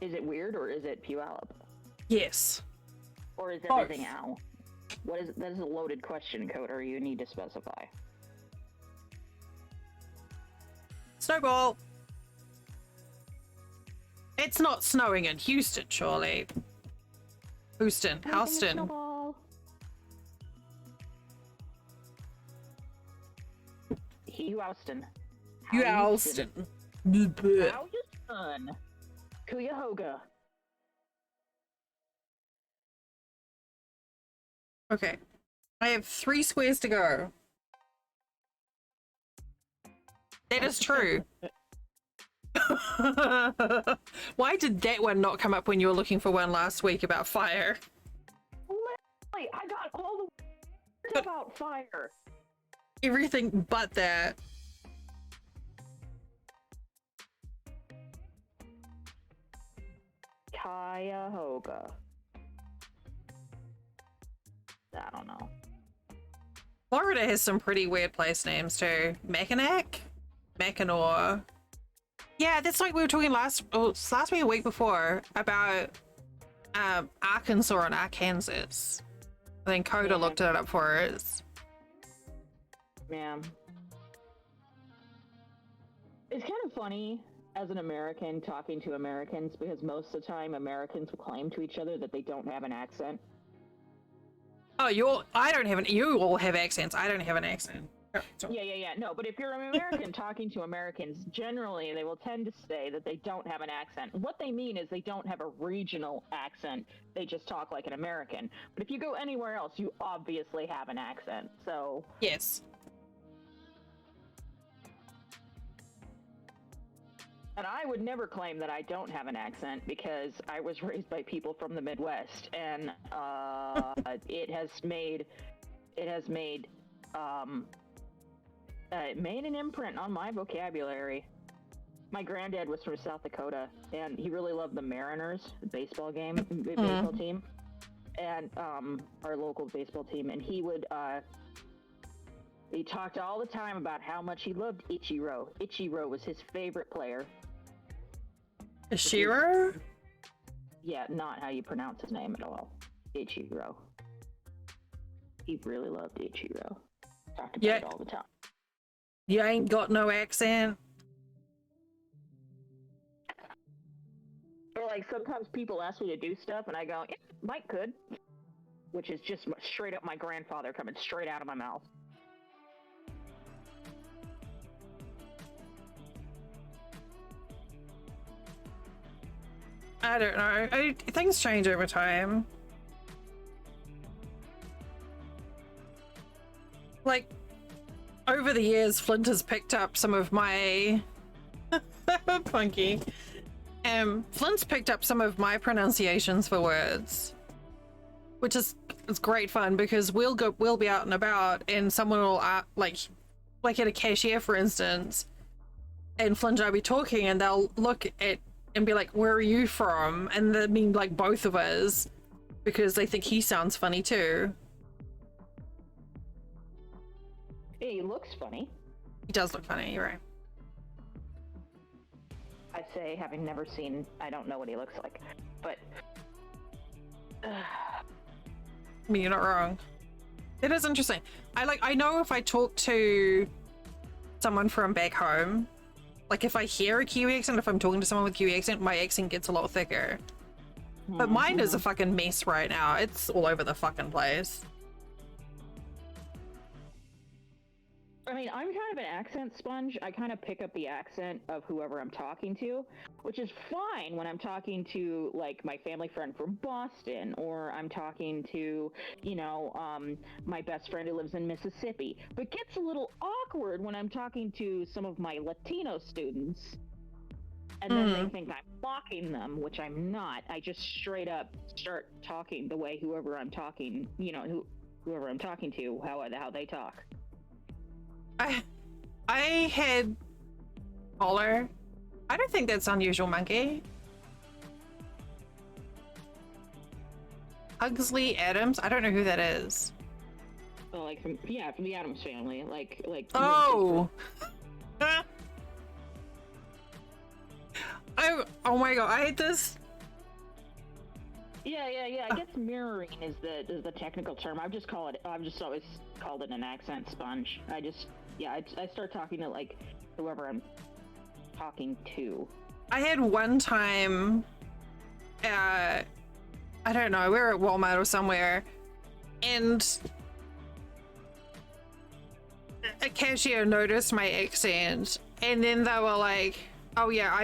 Is it weird or is it Puyallup? Yes. Or is Both. everything Al? What is that is a loaded question, Coder. You need to specify. Snowball. It's not snowing in Houston, surely. Houston. Houston. Snowball. Houston. Houston. Houston. Cuyahoga. Okay. I have 3 squares to go. That is true. Why did that one not come up when you were looking for one last week about fire? Literally, I got all the words about fire. Everything but that. Cuyahoga. I don't know. Florida has some pretty weird place names too. Mackinac? Mackinac. Yeah, that's like we were talking last week or week before about Arkansas and Arkansas. I think Coda looked it up for us. Man. It's kind of funny as an American talking to Americans because most of the time Americans will claim to each other that they don't have an accent. Oh, you all have accents. I don't have an accent. Yeah. No, but if you're an American talking to Americans, generally they will tend to say that they don't have an accent. What they mean is they don't have a regional accent. They just talk like an American. But if you go anywhere else, you obviously have an accent. So yes. And I would never claim that I don't have an accent because I was raised by people from the Midwest, and it made an imprint on my vocabulary. My granddad was from South Dakota, and he really loved the Mariners, the baseball team, and our local baseball team. And he talked all the time about how much he loved Ichiro. Ichiro was his favorite player. Ishiro? Yeah, not how you pronounce his name at all. Ichiro. He really loved Ichiro. Talked about it all the time. You ain't got no accent? Or like sometimes people ask me to do stuff and I go, yeah, Mike could. Which is just straight up my grandfather coming straight out of my mouth. I don't know. Things change over time. Like, over the years, Flint has picked up some of my... Punky. Flint's picked up some of my pronunciations for words. Which is it's great fun because we'll be out and about and someone will like at a cashier, for instance, and Flynn and I'll be talking and they'll look at and be like, where are you from? And they mean like both of us because they think he sounds funny too. He looks funny. He does look funny, you're right. I say, having never seen, I don't know what he looks like, but I mean, you're not wrong. It is interesting. I know if I talk to someone from back home, like if I hear a Kiwi accent, if I'm talking to someone with Kiwi accent, my accent gets a lot thicker. But mine is a fucking mess right now. It's all over the fucking place. I mean, I'm kind of an accent sponge. I kind of pick up the accent of whoever I'm talking to, which is fine when I'm talking to, like, my family friend from Boston, or I'm talking to, you know, my best friend who lives in Mississippi. But gets a little awkward when I'm talking to some of my Latino students. And then they think I'm mocking them, which I'm not. I just straight up start talking the way whoever I'm talking, you know, whoever I'm talking to, how they talk. I had Polar. I don't think that's unusual, Monkey. Huxley Adams. I don't know who that is. Oh, like from the Adams family, like. Oh. Oh my god! I hate this. Yeah. I guess mirroring is the technical term. I've just always called it an accent sponge. I start talking to like whoever I'm talking to. I had one time, I don't know, we were at Walmart or somewhere, and a cashier noticed my accent, and then they were like, "Oh yeah,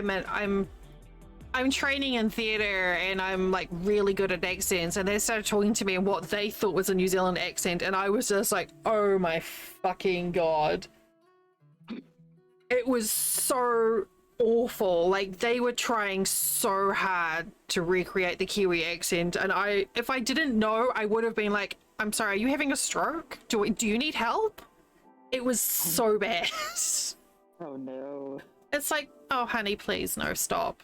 I'm training in theater and I'm like really good at accents," and they started talking to me in what they thought was a New Zealand accent, and I was just like, oh my fucking god. It was so awful. Like, they were trying so hard to recreate the Kiwi accent, and if I didn't know, I would have been like, I'm sorry, are you having a stroke? Do you need help? It was so bad. Oh no. It's like, oh honey, please, no, stop.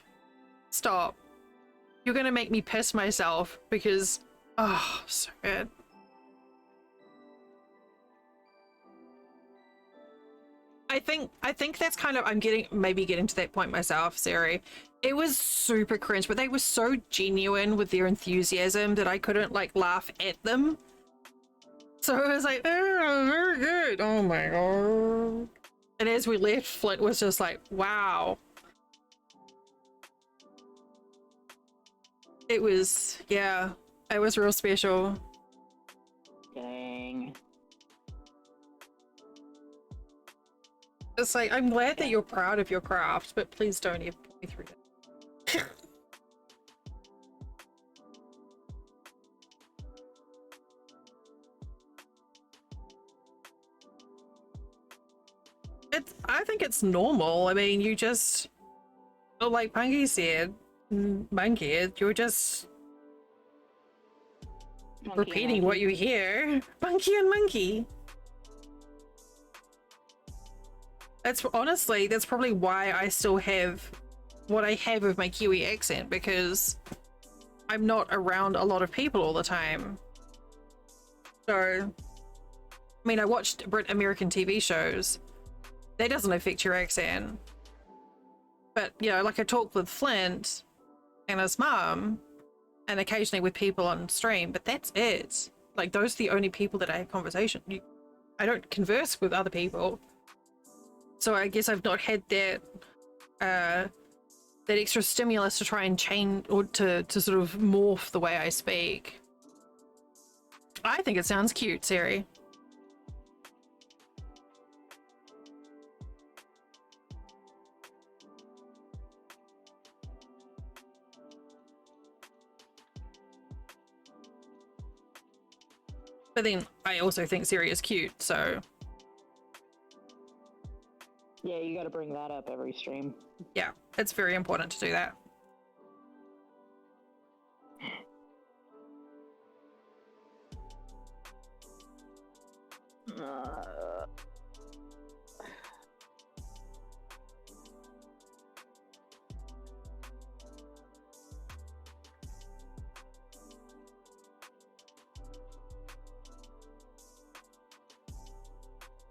You're gonna make me piss myself because, oh, so good. I think that's kind of, I'm maybe getting to that point myself, Siri. It was super cringe, but they were so genuine with their enthusiasm that I couldn't like laugh at them. So I was like, oh, very good. Oh my god. And as we left, Flint was just like, wow. It was, yeah, it was real special. Dang. It's like, I'm glad that you're proud of your craft, but please don't ever put me through that. I think it's normal. I mean, you just, like Punky said, Monkey, you're just repeating what you hear. Monkey and monkey. That's probably why I still have what I have with my Kiwi accent, because I'm not around a lot of people all the time. So, I mean, I watched American TV shows. That doesn't affect your accent. But, you know, like I talk with Flint and his mom, and occasionally with people on stream, but that's it. Like, those are the only people that I have conversation. I don't converse with other people. So I guess I've not had that that extra stimulus to try and change or to sort of morph the way I speak. I think it sounds cute, Siri. But then I also think Siri is cute, so... Yeah, you gotta bring that up every stream. Yeah, it's very important to do that.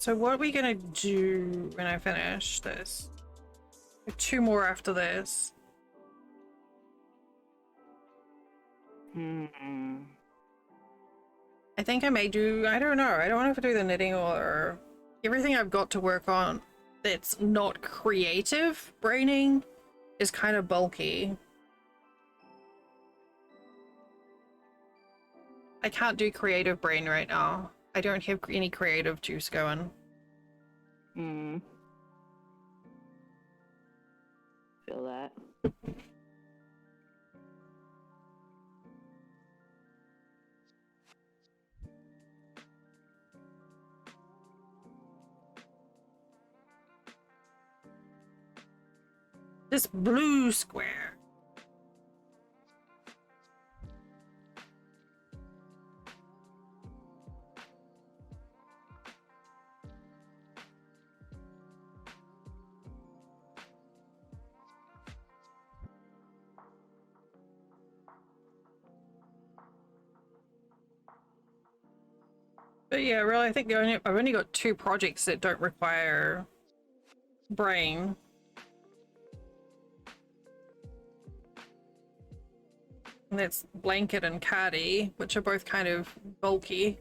So what are we gonna do when I finish this? 2 more after this. I think I may do, I don't know, I don't know if I do the knitting or everything I've got to work on that's not creative braining is kind of bulky. I can't do creative brain right now. I don't have any creative juice going. Feel that. This blue square. But yeah, really, I think I've only got 2 projects that don't require brain. And that's Blanket and Cardi, which are both kind of bulky.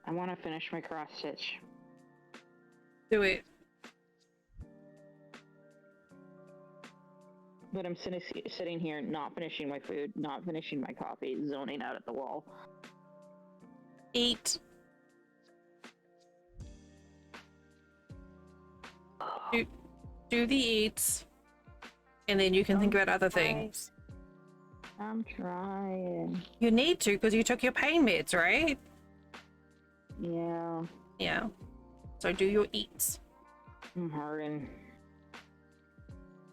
I want to finish my cross stitch. Do it. But I'm sitting here, not finishing my food, not finishing my coffee, zoning out at the wall. Eat. Do the eats, and then you can think about other things. I'm trying. You need to, because you took your pain meds, right? Yeah. Yeah. So do your eats. I'm hurting.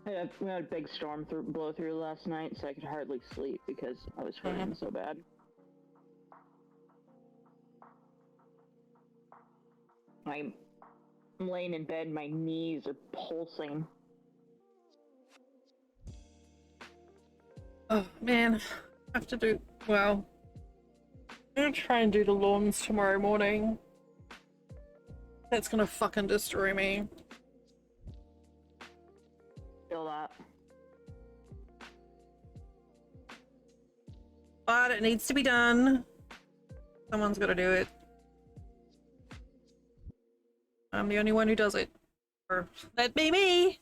We had a big storm blow through last night, so I could hardly sleep because I was hurting so bad. I'm laying in bed, my knees are pulsing. Oh man, I have to do, well, I'm gonna try and do the lawns tomorrow morning. That's gonna fucking destroy me. Feel that. But it needs to be done. Someone's gotta do it. I'm the only one who does it. Or that be me!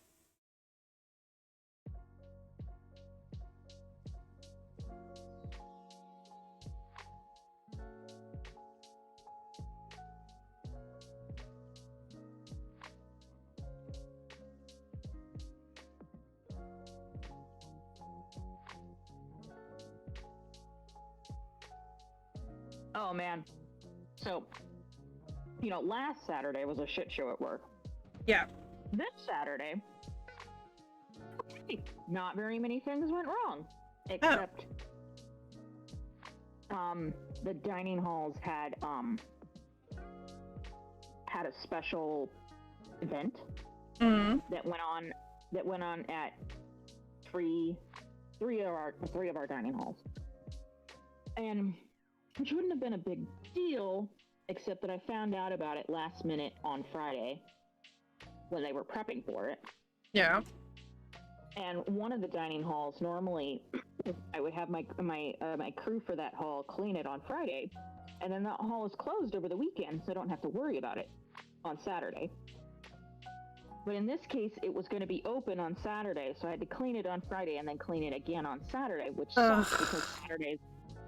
Oh man. So, you know, last Saturday was a shit show at work. Yeah. This Saturday, not very many things went wrong. Except, the dining halls had a special event that went on at three of our dining halls. And which wouldn't have been a big deal, except that I found out about it last minute on Friday when they were prepping for it. Yeah. And one of the dining halls, normally I would have my crew for that hall clean it on Friday, and then that hall is closed over the weekend, so I don't have to worry about it on Saturday. But in this case, it was going to be open on Saturday, so I had to clean it on Friday and then clean it again on Saturday, which sucks because Saturdays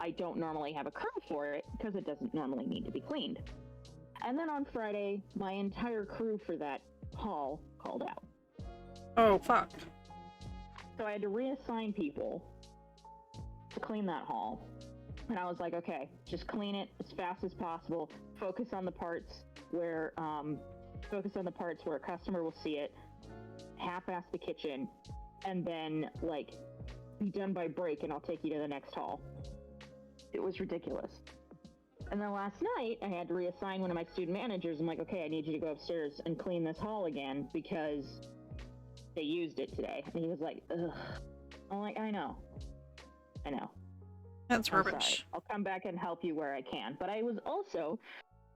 I don't normally have a crew for it because it doesn't normally need to be cleaned. And then on Friday, my entire crew for that hall called out. Oh, fuck. So I had to reassign people clean that hall. And I was like, okay, just clean it as fast as possible. Focus on the parts where a customer will see it. Half-ass the kitchen, and then like be done by break, and I'll take you to the next hall. It was ridiculous. And then last night, I had to reassign one of my student managers. I'm like, okay, I need you to go upstairs and clean this hall again because they used it today. And he was like, ugh. I'm like, I know. That's I'm rubbish. sorry. I'll come back and help you where I can. But I was also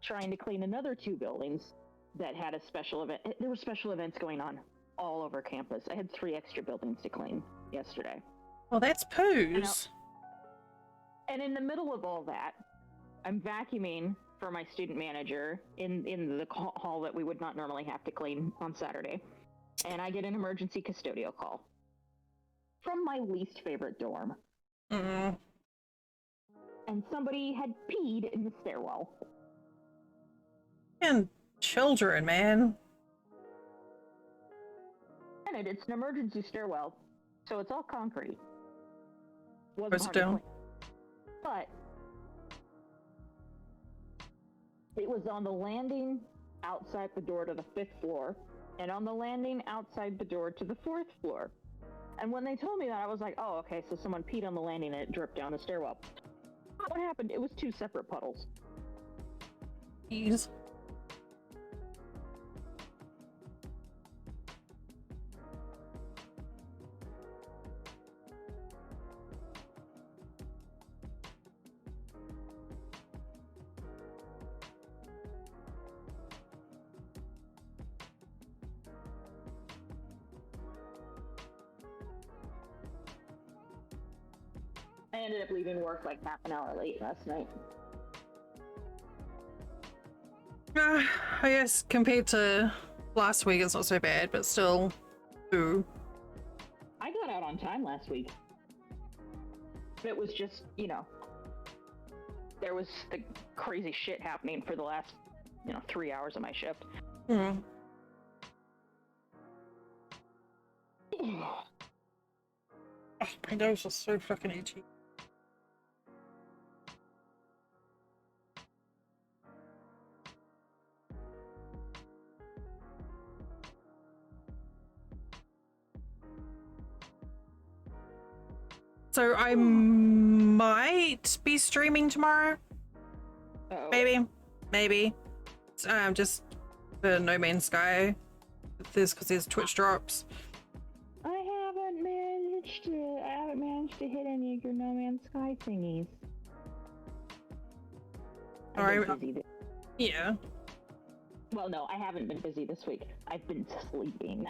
trying to clean another 2 buildings that had a special event. There were special events going on all over campus. I had 3 extra buildings to clean yesterday. Well, that's poos. And in the middle of all that, I'm vacuuming for my student manager in the hall that we would not normally have to clean on Saturday. And I get an emergency custodial call from my least favorite dorm. Mm. And somebody had peed in the stairwell. And children, man. Granted, it's an emergency stairwell, so it's all concrete. Wasn't Press it hard to down. clean. But it was on the landing outside the door to the 5th floor, and on the landing outside the door to the 4th floor. And when they told me that, I was like, oh, okay, so someone peed on the landing and it dripped down the stairwell. What happened? It was 2 separate puddles. Jeez. I ended up leaving work like half an hour late last night. I guess compared to last week, it's not so bad, but still, ooh. I got out on time last week. It was just, there was the crazy shit happening for the last, 3 hours of my shift. Hmm. Oh, my nose is so fucking itchy. So I might be streaming tomorrow. Uh-oh. Maybe. Just the No Man's Sky. Because there's Twitch drops. I haven't managed to hit any of your No Man's Sky thingies. Alright. Busy Yeah. Well, no, I haven't been busy this week. I've been sleeping.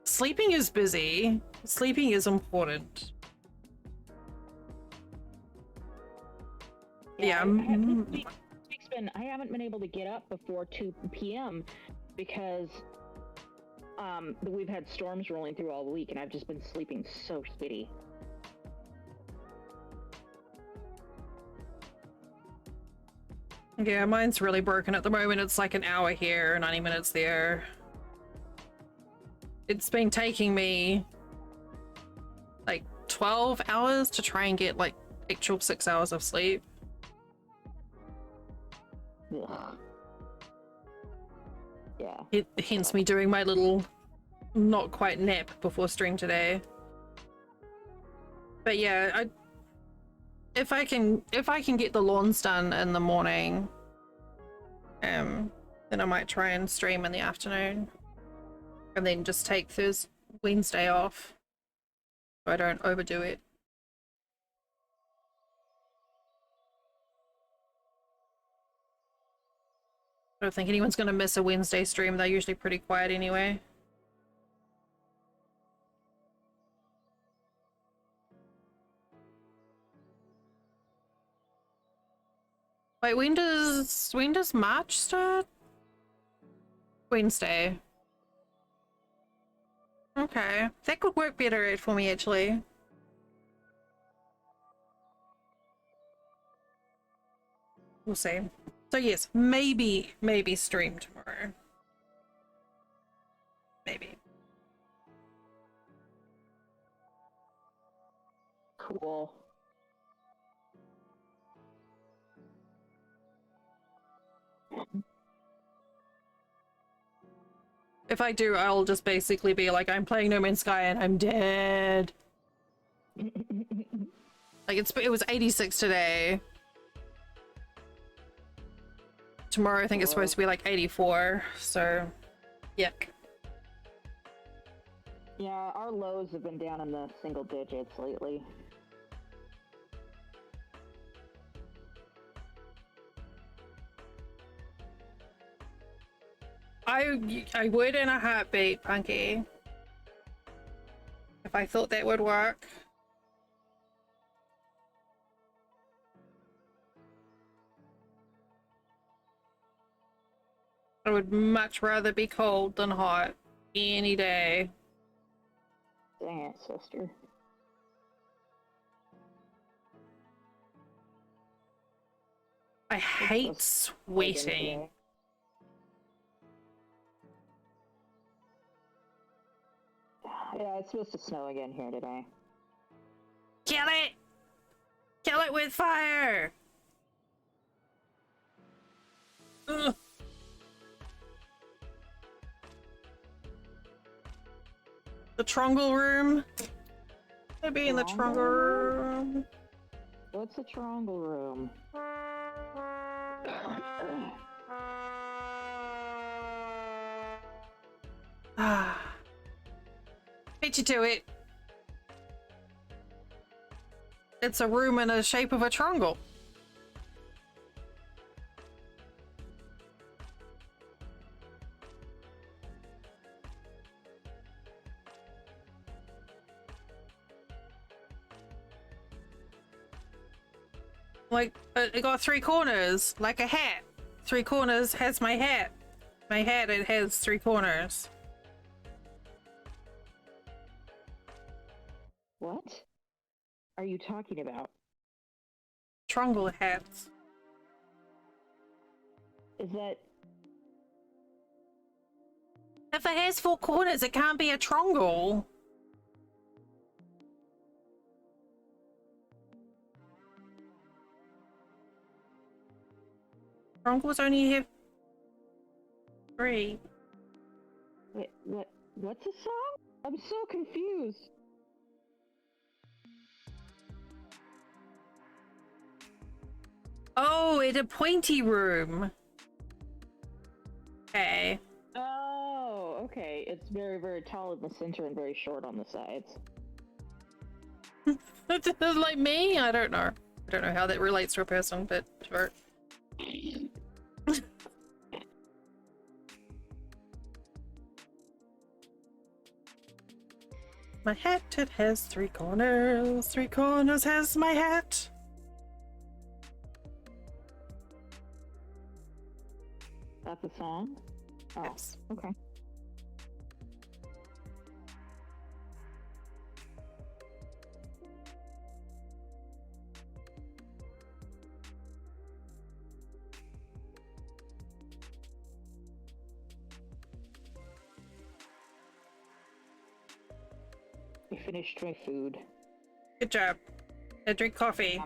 Sleeping is busy. Sleeping is important. Yeah. This week's been, I haven't been able to get up before 2 p.m. because we've had storms rolling through all week, and I've just been sleeping so shitty. Yeah, mine's really broken at the moment. It's like an hour here, 90 minutes there. It's been taking me like 12 hours to try and get like actual 6 hours of sleep. Ugh. Yeah. Hence me doing my little not quite nap before stream today. But yeah, if I can get the lawns done in the morning, then I might try and stream in the afternoon, and then just take Wednesday off so I don't overdo it. I don't think anyone's gonna miss a Wednesday stream. They're usually pretty quiet anyway. Wait, when does March start? Wednesday. Okay, that could work better for me actually. We'll see. So yes, maybe stream tomorrow. Maybe. Cool. If I do, I'll just basically be like, I'm playing No Man's Sky and I'm dead. Like, it was 86 today. Tomorrow I think it's supposed to be like 84, so yuck. Yeah, our lows have been down in the single digits lately. I would in a heartbeat, Punky. If I thought that would work. I would much rather be cold than hot any day. Dang it, sister. I hate sweating. Yeah, it's supposed to snow again here today. Kill it! Kill it with fire! Ugh. The Trongle room? I'd be in the Trongle room. What's the Trongle room? Ah. Beat you to it. It's a room in the shape of a triangle. Like, it got 3 corners, like a hat. 3 corners has my hat. My hat, it has 3 corners. What are you talking about? Triangle hats. Is that... If it has 4 corners, it can't be a triangle. Triangles only have 3. Wait, what's the song? I'm so confused. Oh, it's a pointy room. Okay. Oh, okay. It's very, very tall in the center and very short on the sides. Like me? I don't know. I don't know how that relates to a person, but sure. My hat, it has 3 corners. 3 corners has my hat. That's a song? Oh, Yes. okay. I finished my food. Good job. I drink coffee.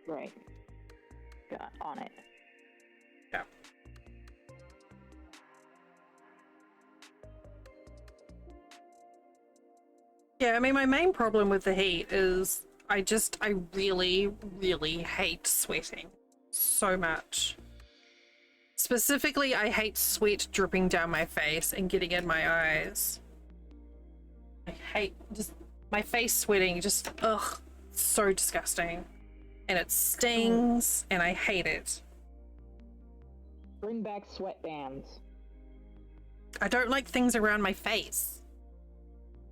Right. Got on it. Yeah. Yeah, I mean, my main problem with the heat is I really, really hate sweating so much. Specifically, I hate sweat dripping down my face and getting in my eyes. I hate just my face sweating, just ugh, so disgusting. And it stings and I hate it. Bring back sweatbands. I don't like things around my face.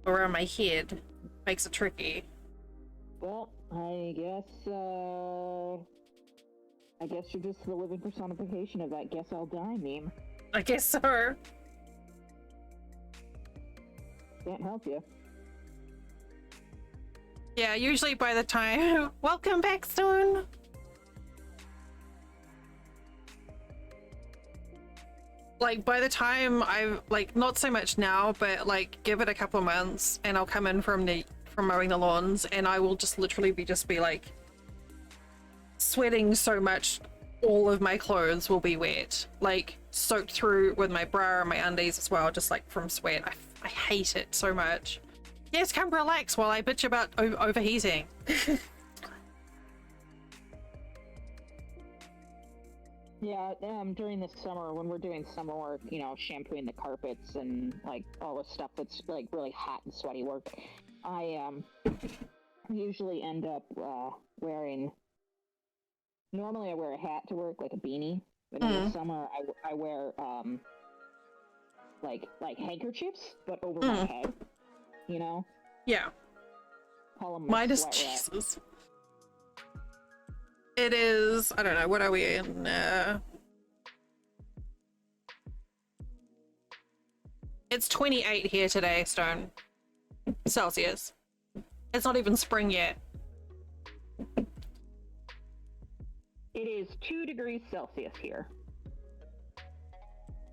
Or around my head. Makes it tricky. Well, I guess you're just the living personification of that "guess I'll die" meme. I guess so. Can't help you. Yeah, usually by the time... Welcome back, Stone! Like, by the time I've, like, not so much now, but, like, give it a couple months, and I'll come in from from mowing the lawns, and I will just literally be like sweating so much, all of my clothes will be wet, like soaked through with my bra and my undies as well, just like from sweat. I hate it so much. Yes, come relax while I bitch about overheating. Yeah, during the summer when we're doing summer work, you know, shampooing the carpets and like all the stuff that's like really hot and sweaty work, I usually end up wearing. Normally, I wear a hat to work, like a beanie, but in the summer, I wear like handkerchiefs, but over my head. You know? Yeah. Call them Mine is sweat wrap. Jesus. It is, I don't know, what are we in? It's 28 here today, Stone. Celsius. It's not even spring yet. It is 2 degrees Celsius here.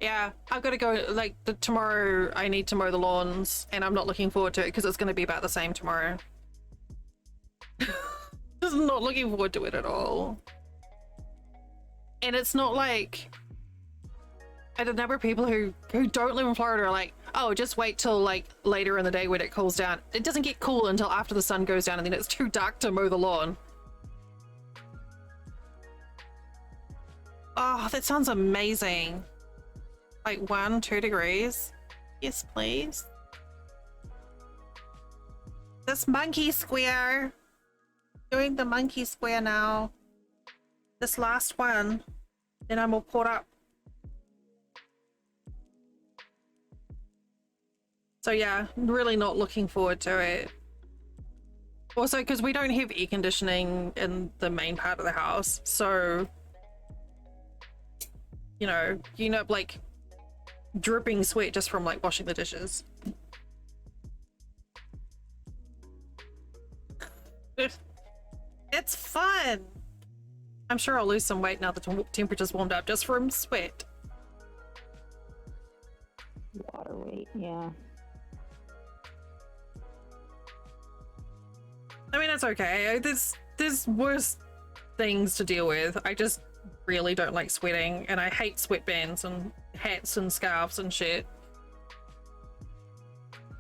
Yeah, I've got to go, like, tomorrow I need to mow the lawns, and I'm not looking forward to it because it's going to be about the same tomorrow. Just not looking forward to it at all. And it's not like... I don't know, number of people who don't live in Florida are like, oh, just wait till, like, later in the day when it cools down. It doesn't get cool until after the sun goes down, and then it's too dark to mow the lawn. Oh, that sounds amazing. Like 1, 2 degrees. Yes, please. This monkey square. Doing the monkey square now. This last one. Then I'm all caught up. So yeah, really not looking forward to it. Also, because we don't have air conditioning in the main part of the house, so you know, you end up like dripping sweat just from like washing the dishes. It's fun. I'm sure I'll lose some weight now that the temperature's warmed up just from sweat. Water weight, yeah. I mean, it's okay. There's worse things to deal with. I just really don't like sweating, and I hate sweatbands and hats and scarves and shit.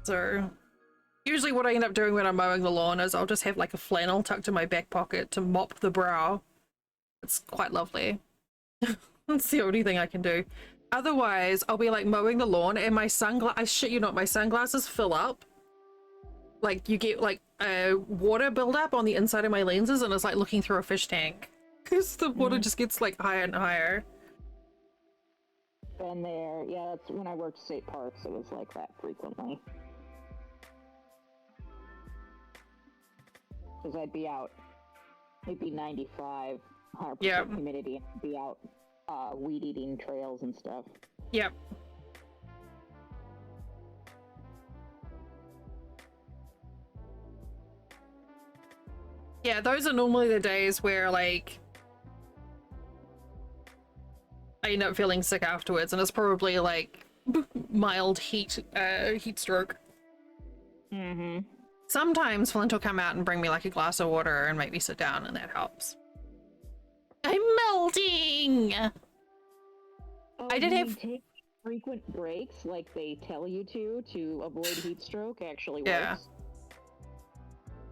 So usually what I end up doing when I'm mowing the lawn is I'll just have like a flannel tucked in my back pocket to mop the brow. It's quite lovely. That's the only thing I can do. Otherwise, I'll be like mowing the lawn and my I shit you not, my sunglasses fill up. Like you get like a water buildup on the inside of my lenses, and it's like looking through a fish tank because the water just gets like higher and higher. Been there, yeah. That's when I worked state parks. It was like that frequently. Because I'd be out, it'd be 95, 100% humidity, and I'd be out weed eating trails and stuff. Yep. Yeah, those are normally the days where like I end up feeling sick afterwards, and it's probably like mild heat stroke. Mm-hmm. Sometimes Flint will come out and bring me like a glass of water and make me sit down, and that helps. I'm melting! Oh, I did have take frequent breaks like they tell you to avoid heat stroke actually works.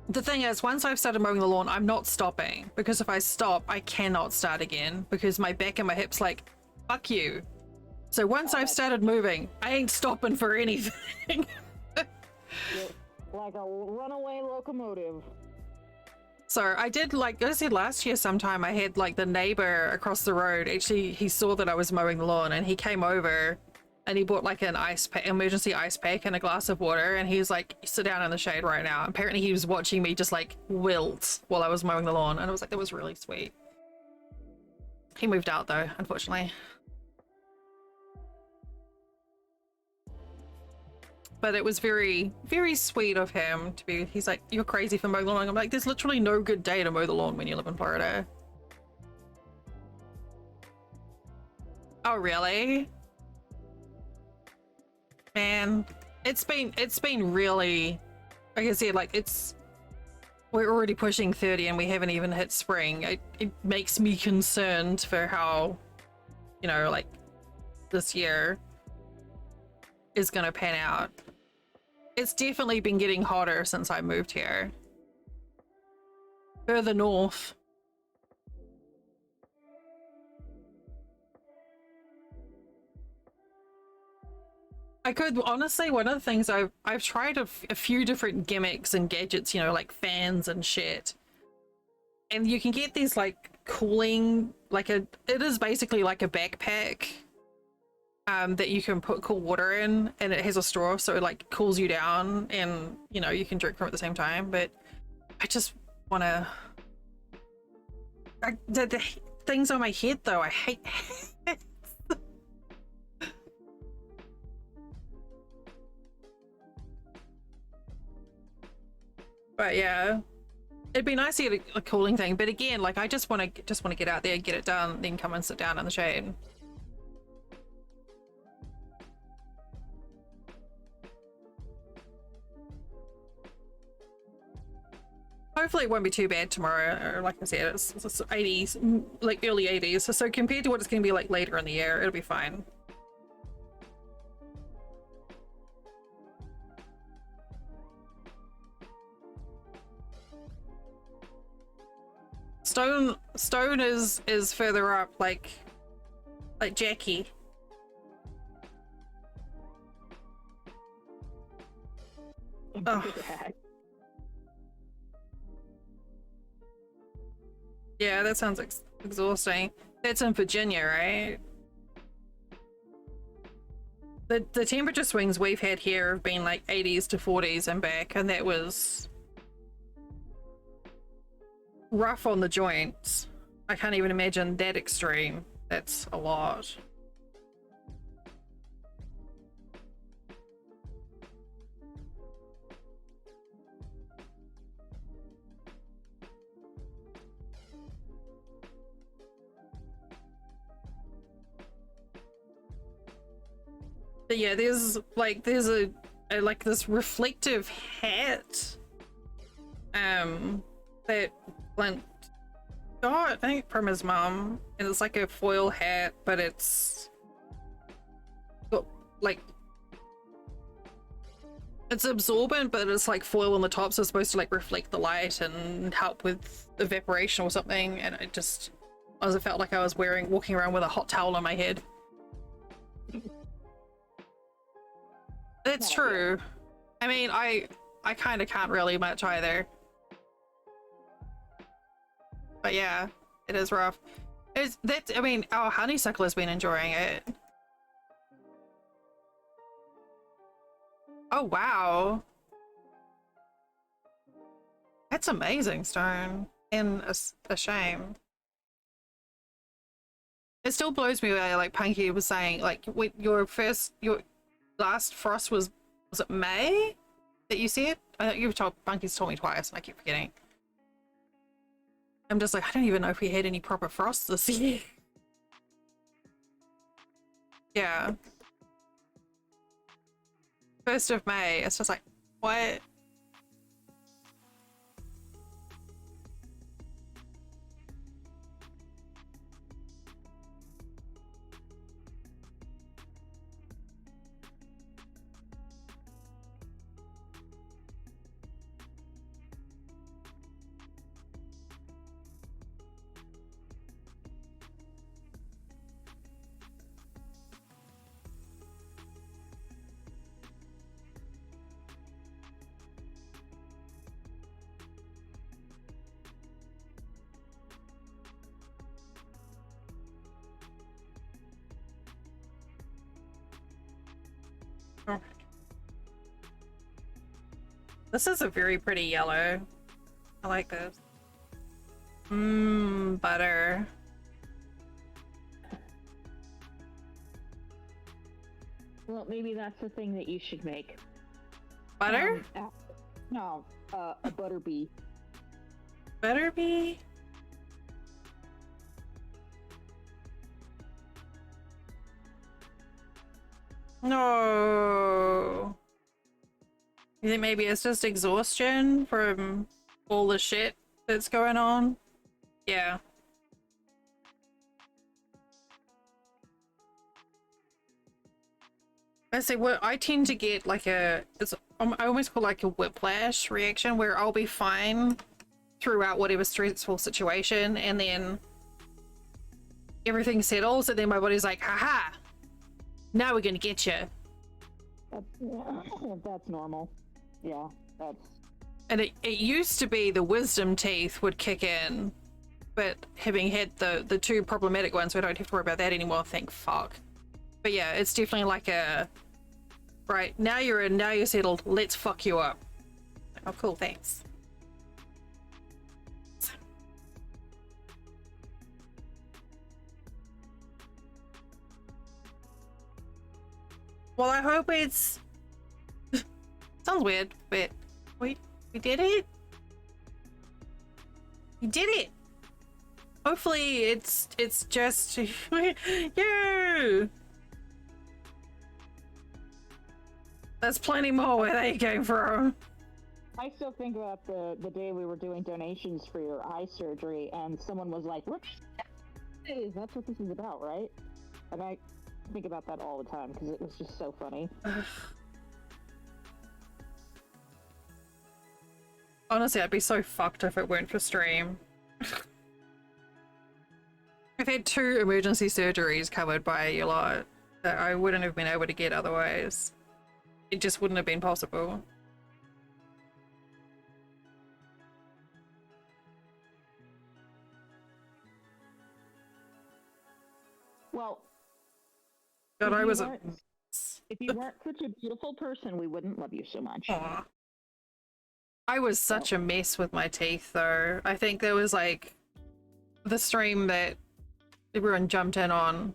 The thing is, once I've started mowing the lawn, I'm not stopping, because if I stop, I cannot start again, because my back and my hips like, fuck you. So once I've started moving, I ain't stopping for anything. Like a runaway locomotive. So I did, like I said last year sometime, I had like the neighbor across the road, actually he saw that I was mowing the lawn, and he came over and he bought like an emergency ice pack and a glass of water, and he was like, sit down in the shade right now. Apparently he was watching me just like wilt while I was mowing the lawn, and I was like, that was really sweet. He moved out though, unfortunately. But it was very, very sweet of him to be, he's like, you're crazy for mowing the lawn. I'm like, there's literally no good day to mow the lawn when you live in Florida. Oh, really? Man, it's been really like I said, like we're already pushing 30 and we haven't even hit spring. It makes me concerned for how, you know, like this year is gonna pan out. It's definitely been getting hotter since I moved here. Further north. I could honestly, one of the things I've tried a few different gimmicks and gadgets, you know, like fans and shit. And you can get these like cooling, like it is basically like a backpack that you can put cool water in, and it has a straw, so it like cools you down, and you know you can drink from it at the same time. But I just want to. The things on my head though, I hate. But yeah, it'd be nice to get a cooling thing. But again, like I just want to get out there, get it done, then come and sit down in the shade. Hopefully it won't be too bad tomorrow. Or like I said, it's 80s, like early 80s. So compared to what it's going to be like later in the year, it'll be fine. Stone is further up, like Jackie. Oh. Yeah, that sounds exhausting. That's in Virginia, right? The temperature swings we've had here have been like 80s to 40s and back, and that was rough on the joints. I can't even imagine that extreme. That's a lot. But yeah, there's a like this reflective hat that Clint got, I think, from his mom, and it's like a foil hat, but it's got like it's absorbent, but it's like foil on the top, so it's supposed to like reflect the light and help with evaporation or something. And I felt like I was walking around with a hot towel on my head. It's true. I mean, I kind of can't really much either. But yeah, it is rough. I mean, our honeysuckle has been enjoying it. Oh, wow. That's amazing, Stone. And a shame. It still blows me away, like Punky was saying, like, your last frost was it May that you said? I think Punky's told me twice and I keep forgetting. I'm just like, I don't even know if we had any proper frost this year. Yeah. 1st of May, it's just like, what? This is a very pretty yellow. I like this. Butter. Well, maybe that's the thing that you should make. Butter? No, a butter bee. Butter bee? No. You think maybe it's just exhaustion from all the shit that's going on? Yeah. I say what I tend to get like I almost call like a whiplash reaction where I'll be fine throughout whatever stressful situation and then everything settles and then my body's like, haha, now we're gonna get you. That's normal. Yeah, that's... And it used to be the wisdom teeth would kick in, but having had the two problematic ones, we don't have to worry about that anymore, thank fuck. But yeah, it's definitely like a, right, now you're in, now you're settled, let's fuck you up. Oh, cool, thanks. Well, I hope it's... Sounds weird, but we did it. You did it. Hopefully it's just you. There's plenty more where they came from. I still think about the day we were doing donations for your eye surgery and someone was like, look, hey, that's what this is about, right? And I think about that all the time because it was just so funny. Honestly, I'd be so fucked if it weren't for stream. I've had 2 emergency surgeries covered by you lot that I wouldn't have been able to get otherwise. It just wouldn't have been possible. Well, God, I was if you weren't such a beautiful person, we wouldn't love you so much. Aww. I was such a mess with my teeth, though. I think there was like the stream that everyone jumped in on.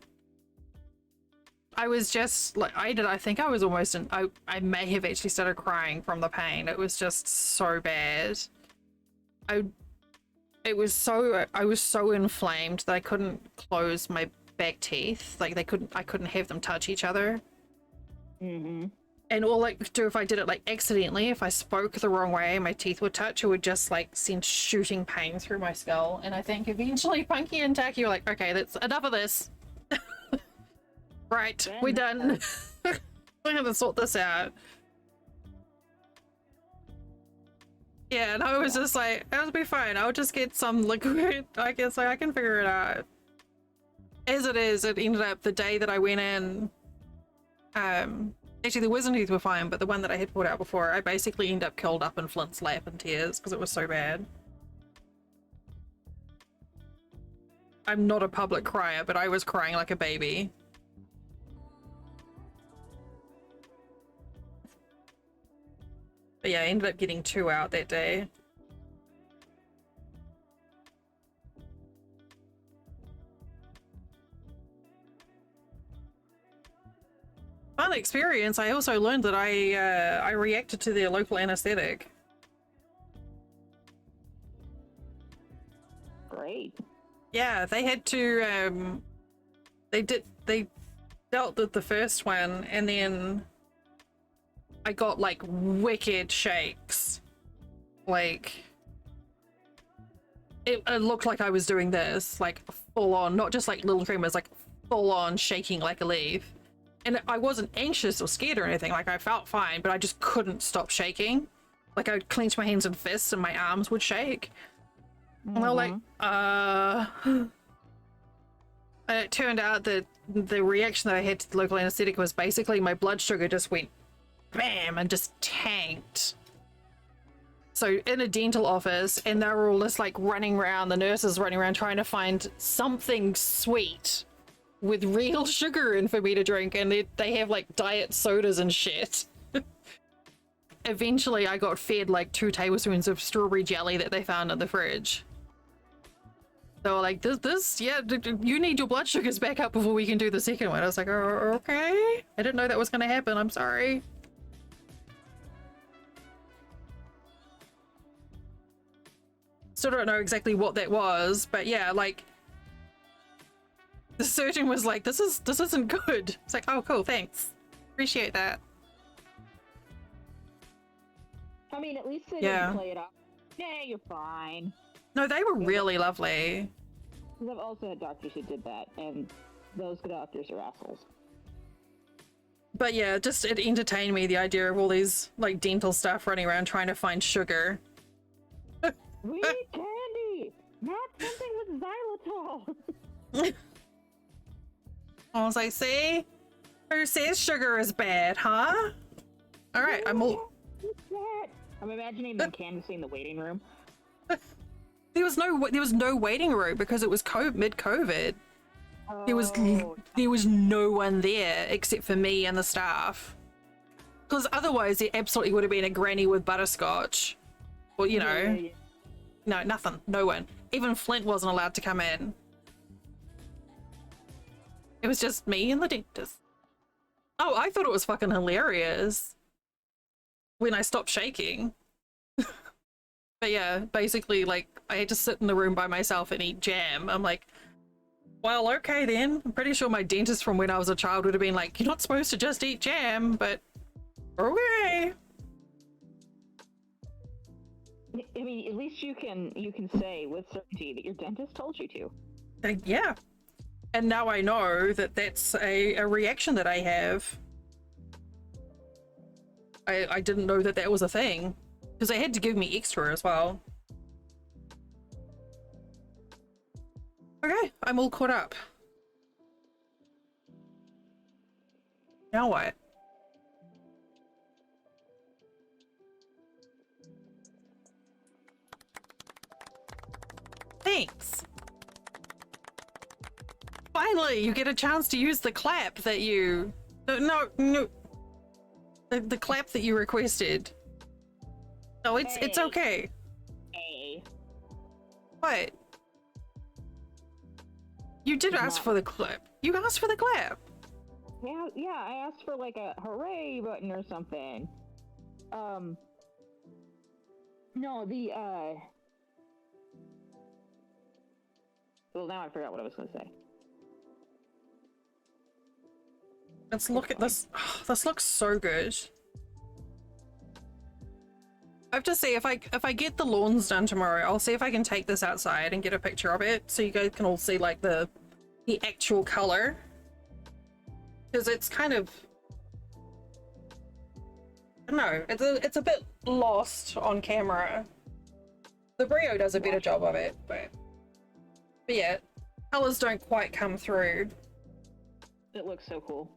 I was just like, I think I was almost in, I may have actually started crying from the pain. It was just so bad. I was so inflamed that I couldn't close my back teeth. Like I couldn't have them touch each other. Mm-hmm. And all I could do if I did it like accidentally, if I spoke the wrong way, my teeth would touch, it would just like send shooting pain through my skull. And I think eventually Punky and Taki were like, okay, that's enough of this. Right, we're done. We're gonna sort this out. Yeah, and I was just like, it'll be fine. I'll just get some liquid. I guess like I can figure it out. As it is, it ended up the day that I went in. Actually, the wisdom teeth were fine, but the one that I had pulled out before, I basically ended up curled up in Flint's lap in tears because it was so bad. I'm not a public crier, but I was crying like a baby. But yeah, I ended up getting 2 out that day. Fun experience. I also learned that I reacted to their local anesthetic. Great. Yeah, they had to they dealt with the first one and then I got like wicked shakes. Like it looked like I was doing this, like full on, not just like little tremors, like full on shaking like a leaf. And I wasn't anxious or scared or anything, like I felt fine, but I just couldn't stop shaking. Like I would clench my hands and fists and my arms would shake. And they were like, And it turned out that the reaction that I had to the local anesthetic was basically my blood sugar just went bam and just tanked. So in a dental office, and they were all just like running around, the nurses running around trying to find something sweet with real sugar in for me to drink, and they have like diet sodas and shit. Eventually I got fed like 2 tablespoons of strawberry jelly that they found in the fridge. They were like, this, yeah, you need your blood sugars back up before we can do the second one. I was like, oh, okay. I didn't know that was gonna happen, I'm sorry. Still don't know exactly what that was, but yeah, like the surgeon was like, this isn't good. It's like, oh cool, thanks. Appreciate that. I mean, at least they Yeah. didn't play it off. Nah, you're fine. No, they were really lovely. Because I've also had doctors who did that, and those doctors are assholes. But yeah, just it entertained me, the idea of all these like dental staff running around trying to find sugar. We need candy, not something with xylitol. I was like, see? Who says sugar is bad, huh? Alright, I'm all... I'm imagining them canvassing the waiting room. There was no waiting room because it was mid-COVID. There was no one there except for me and the staff. Because otherwise there absolutely would have been a granny with butterscotch. Well, you know. Yeah. No, nothing. No one. Even Flint wasn't allowed to come in. It was just me and the dentist. Oh, I thought it was fucking hilarious when I stopped shaking. But yeah, basically, like, I had to sit in the room by myself and eat jam. I'm like, well, okay then. I'm pretty sure my dentist from when I was a child would have been like, you're not supposed to just eat jam, but okay. I mean, at least you can say with certainty that your dentist told you to. Yeah. And now I know that that's a reaction that I have. I didn't know that that was a thing. Because they had to give me extra as well. Okay, I'm all caught up. Now what? Thanks. Finally, you get a chance to use the clap that you... No. The clap that you requested. No, it's okay. Hey. What? You did ask for the clap. You asked for the clap. Yeah, I asked for like a hooray button or something. No, well, now I forgot what I was going to say. Let's look at this. Oh, this looks so good. I have to see if I get the lawns done tomorrow, I'll see if I can take this outside and get a picture of it so you guys can all see like the actual color. Because it's kind of, I don't know, it's a bit lost on camera. The Brio does a better job of it, but yeah, colors don't quite come through. It looks so cool.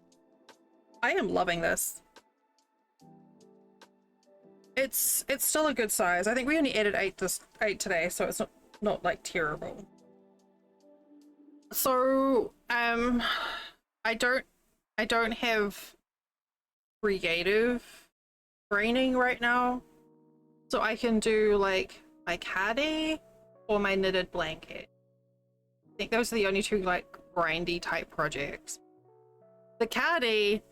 I am loving this. It's still a good size. I think we only added 8 today, so it's not like terrible. So I don't have creative training right now, so I can do like my cardi or my knitted blanket. I think those are the only two like grindy type projects. The cardi,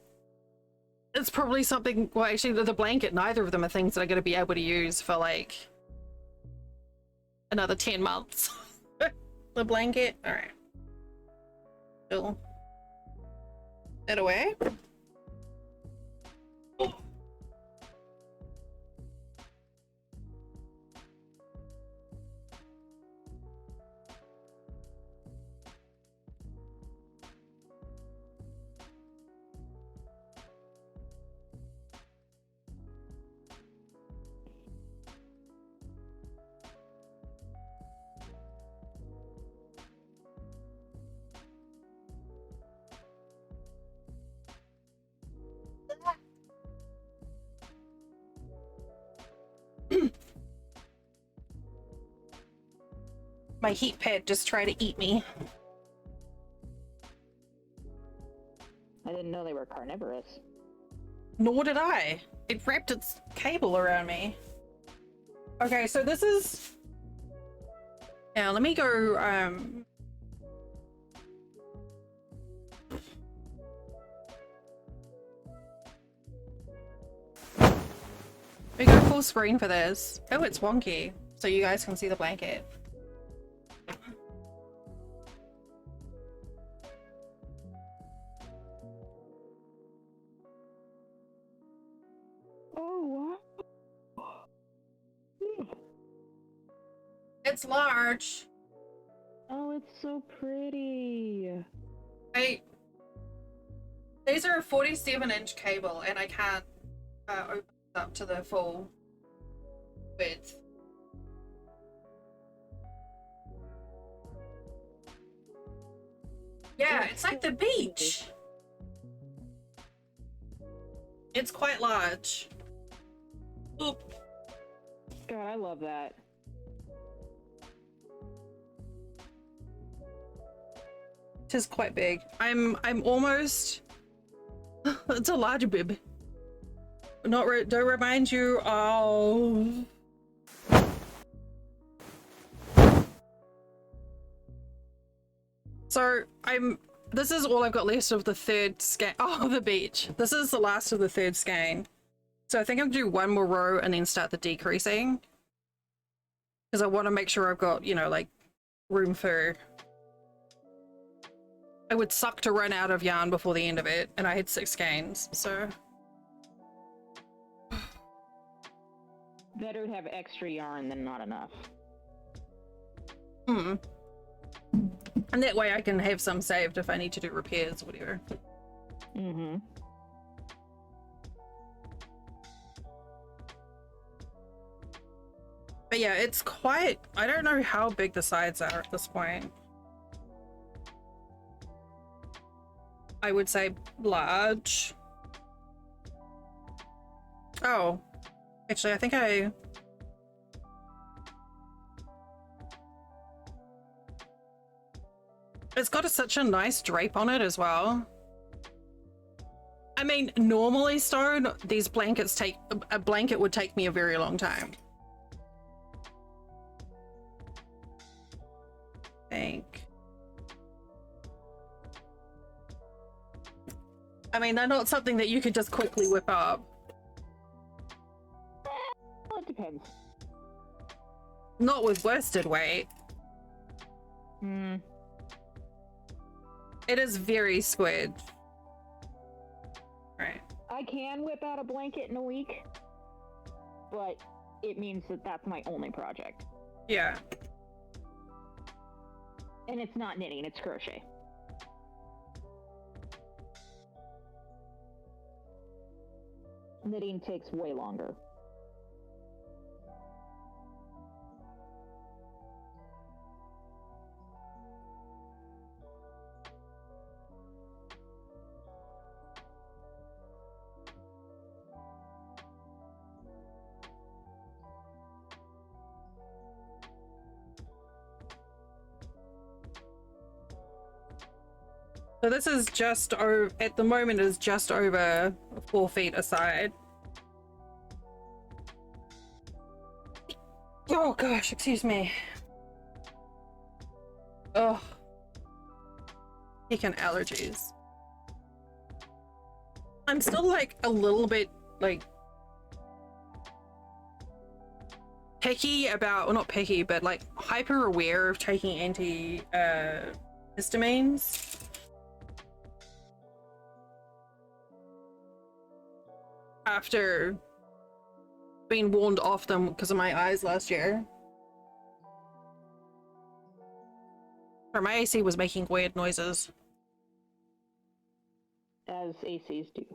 it's probably something, well actually the blanket, neither of them are things that I'm going to be able to use for like another 10 months. The blanket, all right. Still that away. My heat pad just tried to eat me. I didn't know they were carnivorous. Nor did I. It wrapped its cable around me. Okay, so this is... Now, let me go, we go full screen for this. Oh, it's wonky, so you guys can see the blanket. Oh, wow. It's large. Oh, it's so pretty. These are a 47-inch cable, and I can't open it up to the full width. Yeah, it's like the beach. It's quite large. Oop. God, I love that. It is quite big. I'm almost. It's a large bib. Don't remind you of. So this is all I've got left of the third skein. Oh, the beach. This is the last of the third skein. So I think I'm gonna do one more row and then start the decreasing. Because I want to make sure I've got, you know, like room for. I would suck to run out of yarn before the end of it, and I had 6 skeins, so. Better to have extra yarn than not enough. And that way I can have some saved if I need to do repairs or whatever. Mm-hmm. But yeah, it's quite. I don't know how big the sides are at this point. I would say large. Oh, actually, I think it's got such a nice drape on it as well. I mean, normally, Stone, these blankets a blanket would take me a very long time. I mean, they're not something that you could just quickly whip up. Well, it depends. Not with worsted weight. It is very squid. Right. I can whip out a blanket in a week, but it means that that's my only project. Yeah. And it's not knitting, it's crochet. Knitting takes way longer. So this is just over, at the moment is just over 4 feet aside. Oh gosh, excuse me. Oh. Freaking allergies. I'm still like a little bit like picky about, well not picky, but like hyper aware of taking histamines. After being warned off them because of my eyes last year. Or my AC was making weird noises. As ACs do.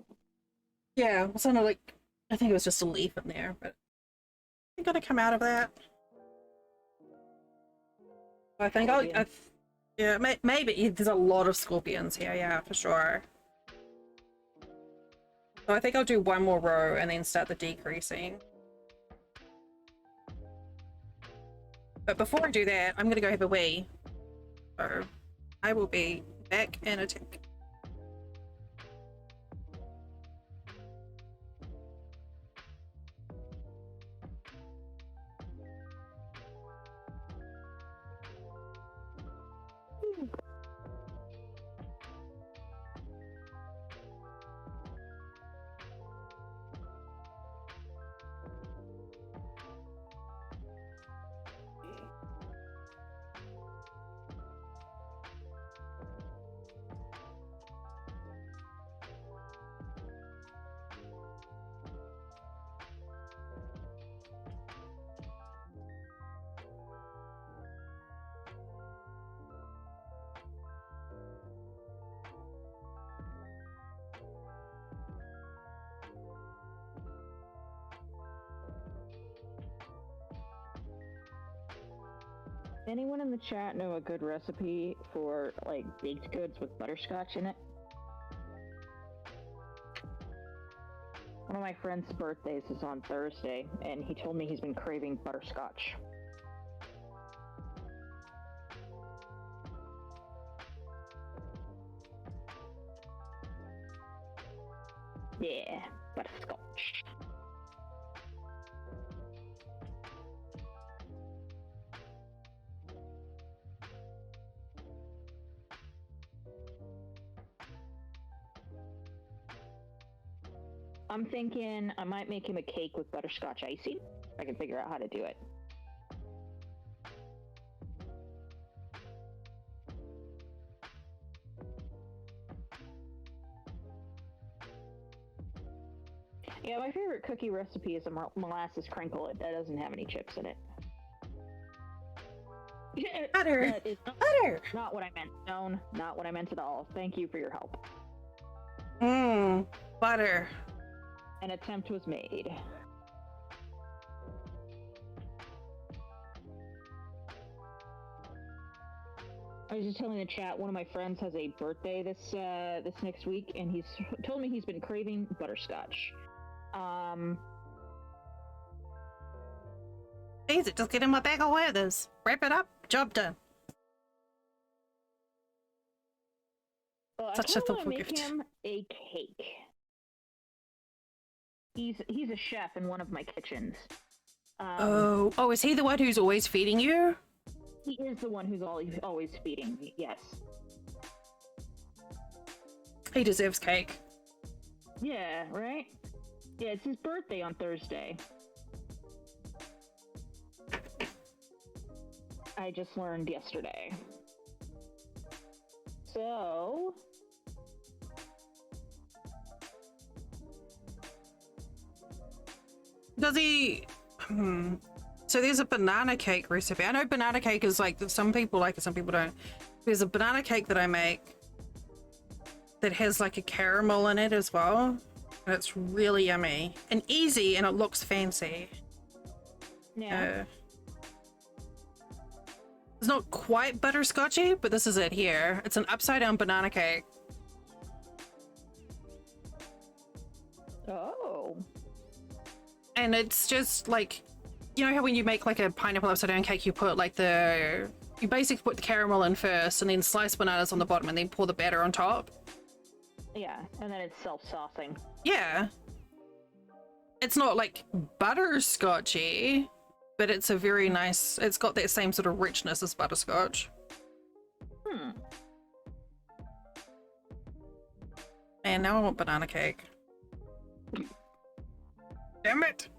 Yeah, it sounded like, I think it was just a leaf in there, but I'm gonna come out of that. I think yeah, maybe there's a lot of scorpions here, yeah, for sure. So I think I'll do one more row and then start the decreasing. But before I do that, I'm gonna go have a wee. So I will be back in a tick. Anyone in the chat know a good recipe for like baked goods with butterscotch in it? One of my friend's birthdays is on Thursday, and he told me he's been craving butterscotch. Yeah, butterscotch. I'm thinking I might make him a cake with butterscotch icing. I can figure out how to do it. Yeah, my favorite cookie recipe is a molasses crinkle. It doesn't have any chips in it. Butter. That is Butter. not what I meant. No, not what I meant at all. Thank you for your help. Mmm. Butter. An attempt was made. I was just telling the chat, one of my friends has a birthday this next week, and he's told me he's been craving butterscotch. Easy, just get him a bag of Werther's. Wrap it up, job done. Well, Such a I thoughtful make gift. him a cake. He's a chef in one of my kitchens. Oh, is he the one who's always feeding you? He is the one who's always feeding me, yes. He deserves cake. Yeah, right? Yeah, it's his birthday on Thursday. I just learned yesterday. So... Does he... So there's a banana cake recipe. I know banana cake is like, some people like it, some people don't. There's a banana cake that I make that has like a caramel in it as well. And it's really yummy and easy, and it looks fancy. Yeah. It's not quite butterscotchy, but this is it here. It's an upside down banana cake. Oh. And it's just like, you know how when you make like a pineapple upside down cake, you put like you basically put the caramel in first and then slice bananas on the bottom and then pour the batter on top? Yeah, and then it's self-saucing. Yeah. It's not like butterscotchy, but it's a very nice, it's got that same sort of richness as butterscotch. And now I want banana cake. Damn it!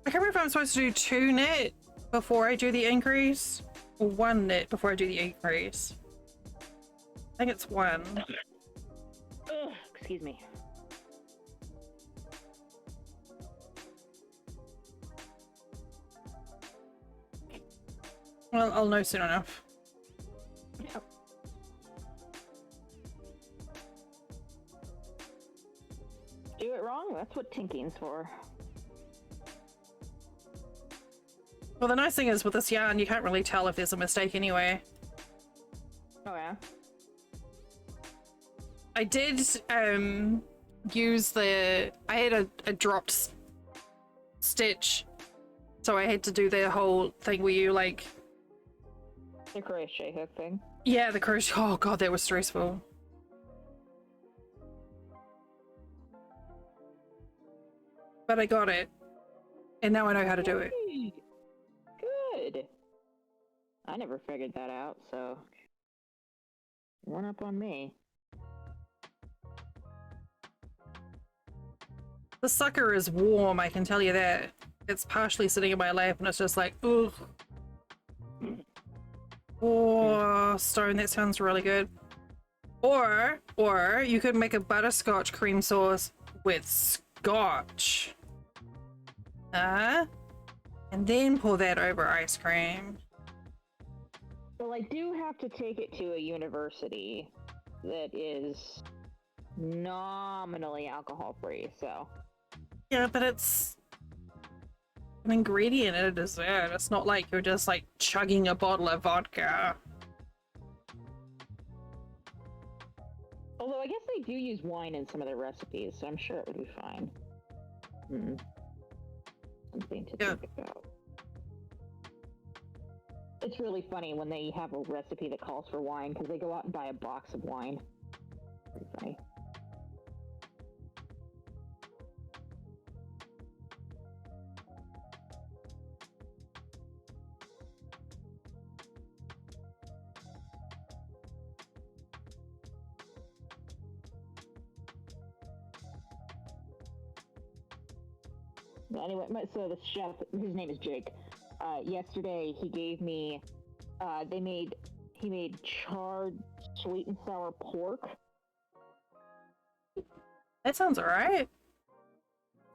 I can't remember if I'm supposed to do 2 knit before I do the increase, or 1 knit before I do the increase. I think it's 1. Ugh, excuse me. Well, I'll know soon enough. Yep. Do it wrong? That's what tinking's for. Well, the nice thing is with this yarn, you can't really tell if there's a mistake anyway. Oh yeah? I did use I had a dropped stitch, so I had to do the whole thing where you like... The crochet hook thing? Yeah, the crochet. Oh god, that was stressful. But I got it. And now I know how to do it. Good. I never figured that out, so... One up on me. The sucker is warm, I can tell you that. It's partially sitting in my lap and it's just like, ugh. Oh, stone, that sounds really good. Or you could make a butterscotch cream sauce with scotch. And then pour that over ice cream. Well, I do have to take it to a university that is nominally alcohol-free, so... Yeah, but it's an ingredient in a dessert. It's not like you're just like chugging a bottle of vodka. Although I guess they do use wine in some of their recipes, so I'm sure it would be fine. Something to think about. It's really funny when they have a recipe that calls for wine, because they go out and buy a box of wine. Pretty funny. Anyway, so the chef, his name is Jake. Yesterday he gave me, he made charred sweet and sour pork. That sounds alright.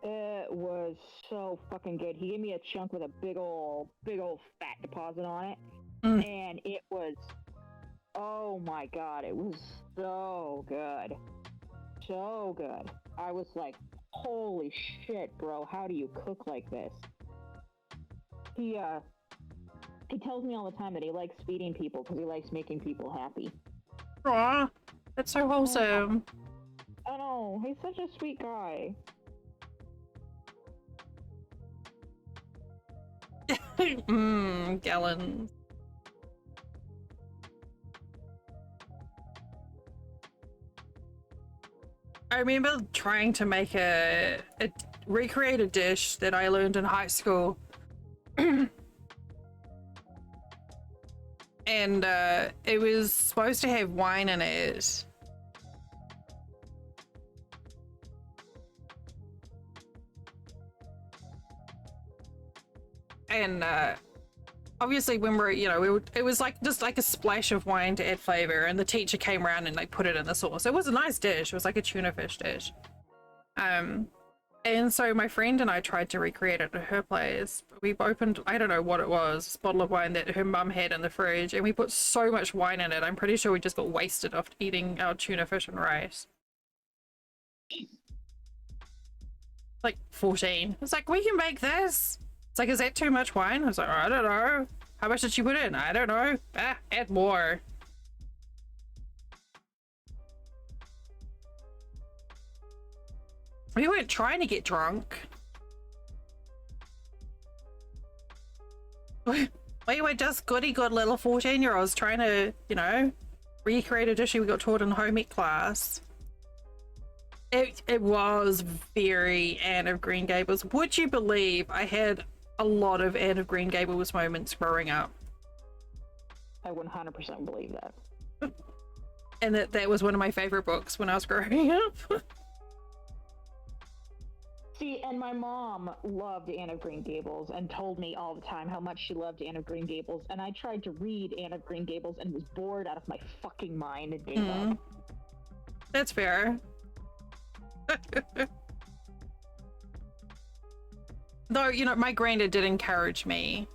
It was so fucking good. He gave me a chunk with a big old fat deposit on it, and it was, oh my god, it was so good, so good. I was like, holy shit, bro, how do you cook like this? He tells me all the time that he likes feeding people because he likes making people happy. Aw, that's so wholesome. I know, he's such a sweet guy. Gallons. I remember trying to make recreate a dish that I learned in high school. And it was supposed to have wine in it. And obviously when it was like just like a splash of wine to add flavor, and the teacher came around and like put it in the sauce. It was a nice dish. It was like a tuna fish dish. And so my friend and I tried to recreate it at her place. We opened, I don't know what it was, a bottle of wine that her mum had in the fridge, and we put so much wine in it. I'm pretty sure we just got wasted after eating our tuna fish and rice. Like 14. It's like, we can make this. It's like, is that too much wine? I was like, I don't know. How much did she put in? I don't know. Add more. We weren't trying to get drunk. We were just goody good little 14-year-olds trying to, recreate a dish we got taught in home ec class. It was very Anne of Green Gables. Would you believe I had a lot of Anne of Green Gables moments growing up? I 100% believe that. And that was one of my favorite books when I was growing up. See, and my mom loved Anne of Green Gables and told me all the time how much she loved Anne of Green Gables, and I tried to read Anne of Green Gables and was bored out of my fucking mind and gave up. That's fair. Though, my granddad did encourage me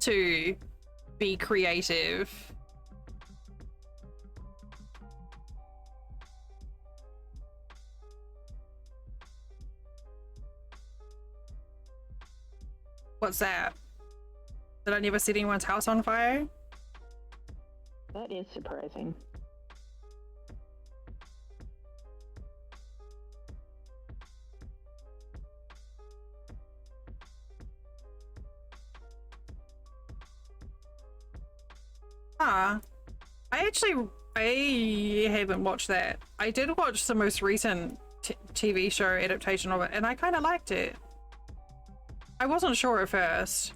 to be creative. What's that? Did I never set anyone's house on fire? That is surprising. I haven't watched that. I did watch the most recent TV show adaptation of it, and I kind of liked it. I wasn't sure at first,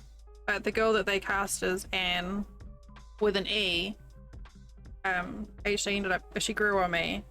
but the girl that they cast as Anne with an E, she grew on me.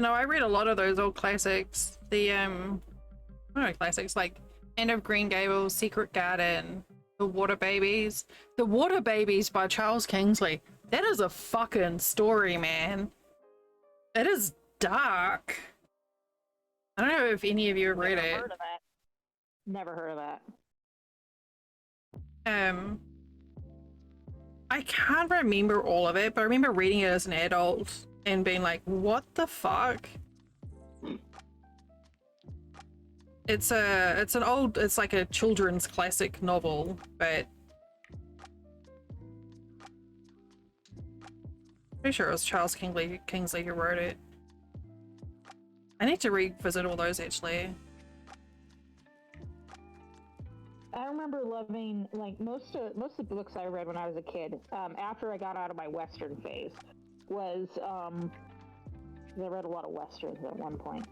I know I read a lot of those old classics. The I don't know, classics like End of Green Gables, Secret Garden, The Water Babies. The Water Babies by Charles Kingsley. That is a fucking story, man. It is dark. I don't know if any of you have read it. Heard of that. Never heard of that. I can't remember all of it, but I remember reading it as an adult and being like, what the fuck? It's like a children's classic novel, but pretty sure it was Charles Kingsley who wrote it. I need to revisit all those actually. I remember loving like most of the books I read when I was a kid. After I got out of my Western phase, was I read a lot of Westerns at one point.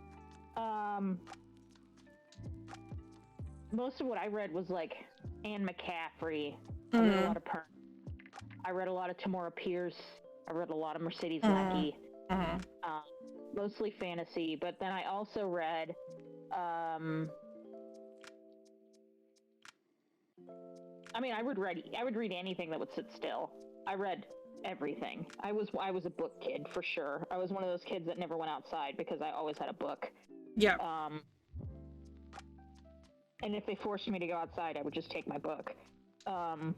Most of what I read was like Anne McCaffrey. I read a lot of I read a lot of Tamora Pierce. I read a lot of Mercedes Lackey. Mostly fantasy, but then I also read I mean, I would read anything that would sit still. I read everything. I was a book kid for sure. I was one of those kids that never went outside because I always had a book. Yeah. And if they forced me to go outside, I would just take my book. But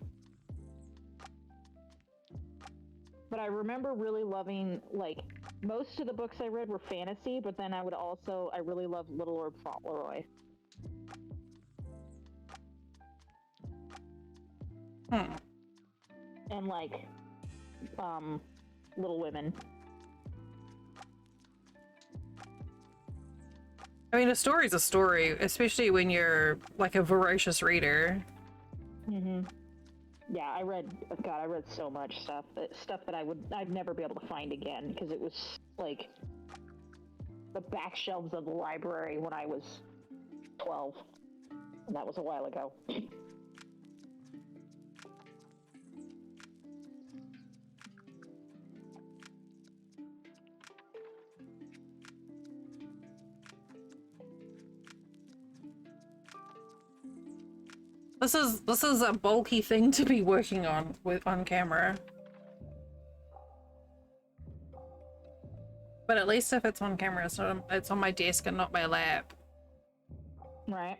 I remember really loving, like, most of the books I read were fantasy, but then I really loved Little Lord Fauntleroy. And, like, Little Women. I mean, a story's a story, especially when you're, like, a voracious reader. Yeah, I read so much stuff that I'd never be able to find again because it was like the back shelves of the library when I was 12, and that was a while ago. This is a bulky thing to be working on on camera. But at least if it's on camera, it's on my desk and not my lap. Right.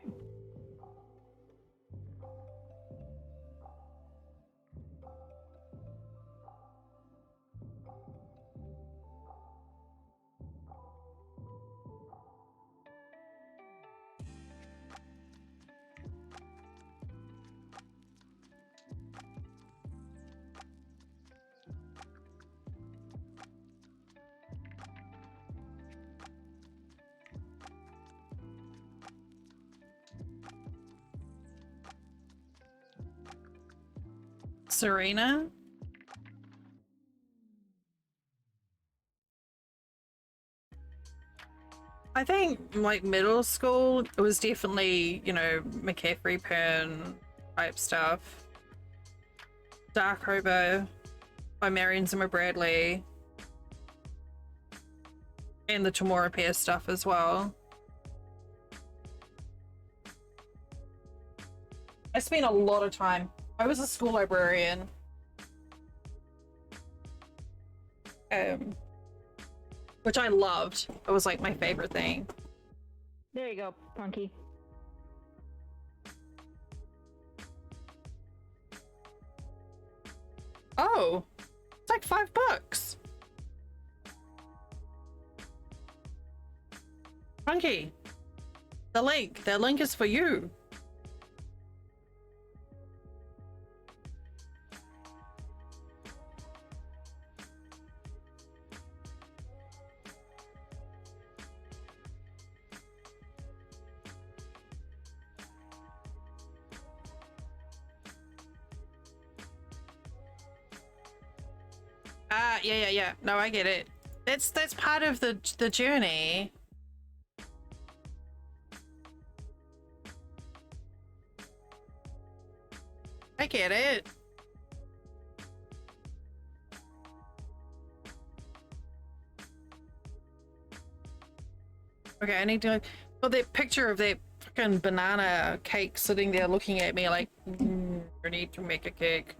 Serena? I think, like, middle school, it was definitely, you know, McCaffrey Pen type stuff. Darkover by Marion Zimmer Bradley. And the Tamora Pierce stuff as well. I spent a lot of time. I was a school librarian. Which I loved. It was like my favorite thing. There you go, Punky. Oh, it's like $5. Punky, the link is for you. Yeah. No, I get it. That's part of the journey. I get it. Okay, I need to got that picture of that fucking banana cake sitting there looking at me like, I need to make a cake.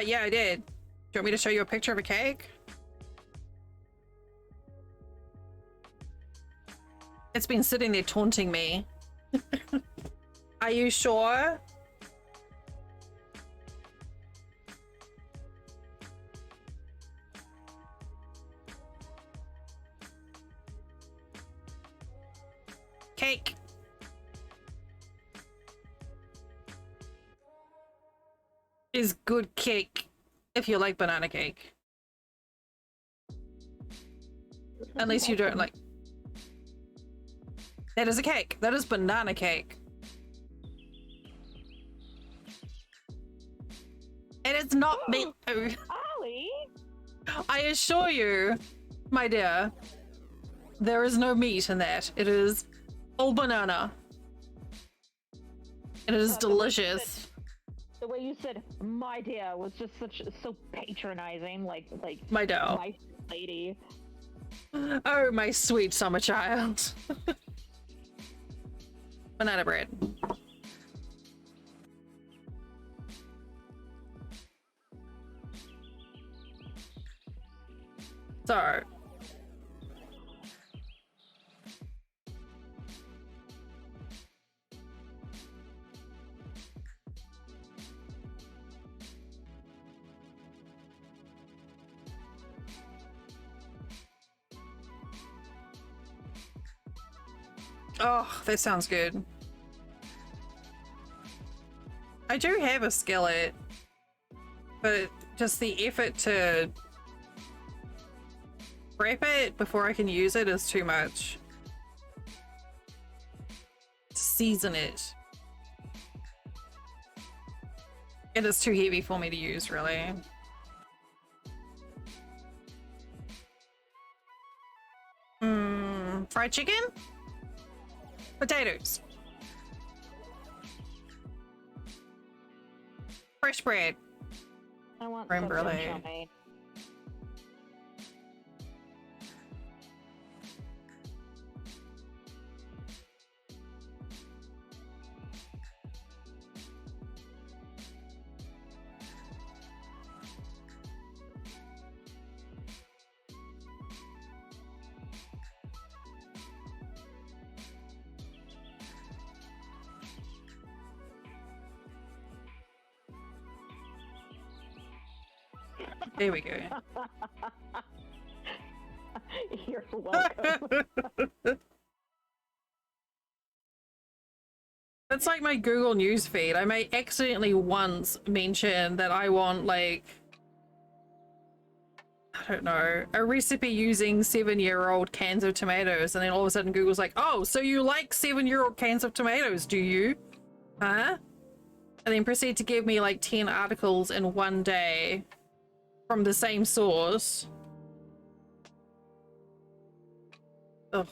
Yeah, I did. Do you want me to show you a picture of a cake? It's been sitting there taunting me. Are you sure? Cake. Is good cake if you like banana cake. Unless you don't like. That is a cake. That is banana cake. And it's not meat. Ollie! I assure you, my dear, there is no meat in that. It is all banana. And it is delicious. The way you said "my dear" was just so patronizing, like my dear, my lady. Oh, my sweet summer child. Banana bread. So. Oh, that sounds good. I do have a skillet, but just the effort to prep it before I can use it is too much. Season it. It is too heavy for me to use, really. Fried chicken? Potatoes. Fresh bread. I want creme some brulee. chow mein. There we go. You're welcome. That's like my Google News feed. I may accidentally once mention that I want, like, I don't know, a recipe using 7-year-old cans of tomatoes, and then all of a sudden Google's like, oh, so you like 7-year-old cans of tomatoes, do you? Huh? And then proceed to give me like 10 articles in one day from the same source. Ugh.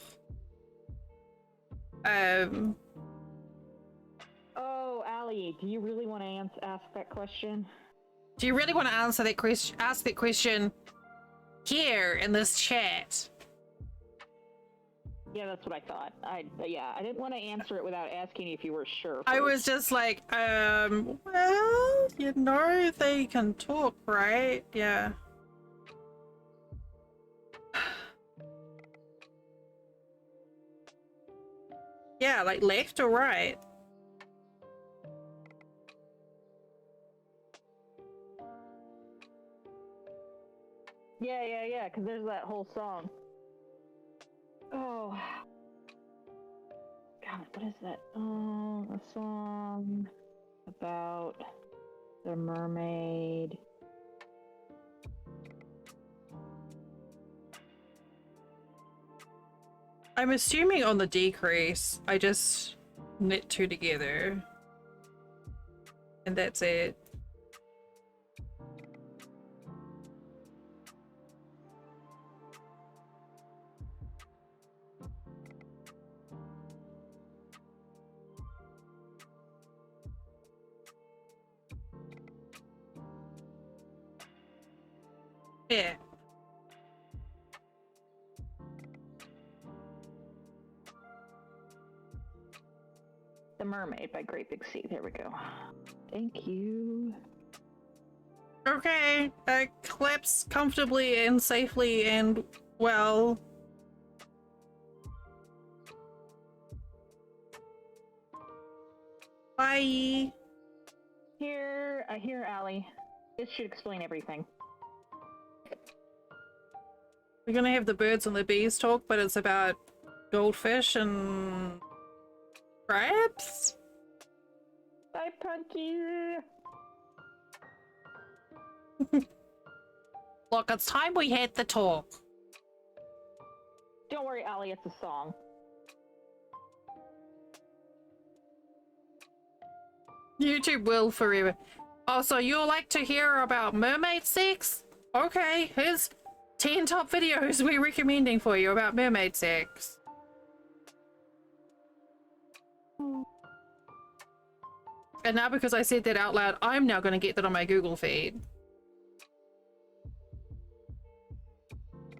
Oh, Allie, do you really want to ask that question? Do you really want to answer that question? Ask that question here in this chat. Yeah, that's what I thought. I didn't want to answer it without asking if you were sure. I was just like, well, you know, they can talk, right? Yeah. Yeah, like left or right? Yeah, because there's that whole song. Oh. God, what is that? Oh, a song about the mermaid. I'm assuming on the decrease, I just knit two together. And that's it. Yeah. The Mermaid by Great Big Sea. There we go. Thank you. Okay. Collapse comfortably and safely and well. Bye. Here, Allie. This should explain everything. We're gonna have the birds and the bees talk, but it's about goldfish and crabs? Bye, Punky. Look, it's time we had the talk. Don't worry, Allie, it's a song. YouTube will forever. Oh, so you'll like to hear about mermaid sex? Okay, here's 10 top videos we're recommending for you about mermaid sex. And now because I said that out loud, I'm now going to get that on my Google feed.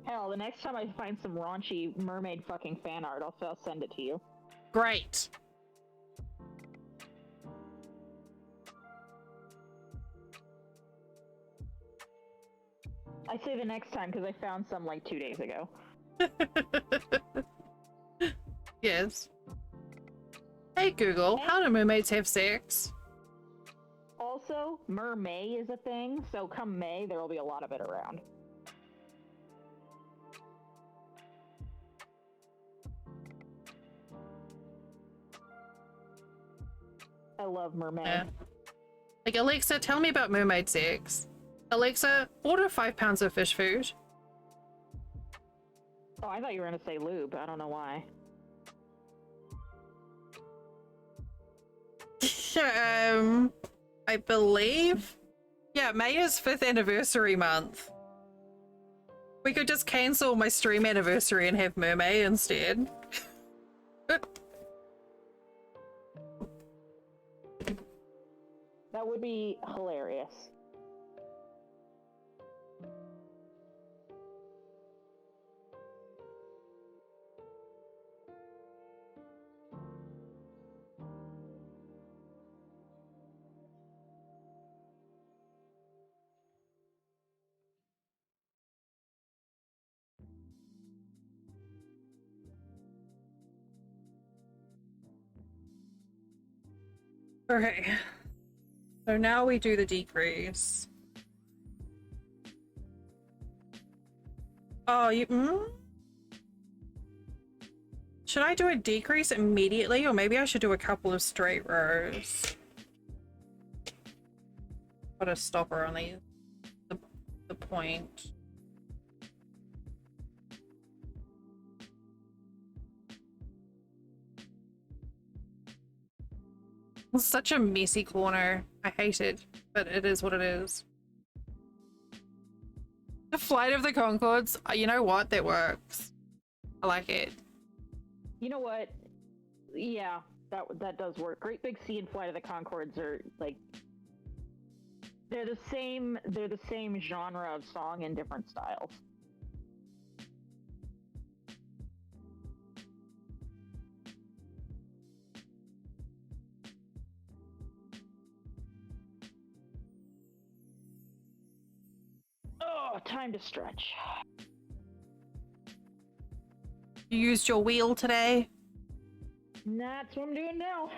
Hell, the next time I find some raunchy mermaid fucking fan art, I'll send it to you. Great. I say the next time because I found some like 2 days ago. Yes. Hey Google, how do mermaids have sex? Also, mermay is a thing, so come May, there will be a lot of it around. I love mermaid. Yeah. Like, Alexa, tell me about mermaid sex. Alexa, order 5 pounds of fish food. Oh, I thought you were gonna say lube. I don't know why. I believe. Yeah, May is 5th anniversary month. We could just cancel my stream anniversary and have mermaid instead. That would be hilarious. Okay. So now we do the decrease. Oh, should I do a decrease immediately, or maybe I should do a couple of straight rows? Put a stopper on the point. It's such a messy corner. I hate it, but it is what it is. The Flight of the Conchords. You know what? That works. I like it. You know what? Yeah, that does work. Great Big Sea and Flight of the Conchords are like they're the same genre of song in different styles. Oh, time to stretch. You used your wheel today? That's what I'm doing now.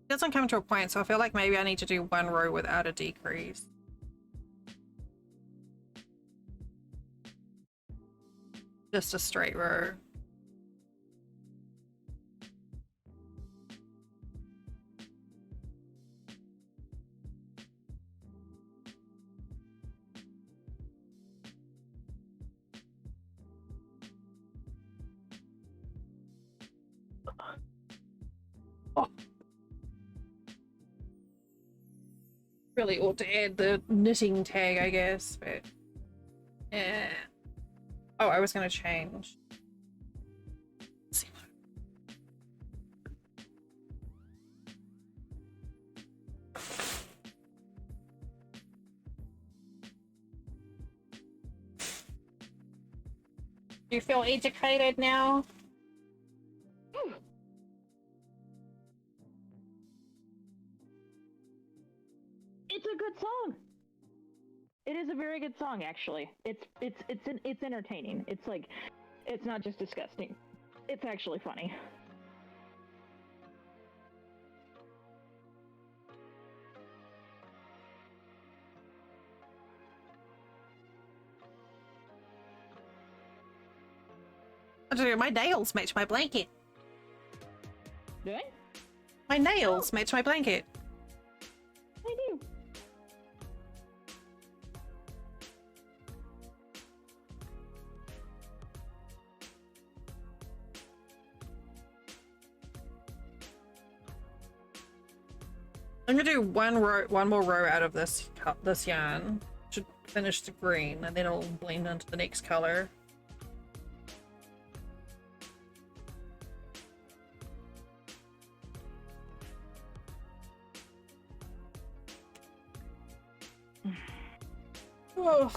It doesn't come to a point, so I feel like maybe I need to do one row without a decrease. Just a straight row. Really ought to add the knitting tag, I guess, but yeah. Oh, I was gonna change. Let's see. Do you feel educated now? It's a good song. It is a very good song, actually. It's entertaining. It's like, it's not just disgusting. It's actually funny. I don't know, my nails match my blanket. Do they? My nails match my blanket. They do. I'm gonna do one more row out of this yarn to finish the green, and then it'll blend into the next color. Ugh.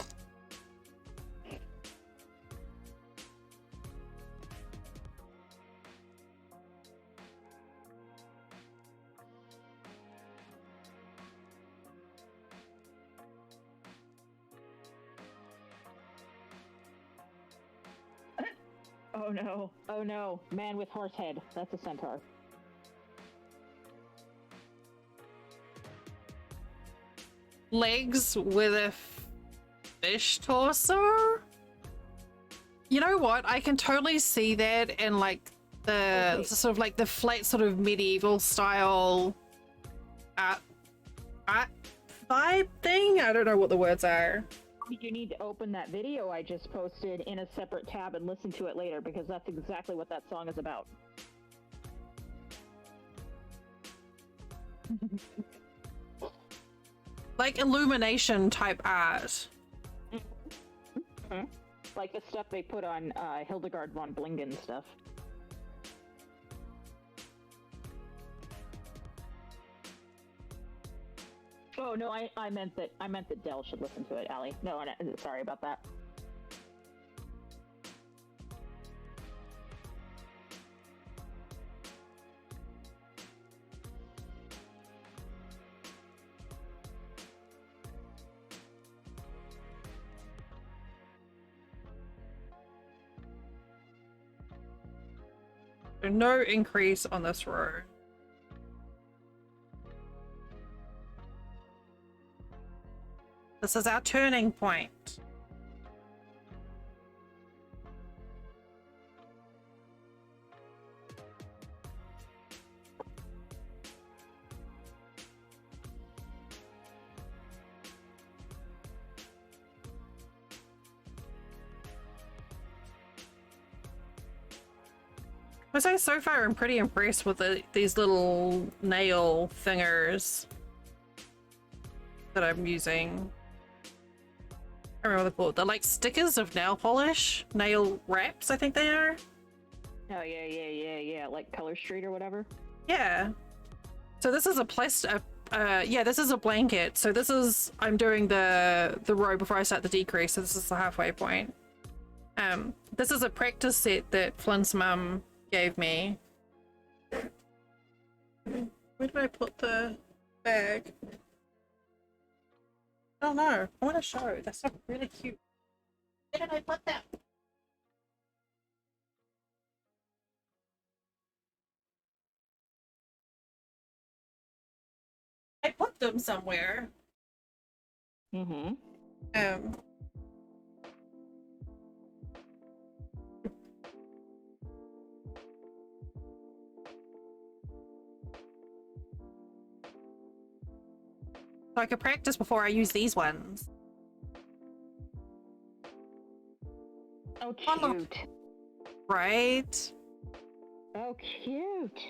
Oh no. Oh no. Man with horse head. That's a centaur. Legs with a fish torso? You know what? I can totally see that in like the sort of like the flat sort of medieval style art vibe thing. I don't know what the words are. You need to open that video I just posted in a separate tab and listen to it later, because that's exactly what that song is about. Like illumination type art. Mm-hmm. Like the stuff they put on Hildegard von Blingen stuff. Oh no, I meant that Dell should listen to it, Allie. No, sorry about that. No increase on this row. This is our turning point. I say so far I'm pretty impressed with these little nail thingers that I'm using. I don't remember what they're called. They're like stickers of nail polish. Nail wraps, I think they are. Oh yeah. Like Color Street or whatever. Yeah. So this is a yeah, this is a blanket. So this is, I'm doing the row before I start the decrease. So this is the halfway point. This is a practice set that Flynn's mum gave me. Where did I put the bag? I don't know. I want to show. That's so really cute. Where did I put them? I put them somewhere. Mm-hmm. So I could practice before I use these ones. Oh, cute. Right? Oh, cute.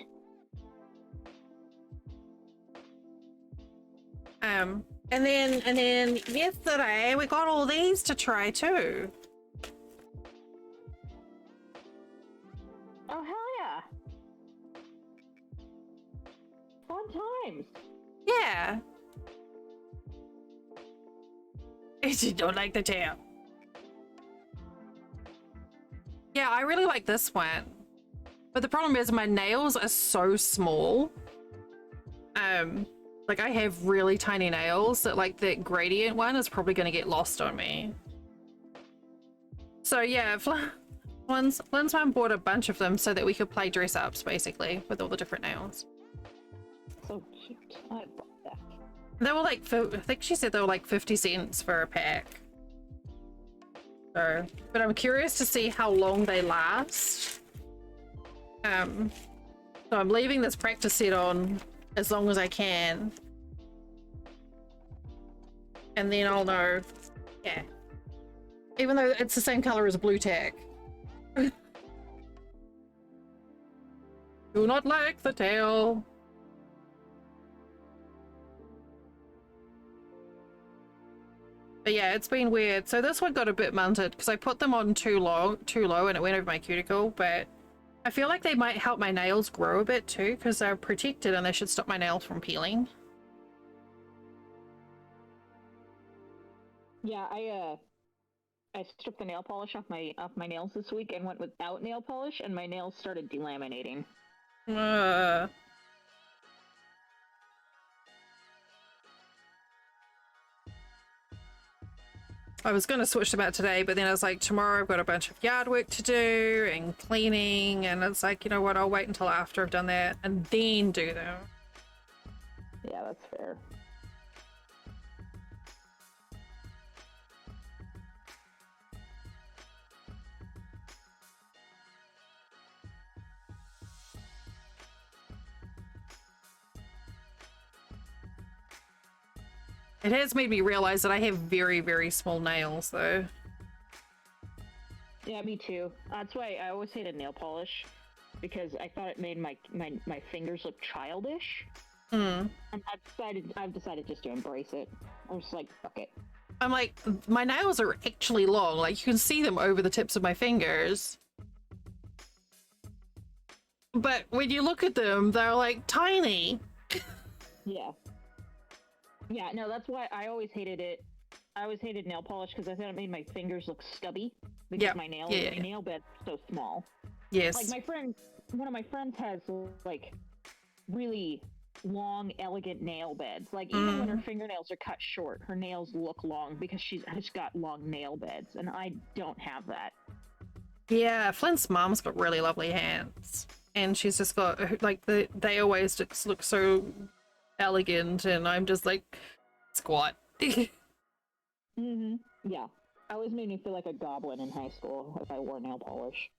And then yesterday we got all these to try too. Oh, hell yeah. Fun times. Yeah. I just don't like the tail. Yeah, I really like this one. But the problem is my nails are so small. Like I have really tiny nails that like the gradient one is probably going to get lost on me. So yeah, Flynn's mom bought a bunch of them so that we could play dress ups basically with all the different nails. So cute. I love that. They were like, I think she said they were like 50 cents for a pack. So, but I'm curious to see how long they last. So I'm leaving this practice set on as long as I can. And then I'll know. Yeah. Even though it's the same color as blue tack. Do not like the tail. But yeah, it's been weird. So this one got a bit munted because I put them on too low and it went over my cuticle, but I feel like they might help my nails grow a bit too because they're protected and they should stop my nails from peeling. Yeah, I stripped the nail polish off my nails this week and went without nail polish, and my nails started delaminating. I was going to switch them out today, but then I was like, tomorrow I've got a bunch of yard work to do and cleaning, and it's like, you know what, I'll wait until after I've done that and then do them. Yeah, that's fair. It has made me realize that I have very, very small nails, though. Yeah, me too. That's why I always hated nail polish, because I thought it made my fingers look childish. And I've decided just to embrace it. I'm just like, fuck it. I'm like, my nails are actually long. Like, you can see them over the tips of my fingers. But when you look at them, they're like tiny. Yeah. Yeah, no, that's why I always hated it. I always hated nail polish because I thought it made my fingers look stubby because my nail bed's so small. Yes. Like one of my friends has like really long, elegant nail beds. Like even when her fingernails are cut short, her nails look long because she's just got long nail beds, and I don't have that. Yeah, Flynn's mom's got really lovely hands, and she's just got like they always just look so elegant, and I'm just like squat. Yeah, always made me feel like a goblin in high school if I wore nail polish.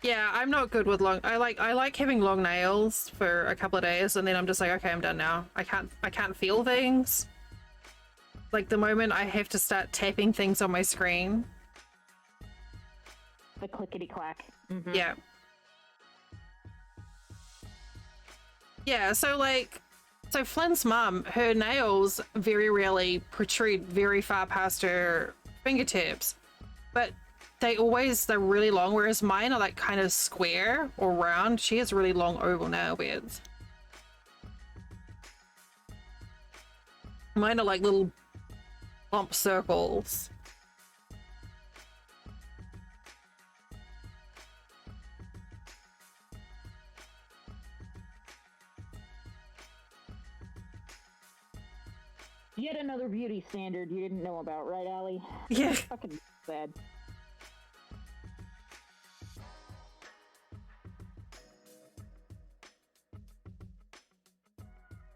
Yeah, I'm not good with long. I like having long nails for a couple of days, and then I'm just like, okay, I'm done now. I can't feel things. Like the moment I have to start tapping things on my screen. The clickety clack. Yeah. Yeah, so Flynn's mum, her nails very rarely protrude very far past her fingertips, but they're really long, whereas mine are like kind of square or round. She has really long oval nail beds. Mine are like little lump circles. Yet another beauty standard you didn't know about, right, Allie? Yeah. Fucking bad.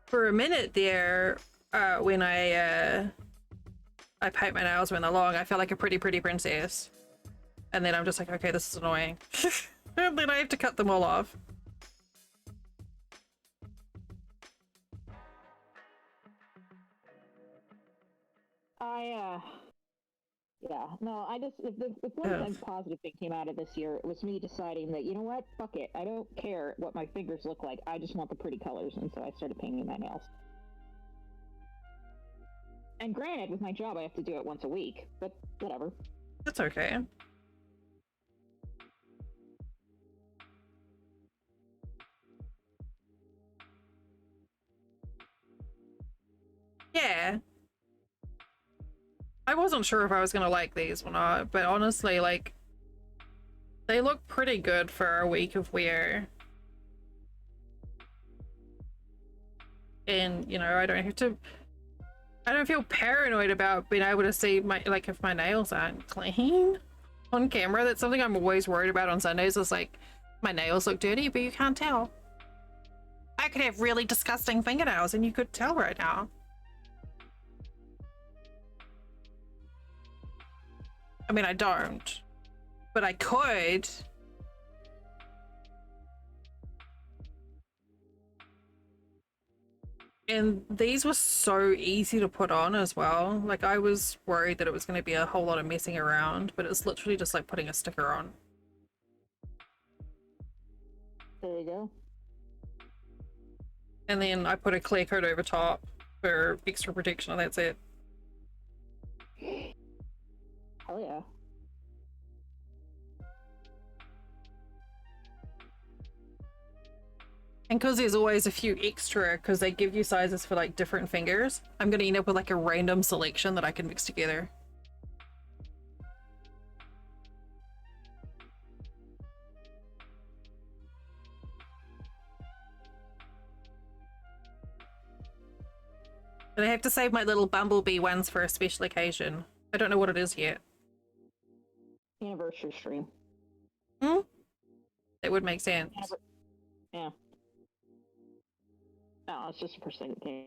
For a minute there, when I paint my nails when they're long, I felt like a pretty princess. And then I'm just like, okay, this is annoying. And then I have to cut them all off. Yeah, no, I just if one thing positive thing came out of this year, it was me deciding that, you know what, fuck it, I don't care what my fingers look like, I just want the pretty colors, and so I started painting my nails. And granted, with my job, I have to do it once a week, but whatever. That's okay. Yeah. I wasn't sure if I was gonna like these or not, but honestly, like, they look pretty good for a week of wear. And, you know, I don't feel paranoid about being able to see my, like, if my nails aren't clean on camera. That's something I'm always worried about on Sundays, is like, my nails look dirty, but you can't tell. I could have really disgusting fingernails and you could tell right now. I mean, I don't, but I could. And these were so easy to put on as well. Like, I was worried that it was going to be a whole lot of messing around, but it's literally just like putting a sticker on. There you go. And then I put a clear coat over top for extra protection, and that's it. Hell yeah. And because there's always a few extra, because they give you sizes for like different fingers, I'm going to end up with like a random selection that I can mix together. But I have to save my little bumblebee ones for a special occasion. I don't know what it is yet. Anniversary stream. Hmm? That would make sense. Yeah. No, it's just a percent thing.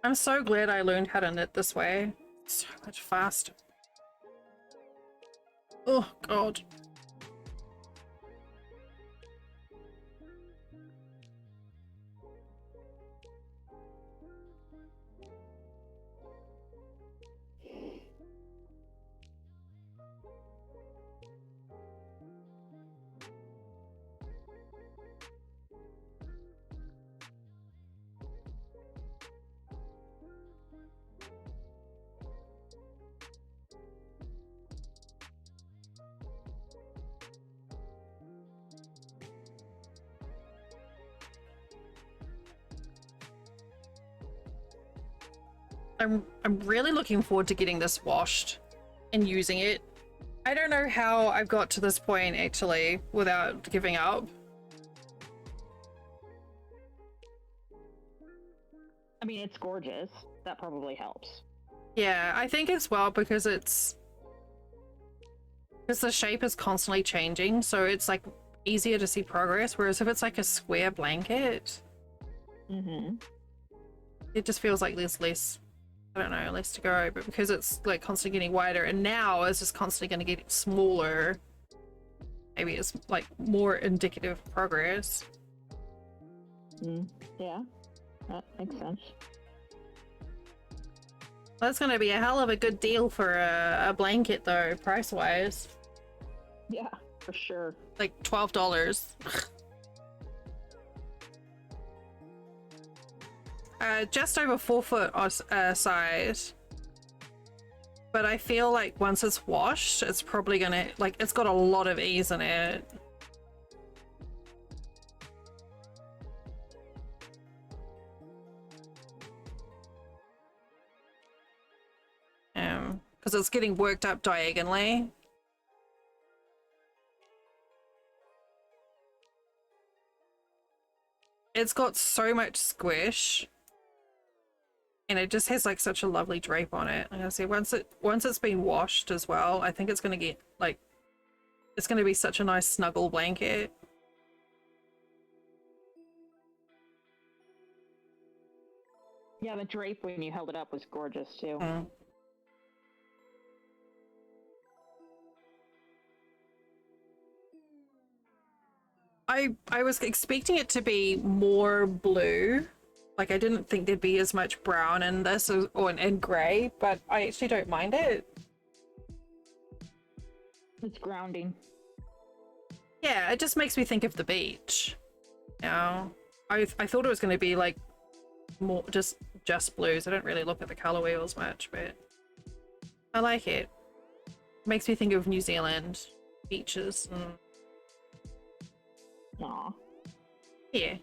I'm so glad I learned how to knit this way. It's so much faster. Oh, God. I'm really looking forward to getting this washed and using it. I don't know how I've got to this point actually without giving up. I mean, it's gorgeous. That probably helps. Yeah, I think as well because the shape is constantly changing, so it's like easier to see progress, whereas if it's like a square blanket, it just feels like there's less, I don't know, less to go, but because it's like constantly getting wider and now it's just constantly going to get smaller, maybe it's like more indicative of progress. Yeah, that makes sense. That's going to be a hell of a good deal for a blanket though, price-wise. Yeah, for sure. Like $12. Just over 4 foot size. But I feel like once it's washed, it's probably gonna, like, it's got a lot of ease in it. Because it's getting worked up diagonally. It's got so much squish. And it just has like such a lovely drape on it. Like I say, once it's been washed as well, I think it's gonna get like, it's gonna be such a nice snuggle blanket. Yeah, the drape when you held it up was gorgeous too. I was expecting it to be more blue. Like I didn't think there'd be as much brown in this or in grey, but I actually don't mind it. It's grounding. Yeah, it just makes me think of the beach. You know, I thought it was going to be like more just blues. I don't really look at the colour wheels much, but I like it. Makes me think of New Zealand beaches. And... Aw. Yeah.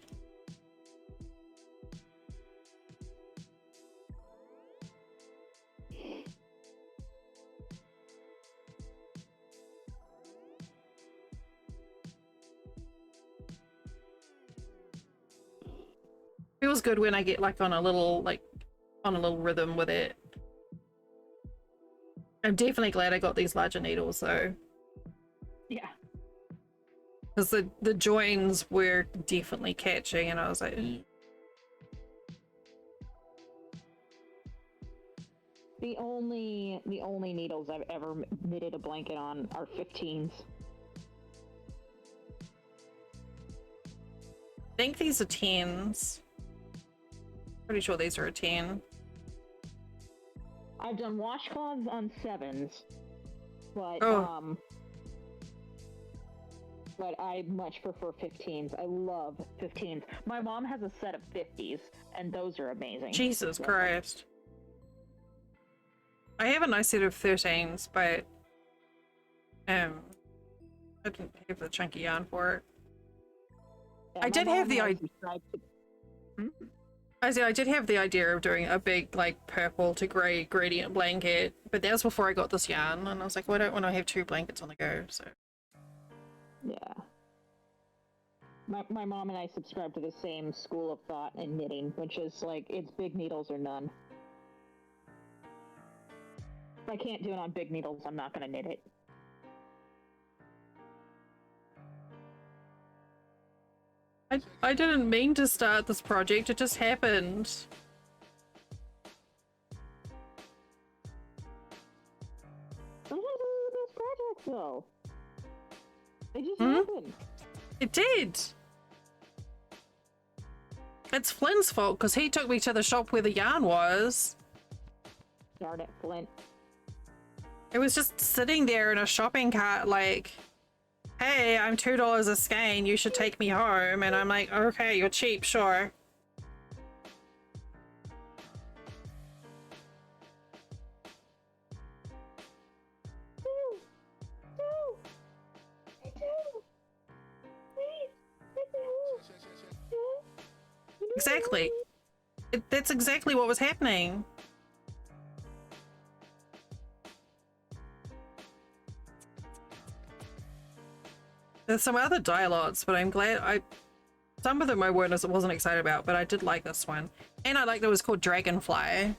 Feels good when I get like on a little rhythm with it. I'm definitely glad I got these larger needles though. Yeah. Because the joins were definitely catching and I was like, The only needles I've ever knitted a blanket on are 15s. I think these are 10s. Pretty sure these are a 10. I've done washcloths on 7s, but but I much prefer 15s. I love 15s. My mom has a set of 50s, and those are amazing. Jesus Christ. I have a nice set of 13s, but I didn't have the chunky yarn for it. Yeah, I did have the idea. I did have the idea of doing a big like purple to grey gradient blanket, but that was before I got this yarn, and I was like, well, I don't want to have 2 blankets on the go, so. Yeah. My mom and I subscribe to the same school of thought in knitting, which is like, it's big needles or none. If I can't do it on big needles, I'm not going to knit it. I didn't mean to start this project, it just happened. Sometimes those projects, though. They just happen. It did. It's Flynn's fault, because he took me to the shop where the yarn was. Darn it, Flynn. It was just sitting there in a shopping cart like, hey, I'm $2 a skein, you should take me home. And I'm like, okay, you're cheap, sure. Exactly. That's exactly what was happening. There's some other dialogues, but I'm glad some of them I wasn't excited about, but I did like this one. And I like that it was called Dragonfly.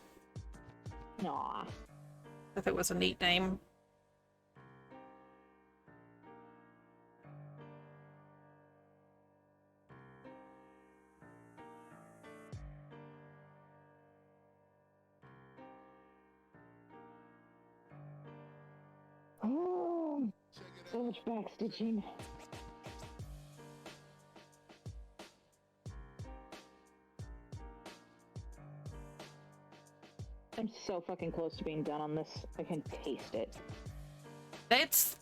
Aw. I think it was a neat name. Oh, so much backstitching. I'm so fucking close to being done on this. I can taste it. That's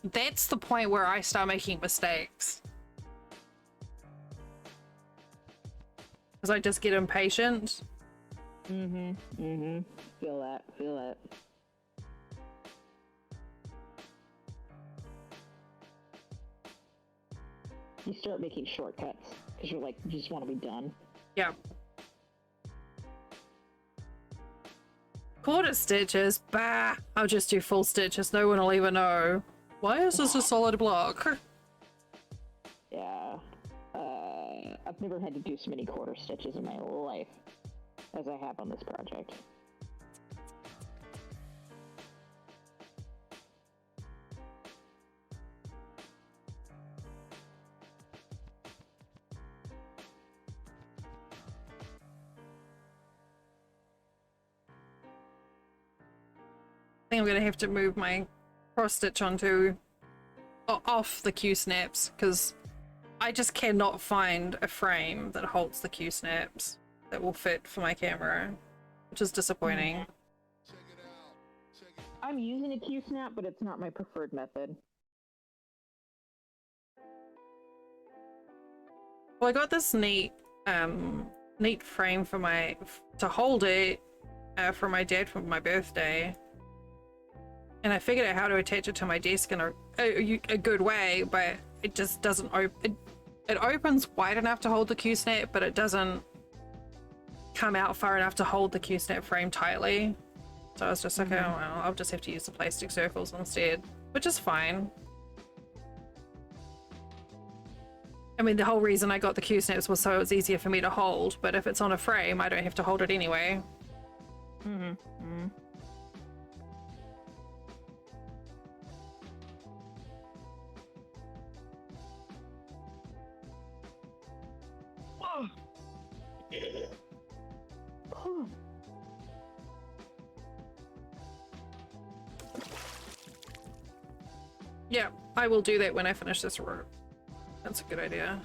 the point where I start making mistakes. Because I just get impatient. Feel that, feel that. You start making shortcuts because you're like, you just want to be done. Yeah. Quarter stitches, bah! I'll just do full stitches, no one will even know. Why is this a solid block? Yeah. I've never had to do so many quarter stitches in my life as I have on this project. I think I'm gonna have to move my cross stitch onto off the Q snaps because I just cannot find a frame that holds the Q snaps that will fit for my camera, which is disappointing. I'm using a Q snap, but it's not my preferred method. Well, I got this neat frame for to hold it for my dad for my birthday, and I figured out how to attach it to my desk in a good way, but it just doesn't open. It opens wide enough to hold the Q snap, but it doesn't come out far enough to hold the Q snap frame tightly. So I was just like, oh well, I'll just have to use the plastic circles instead, which is fine. I mean, the whole reason I got the Q snaps was so it was easier for me to hold, but if it's on a frame, I don't have to hold it anyway. Yeah, I will do that when I finish this route. That's a good idea.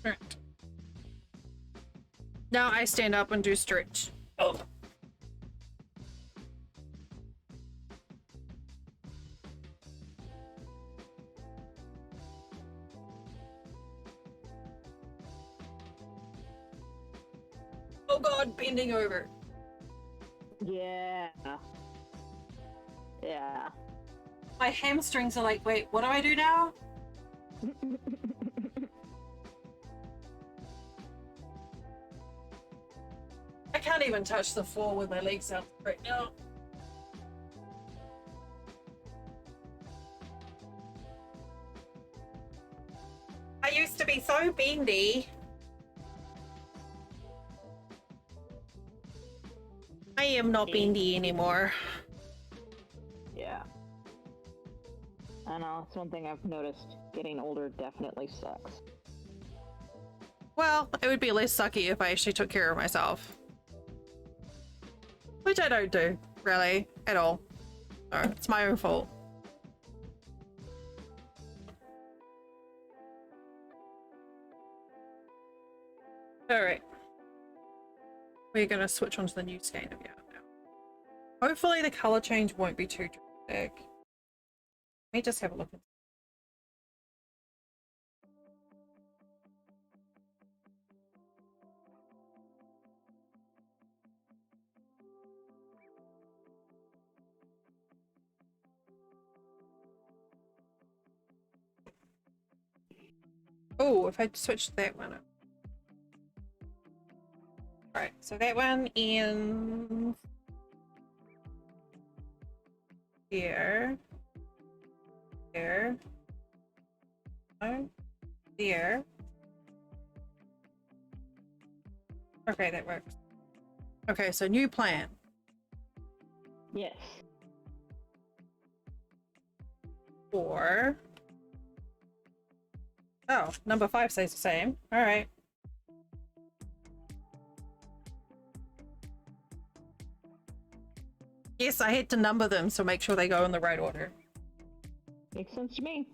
Right. Now I stand up and do stretch. Oh. Oh god, bending over. Yeah. Yeah. My hamstrings are like, wait, what do I do now? I can't even touch the floor with my legs out right now. I used to be so bendy. I am not bendy anymore. Yeah. I know, it's one thing I've noticed. Getting older definitely sucks. Well, it would be less sucky if I actually took care of myself. Which I don't do, really, at all. So, it's my own fault. Alright. We're gonna switch onto the new skein of yarn now. Hopefully the color change won't be too dramatic. Let me just have a look. Oh, if I switched that one up. Right, so that one in here, here, oh, here. Okay, that works. Okay, so new plan. Yes. Or oh, number 5 stays the same. All right. Yes, I had to number them so make sure they go in the right order. Makes sense to me.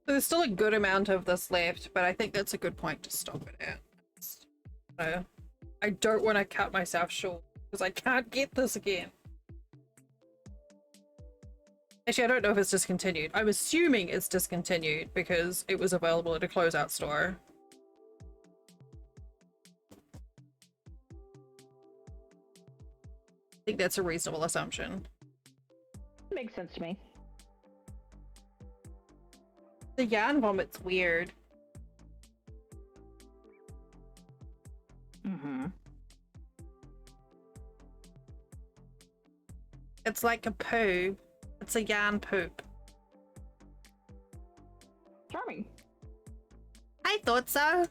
There's still a good amount of this left, but I think that's a good point to stop it at. I don't want to cut myself short because I can't get this again. Actually, I don't know if it's discontinued. I'm assuming it's discontinued because it was available at a closeout store. I think that's a reasonable assumption. Makes sense to me. The yarn vomit's weird. Mm-hmm. It's like a poo. It's a yarn poop. Charming. I thought so.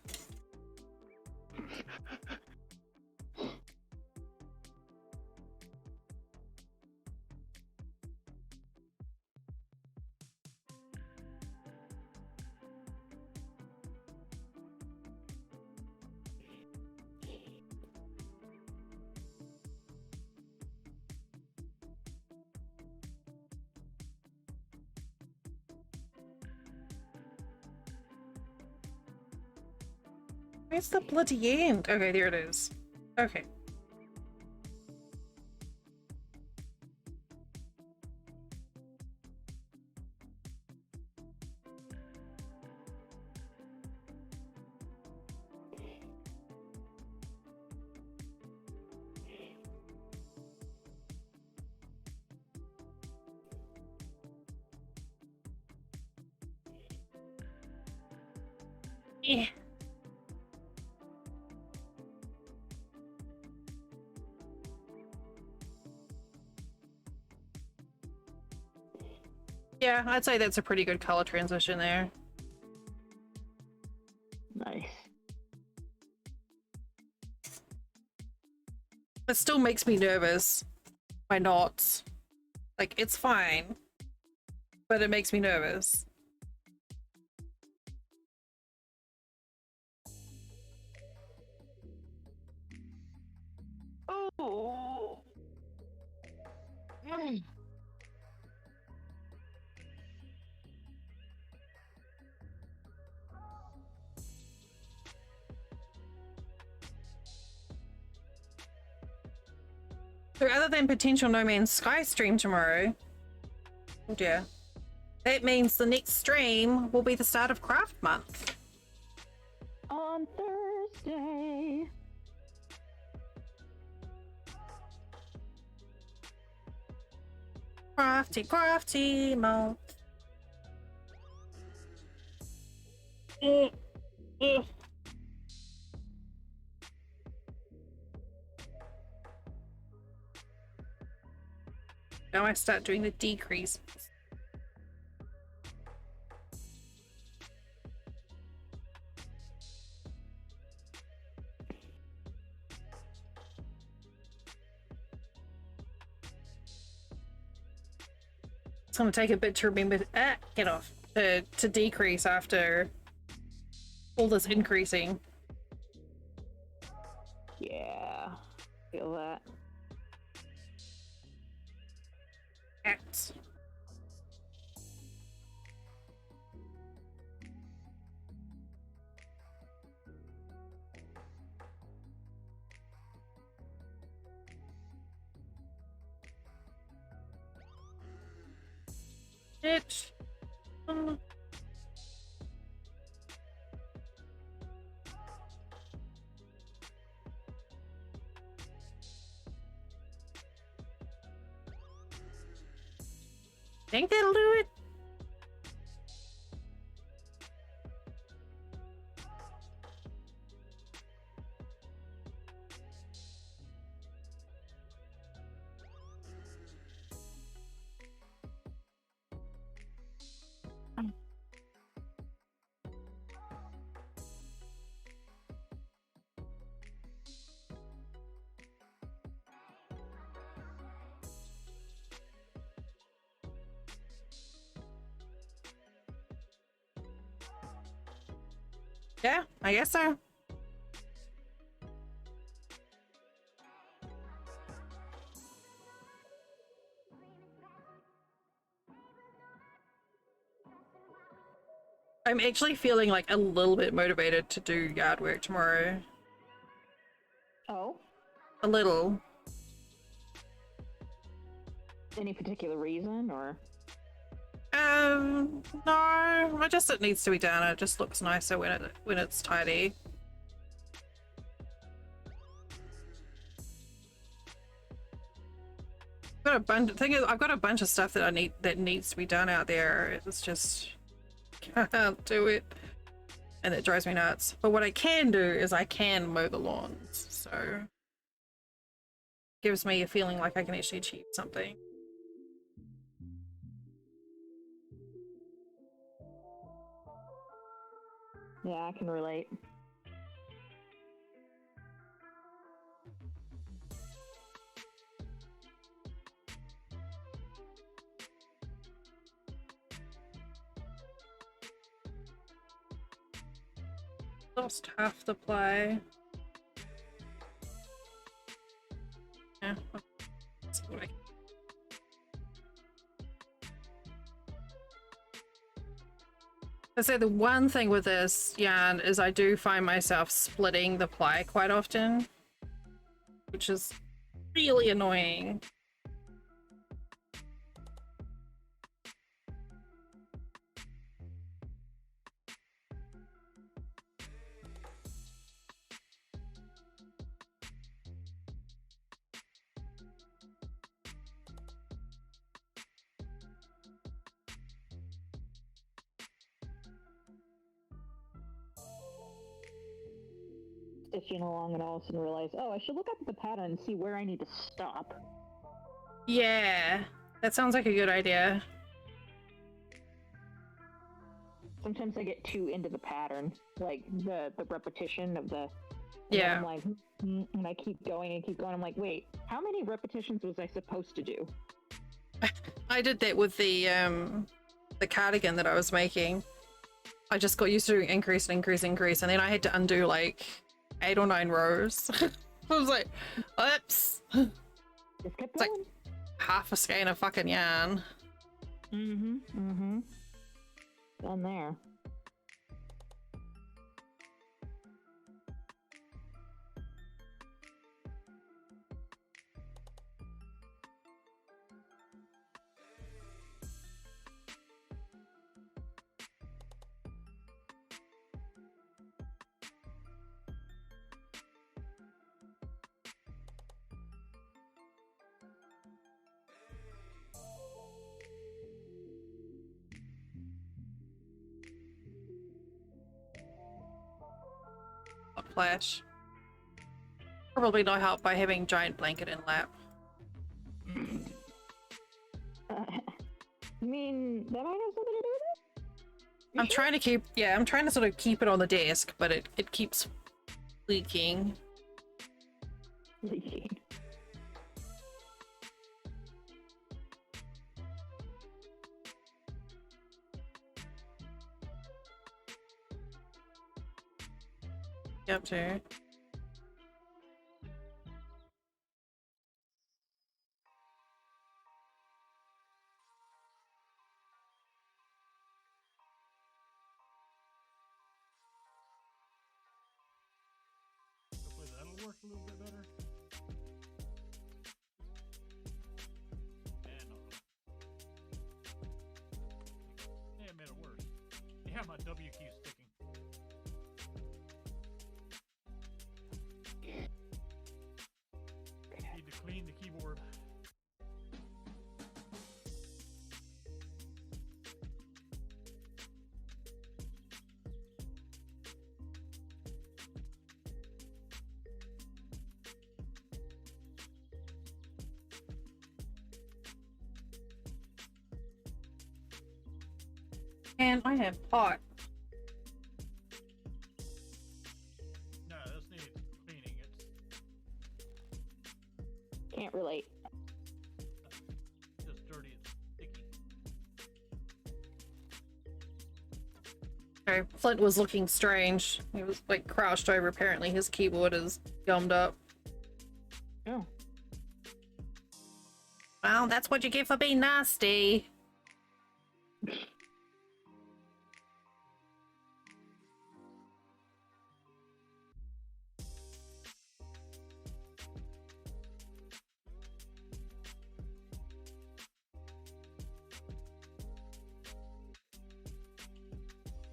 Where's the bloody end? Okay, there it is. Okay. Yeah. Yeah, I'd say that's a pretty good color transition there. Nice. It still makes me nervous. My knots. Like, it's fine. But it makes me nervous. Oh. So other than potential No Man's Sky stream tomorrow, oh dear, that means the next stream will be the start of Craft Month. On Thursday. Crafty month. Now I start doing the decrease. It's gonna take a bit to remember get off to decrease after all this increasing. Yeah. Feel that. Act. It. Think that'll do it? Yeah, I guess so. I'm actually feeling like a little bit motivated to do yard work tomorrow. Oh? A little. Any particular reason, or? No, it needs to be done. It just looks nicer when it's tidy. I've got a bunch of stuff that needs to be done out there. It's just can't do it, and it drives me nuts. But what I can do is I can mow the lawns, so gives me a feeling like I can actually achieve something. Yeah, I can relate. Lost half the play. Yeah. That's what I say the one thing with this yarn is I do find myself splitting the ply quite often, which is really annoying. Stitching along and all of a sudden realize, oh, I should look up at the pattern and see where I need to stop. Yeah, that sounds like a good idea. Sometimes I get too into the pattern, like the repetition of the. Yeah. I'm like, and I keep going and keep going. I'm like, wait, how many repetitions was I supposed to do? I did that with the cardigan that I was making. I just got used to doing increase, and then I had to undo like 8 or 9 rows. I was like, oops. Just kept It's like going. half a skein of fucking yarn. Mm-hmm. Done there. Flash. Probably not helped by having giant blanket in lap. I mean, that might have something to do with it? I'm trying to sort of keep it on the desk, but it keeps leaking. Leaking. Up to. Hopefully that'll work a little bit better. And yeah, it made it worse. Yeah, my W keys sticking. Need to clean the keyboard. And I am hot. No, this needs cleaning. It's Can't relate. just dirty and sticky. Sorry, Flint was looking strange. He was like crouched over. Apparently his keyboard is gummed up. Oh. Well, that's what you get for being nasty.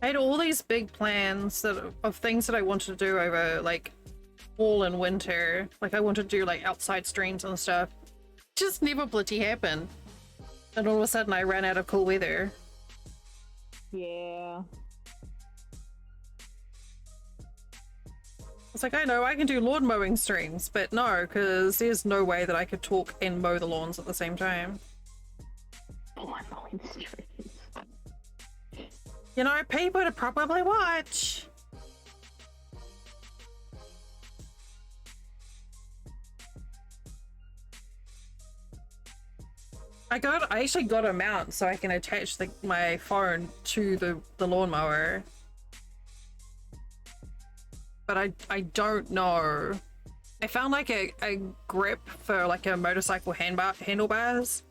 I had all these big plans of things that I wanted to do over like fall and winter. Like I wanted to do like outside streams and stuff. Just never bloody happened. And all of a sudden I ran out of cool weather. Yeah. It's like, I know I can do lawn mowing streams, but no, because there's no way that I could talk and mow the lawns at the same time. Lawn mowing streams. You know, people to probably watch. I actually got a mount so I can attach my phone to the lawnmower. But I don't know. I found like a grip for like a motorcycle handlebars.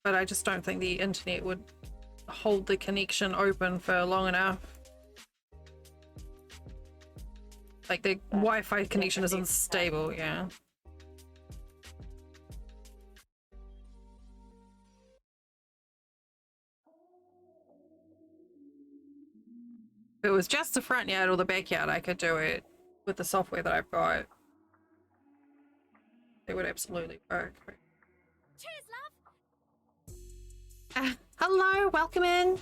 But I just don't think the internet would hold the connection open for long enough. Like the Wi-Fi connection isn't stable, yeah. If it was just the front yard or the backyard, I could do it with the software that I've got. It would absolutely work. Cheers, love. Hello, welcome in.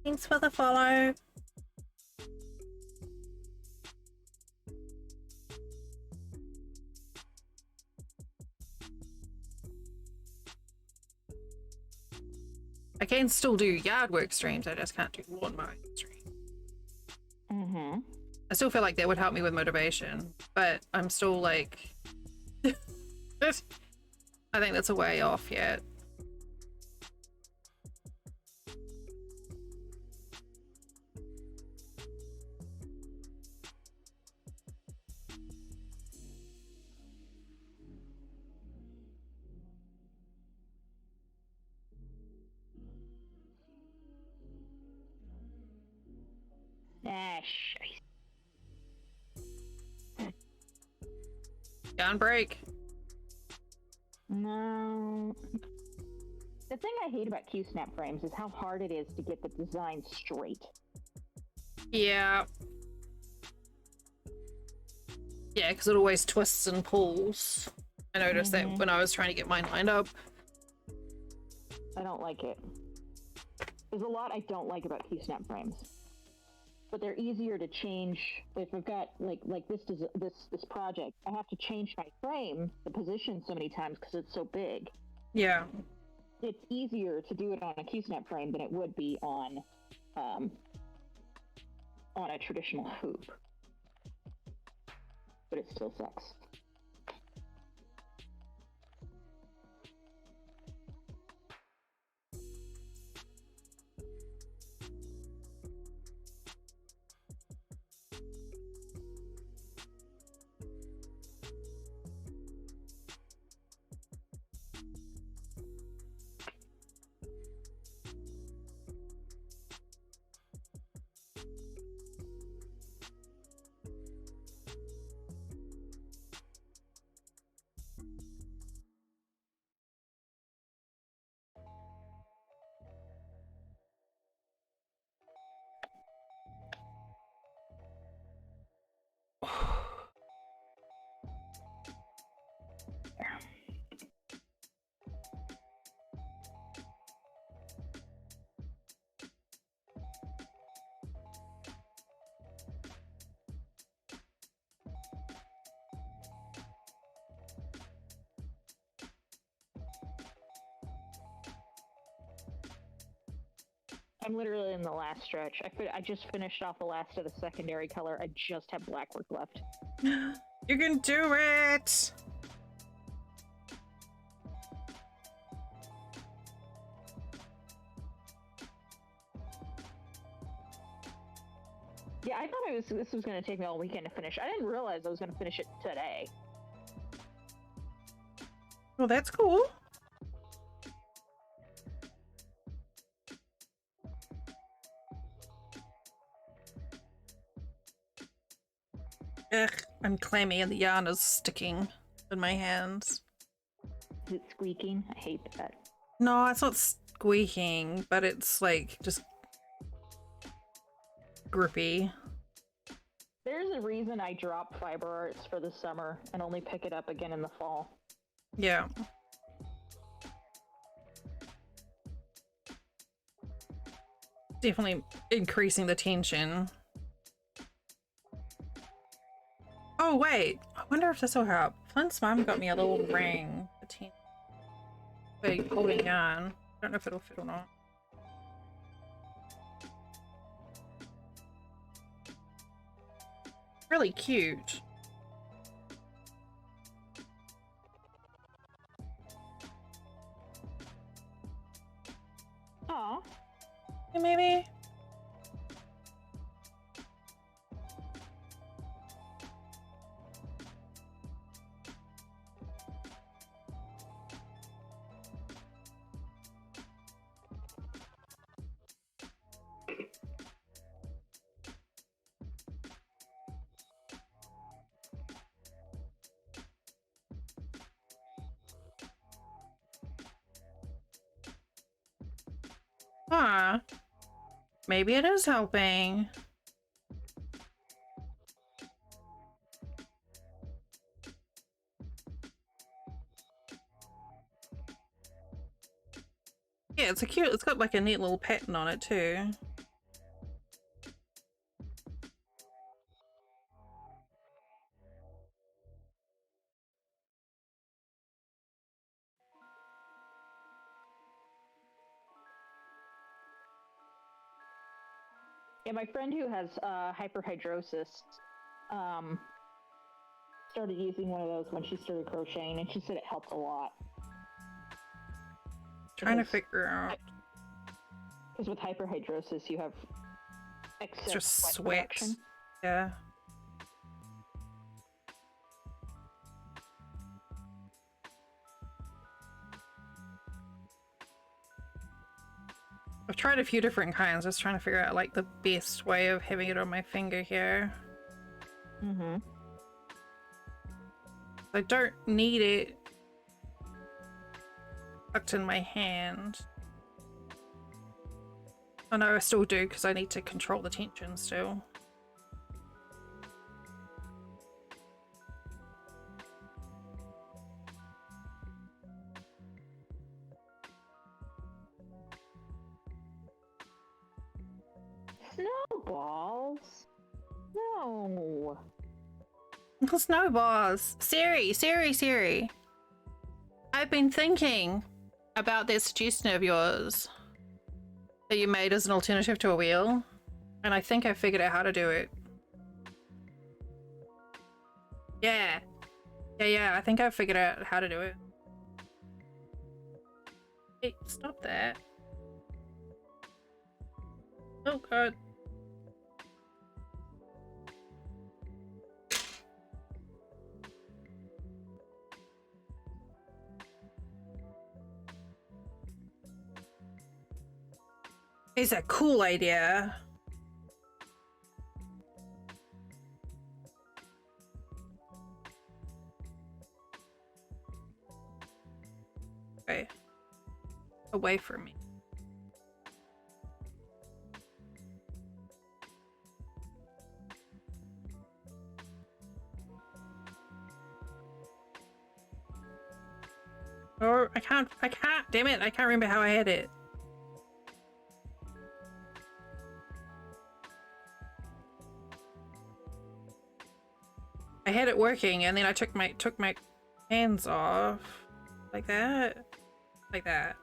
Thanks for the follow. I can still do yard work streams, I just can't do lawn mowing streams. I still feel like that would help me with motivation, but I'm still like... I think that's a way off yet. On break. No. The thing I hate about Q-snap frames is how hard it is to get the design straight. Yeah. Yeah, because it always twists and pulls. I noticed that when I was trying to get mine lined up. I don't like it. There's a lot I don't like about Q-snap frames. But they're easier to change. If I've got like this project, I have to change my frame, the position so many times because it's so big. Yeah. It's easier to do it on a Q-snap frame than it would be on a traditional hoop. But it still sucks. I'm literally in the last stretch. I just finished off the last of the secondary color. I just have black work left. You can do it! Yeah, I thought this was going to take me all weekend to finish. I didn't realize I was going to finish it today. Well, that's cool. Ugh, I'm clammy and the yarn is sticking in my hands. Is it squeaking? I hate that. No, it's not squeaking, but it's like just grippy. There's a reason I drop fiber arts for the summer and only pick it up again in the fall. Yeah. Definitely increasing the tension. Oh wait, I wonder if this will help. Flint's mom got me a little ring. Holding on. I don't know if it'll fit or not. Really cute. Aw. Maybe. Huh. Maybe it is helping. Yeah, it's it's got like a neat little pattern on it too. Yeah, my friend who has hyperhidrosis started using one of those when she started crocheting, and she said it helped a lot. Trying to figure out. Because with hyperhidrosis, you have excess Just sweat. production. Yeah. I've tried a few different kinds, just trying to figure out like the best way of having it on my finger here. Mm-hmm. I don't need it tucked in my hand. Oh no, I still do because I need to control the tension still. Snowballs? No. Snowballs. Siri. I've been thinking about that suggestion of yours that you made as an alternative to a wheel, and I think I figured out how to do it. Yeah. I think I figured out how to do it. Hey, stop that. Oh god. It's a cool idea. Okay. Away from me. Or I can't, damn it, I can't remember how I had it. I had it working and then I took my hands off. Like that. Like that.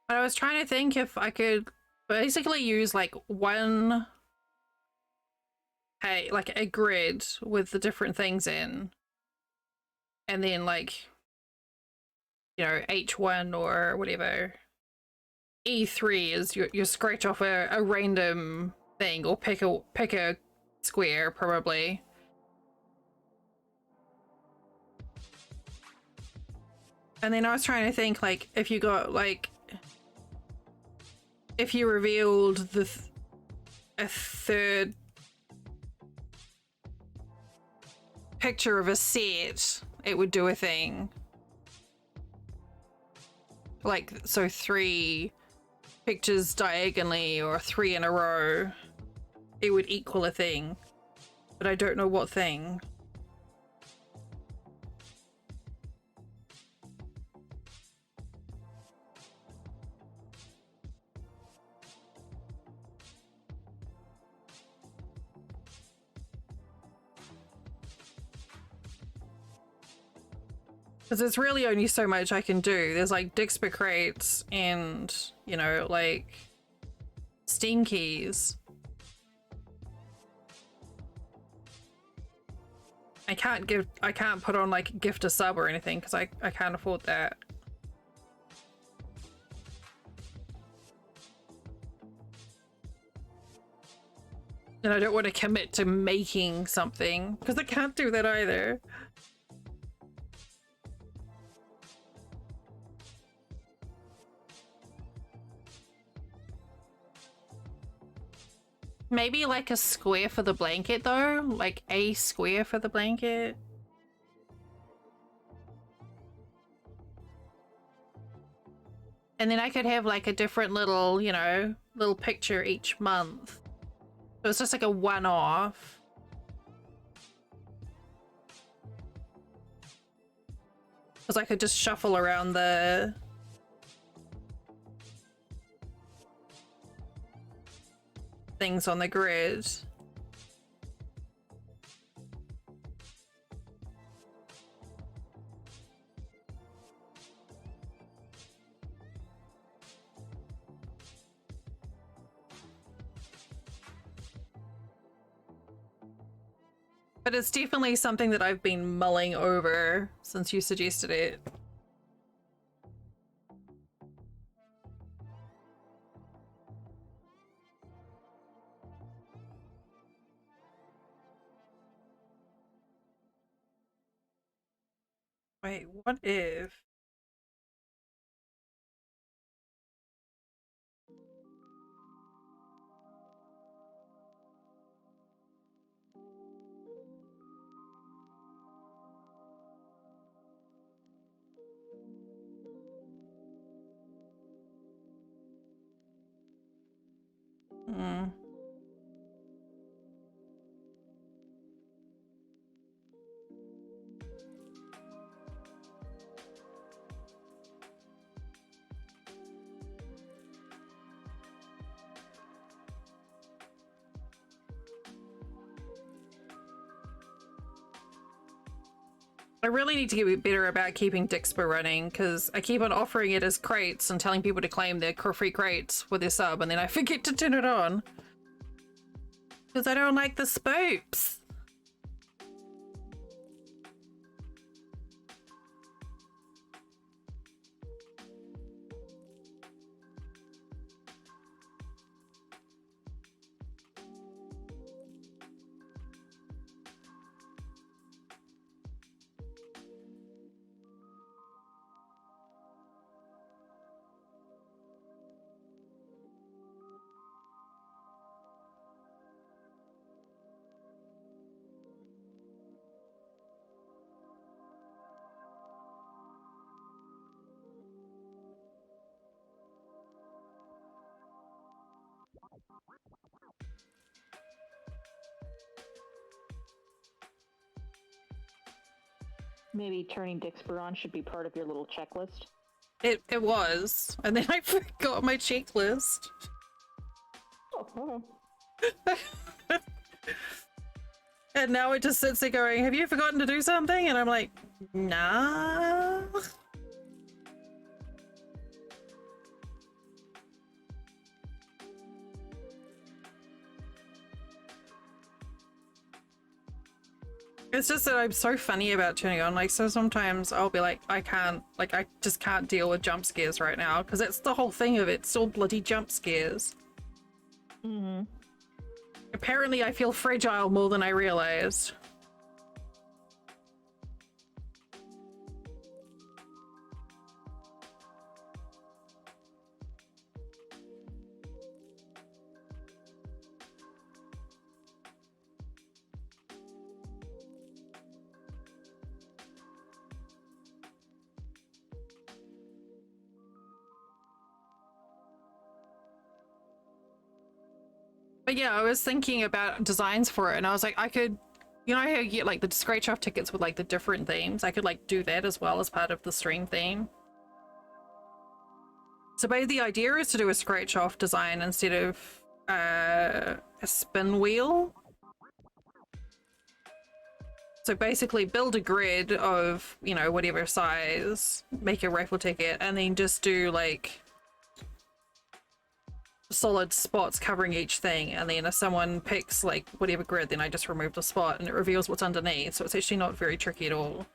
I was trying to think if I could basically use like one, hey, like a grid with the different things in, and then like, you know, H1 or whatever. E3 is you scratch off a random thing or pick a square probably. And then I was trying to think like if you got like if you revealed a third picture of a set, it would do a thing. Like, so 3 pictures diagonally or 3 in a row, it would equal a thing. But I don't know what thing. Because there's really only so much I can do. There's like Dixper crates and, you know, like Steam keys. I can't put on like gift a sub or anything because I can't afford that. And I don't want to commit to making something because I can't do that either. Maybe like a square for the blanket though, like a square for the blanket. And then I could have like a different little, you know, little picture each month. So it's just like a one-off. Because I could just shuffle around the things on the grid. But it's definitely something that I've been mulling over since you suggested it. Wait, what if? Hmm. I really need to get better about keeping Dixper running because I keep on offering it as crates and telling people to claim their free crates with their sub and then I forget to turn it on. Because I don't like the spoops. Maybe turning Dixper on should be part of your little checklist. It was, and then I forgot my checklist. Oh. And now it just sits there going, have you forgotten to do something? And I'm like, nah. It's just that I'm so funny about turning on. Like, so sometimes I'll be like, I just can't deal with jump scares right now because that's the whole thing of it. It's all bloody jump scares. Mm-hmm. Apparently, I feel fragile more than I realized. But yeah, I was thinking about designs for it, and I was like, I could, you know how you get like the scratch off tickets with like the different themes? I could like do that as well as part of the stream theme. So basically the idea is to do a scratch off design instead of a spin wheel. So basically build a grid of, you know, whatever size, make a raffle ticket, and then just do like solid spots covering each thing, and then if someone picks like whatever grid, then I just remove the spot and it reveals what's underneath, so it's actually not very tricky at all.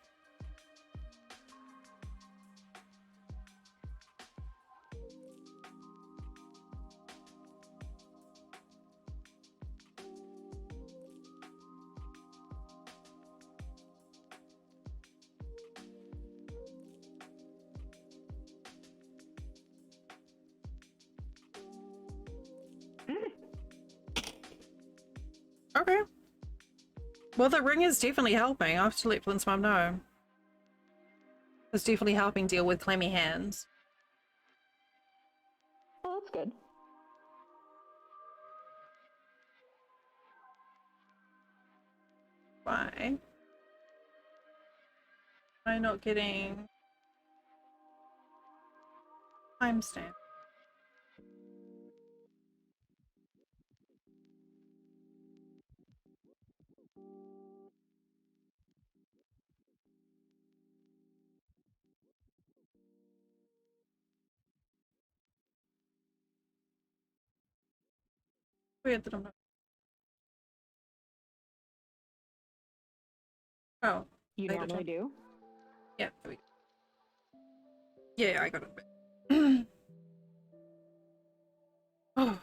Okay. Well, the ring is definitely helping. I have to let Flint's mum know. It's definitely helping deal with clammy hands. Oh, that's good. Why am I not getting timestamp? Weird that I'm not. Oh, You normally do? yeah, there we go. Yeah, I got it. Oh.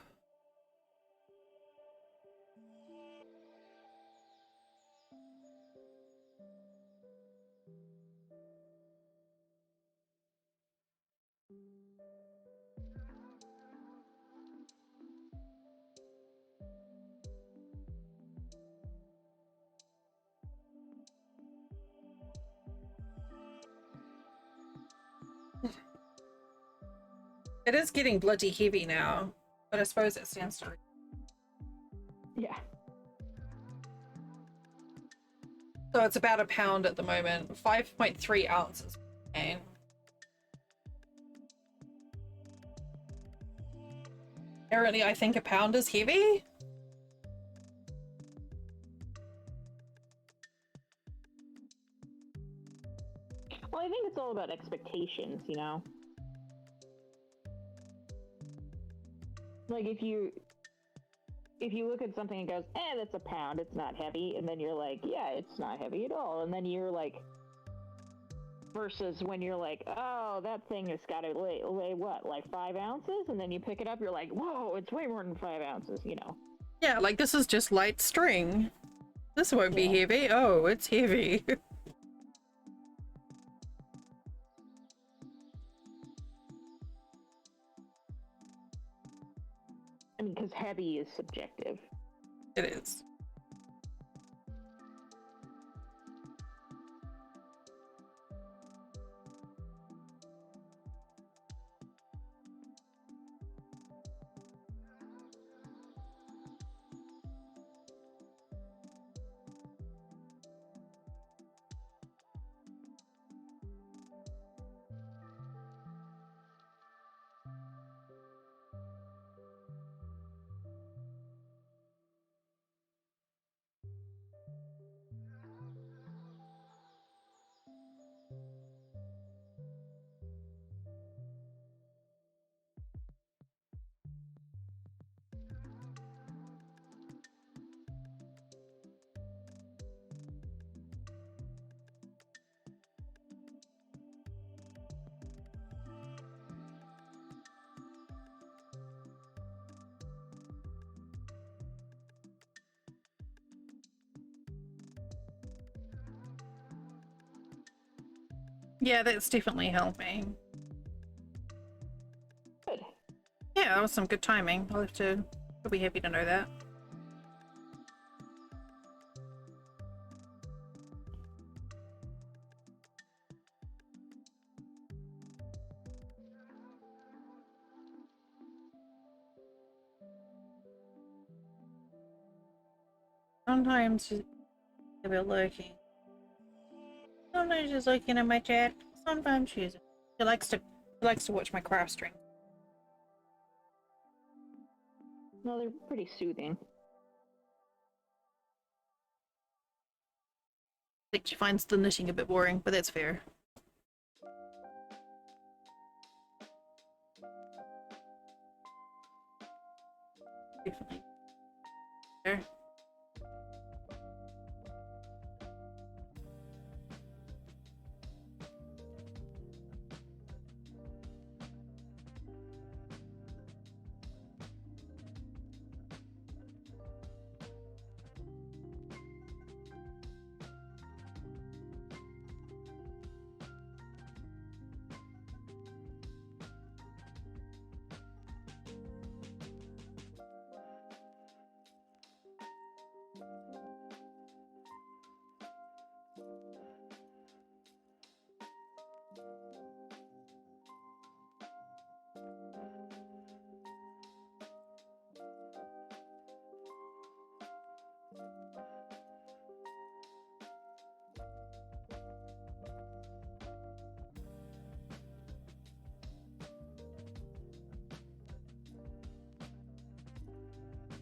It is getting bloody heavy now, but I suppose it stands to. Yeah. So it's about a pound at the moment, 5.3 ounces. Okay. Apparently, I think a pound is heavy. Well, I think it's all about expectations, you know? Like if you look at something and goes, that's a pound, it's not heavy, and then you're like, yeah, it's not heavy at all, and then you're like, versus when you're like, oh, that thing has got to weigh what, like 5 ounces, and then you pick it up, you're like, whoa, it's way more than 5 ounces, you know? Yeah, like this is just light string. This won't be heavy. Oh, it's heavy. I mean, because heavy is subjective. It is. Yeah, that's definitely helping. Good. Yeah, that was some good timing. I'll be happy to know that. sometimes she's a bit lurking. Sometimes she's looking at my chat. Sometimes she isn't. She likes to watch my craft stream. No, they're pretty soothing. I think she finds the knitting a bit boring, but that's fair. Definitely. Fair.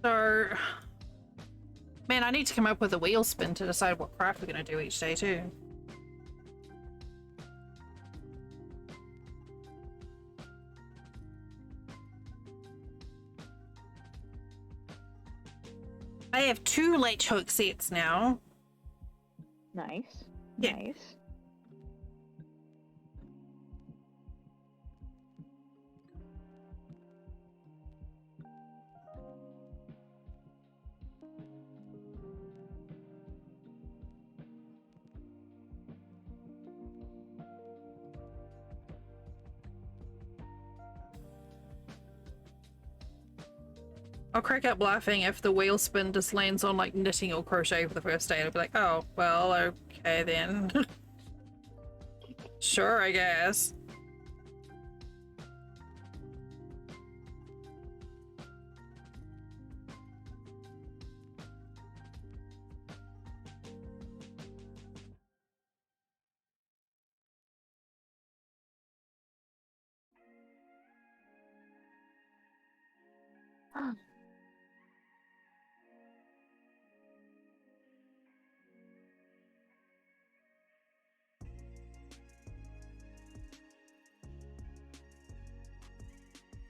So, man, I need to come up with a wheel spin to decide what craft we're going to do each day too. I have 2 latch hook sets now. Nice. Yeah. Nice. I'll crack up laughing if the wheel spin just lands on like knitting or crochet for the first day. I'll be like, oh, well, okay then. Sure, I guess.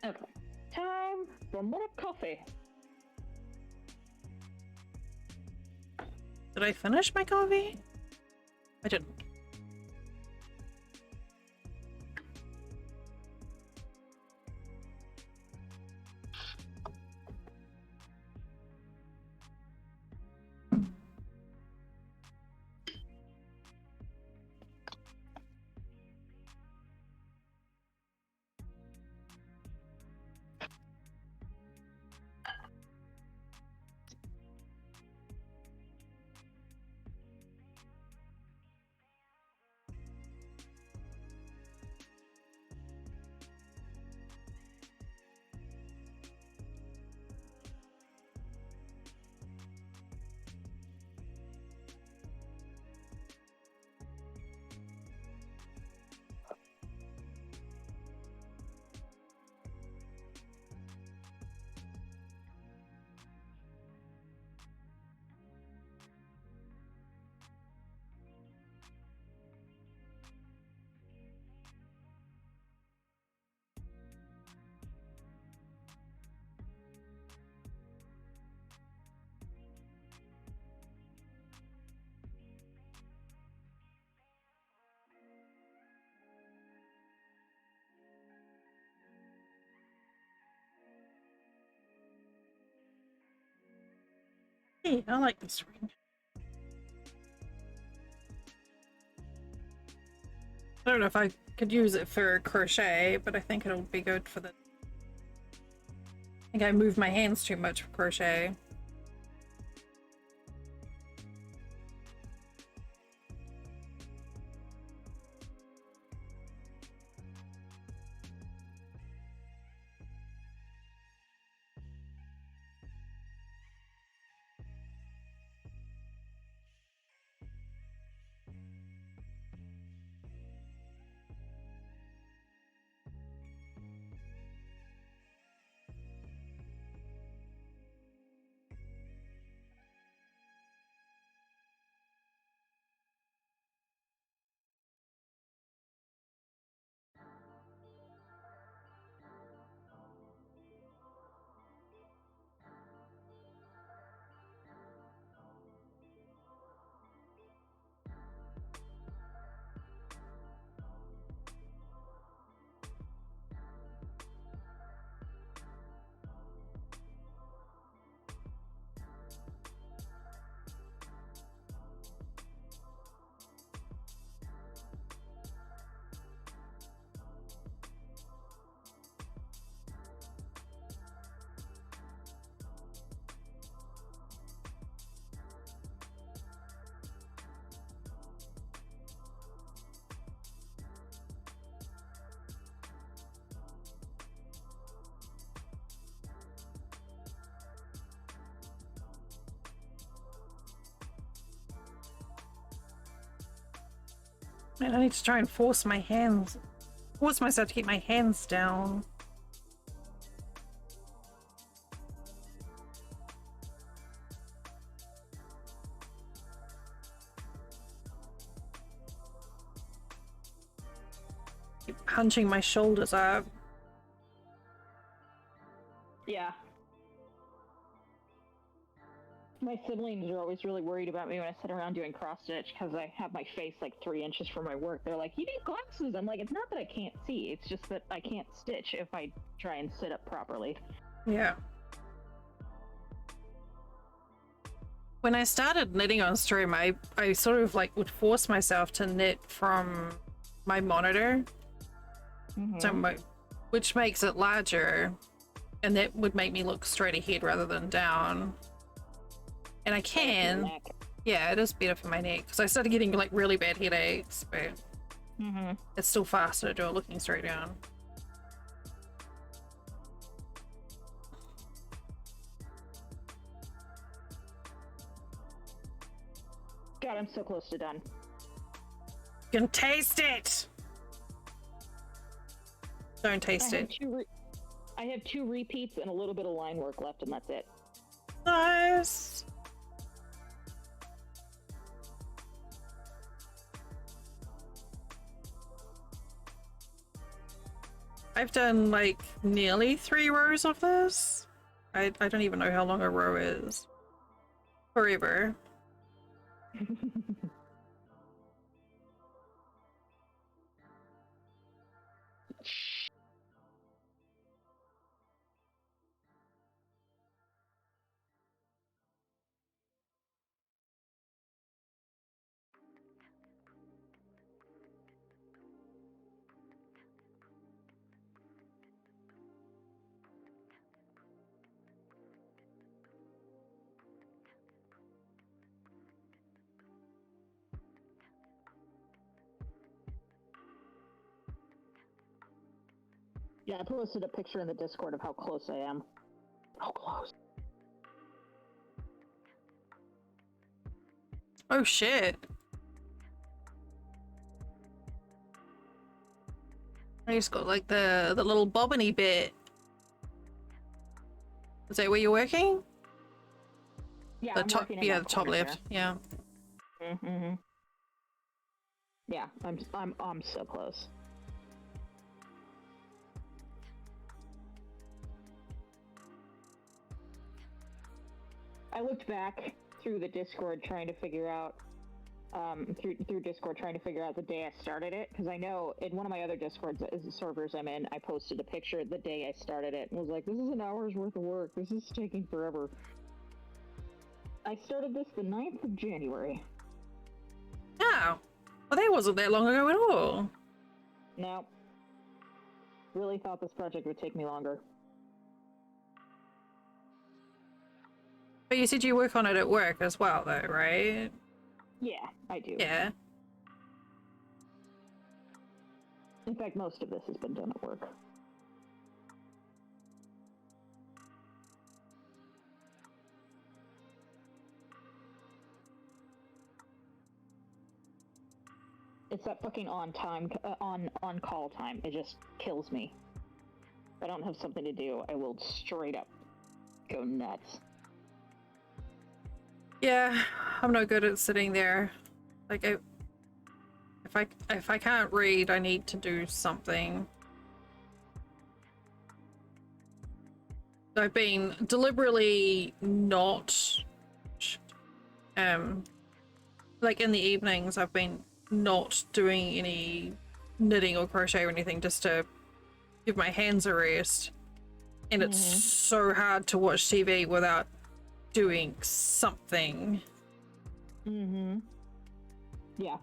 Okay. Time for more coffee. Did I finish my coffee? I didn't. Hey, I like this ring. I don't know if I could use it for crochet, but I think it'll be good for the... I think I move my hands too much for crochet. Man, I need to try and force myself to keep my hands down. Keep hunching my shoulders up. Yeah. My siblings are always really worried about me when I sit around doing cross stitch because I have my face like 3 inches from my work. They're like, "You need glasses." I'm like, "It's not that I can't see. It's just that I can't stitch if I try and sit up properly." Yeah. When I started knitting on stream, I sort of like would force myself to knit from my monitor, which makes it larger, and that would make me look straight ahead rather than down. And I can, yeah, it is better for my neck because I started getting like really bad headaches, but it's still faster to do it looking straight down. God, I'm so close to done. You can taste it. Don't taste it. I have 2 repeats and a little bit of line work left, and that's it. Nice. I've done like nearly 3 rows of this. I don't even know how long a row is. Forever. Yeah, I posted a picture in the Discord of how close I am. How close? Oh shit. I just got like the little bobbiny bit. Is that where you're working? Yeah, The top, yeah, the top left. There. Yeah. Yeah, I'm so close. I looked back through the Discord trying to figure out through Discord trying to figure out the day I started it, because I know in one of my other Discords, the servers I'm in, I posted a picture the day I started it and was like, "This is an hour's worth of work. This is taking forever." I started this the 9th of January. Oh, well, that wasn't that long ago at all. No. Really thought this project would take me longer. But you said you work on it at work as well, though, right? Yeah, I do. Yeah. In fact, most of this has been done at work. It's that fucking on call time. It just kills me. If I don't have something to do, I will straight up go nuts. Yeah, I'm no good at sitting there. Like, if I can't read, I need to do something. I've been deliberately not, like in the evenings, I've been not doing any knitting or crochet or anything just to give my hands a rest. And it's so hard to watch TV without doing something. Yeah.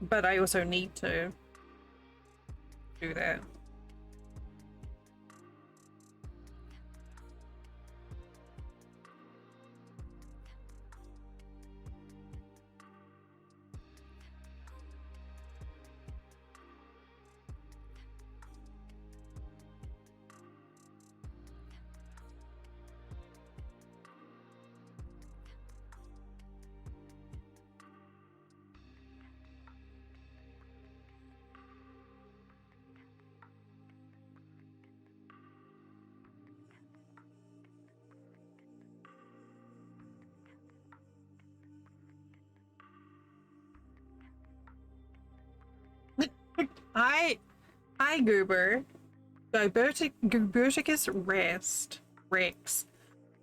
But I also need to do that. Hi, Goober. Guberticus Rex.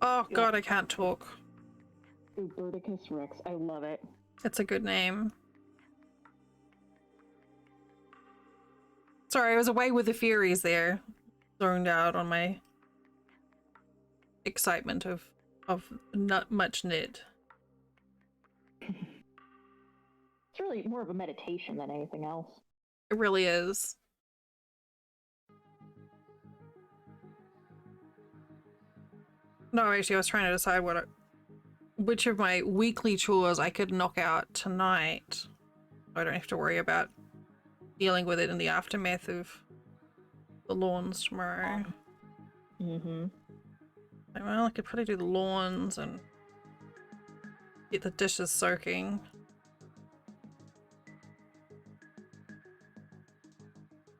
Oh god, I can't talk. Uberticus Rex. I love it. It's a good name. Sorry, I was away with the Furies there. Zoned out on my excitement of not much knit. It's really more of a meditation than anything else. It really is. No, actually, I was trying to decide which of my weekly chores I could knock out tonight. So I don't have to worry about dealing with it in the aftermath of the lawns tomorrow. Mm-hmm. Well, I could probably do the lawns and get the dishes soaking.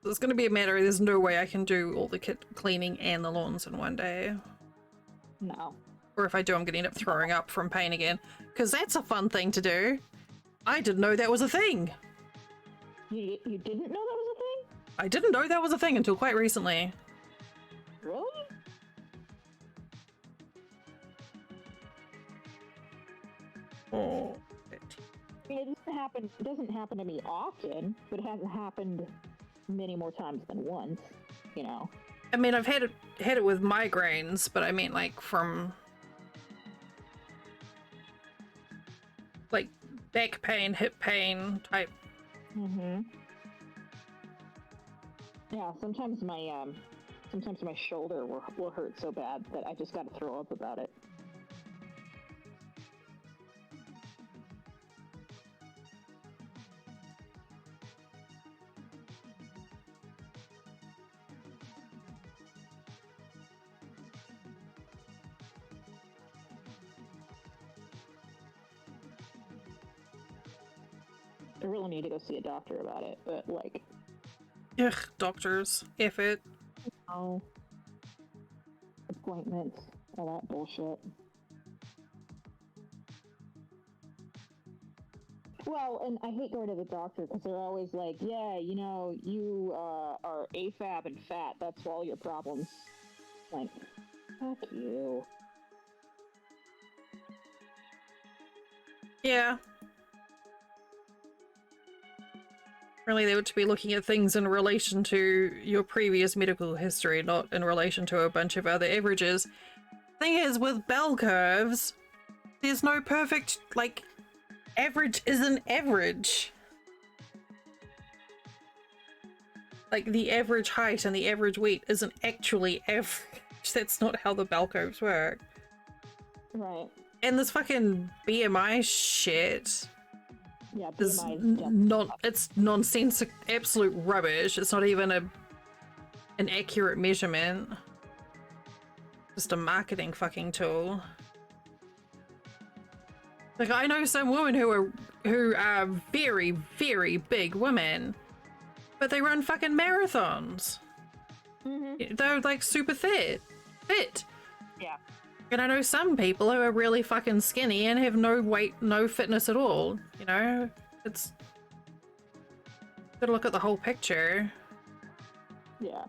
It's going to be a matter, there's no way I can do all the cleaning and the lawns in one day. No. Or if I do, I'm going to end up throwing up from pain again. Because that's a fun thing to do. I didn't know that was a thing. You didn't know that was a thing? I didn't know that was a thing until quite recently. Really? Oh. I mean, it doesn't happen to me often, but it hasn't happened many more times than once, you know. I mean, I've had it with migraines, but I mean like from like back pain, hip pain type. Mm-hmm. Yeah, sometimes my shoulder will hurt so bad that I just gotta throw up about it. I really need to go see a doctor about it, but like... Ugh, doctors. F it. Oh. Appointments, all that bullshit. Well, and I hate going to the doctor because they're always like, yeah, you know, you are AFAB and fat, that's all your problems. Like, fuck you. Yeah. Really, they ought to be looking at things in relation to your previous medical history, not in relation to a bunch of other averages. Thing is, with bell curves, there's no perfect, like, average isn't average. Like, the average height and the average weight isn't actually average. That's not how the bell curves work. Right. And this fucking BMI shit... Yeah, is BMI it's nonsense, absolute rubbish. It's not even an accurate measurement. Just a marketing fucking tool. Like, I know some women who are very, very big women, but they run fucking marathons. Mm-hmm. They're like super fit. Yeah. And I know some people who are really fucking skinny and have no weight, no fitness at all. You know, it's gotta look at the whole picture. Yeah.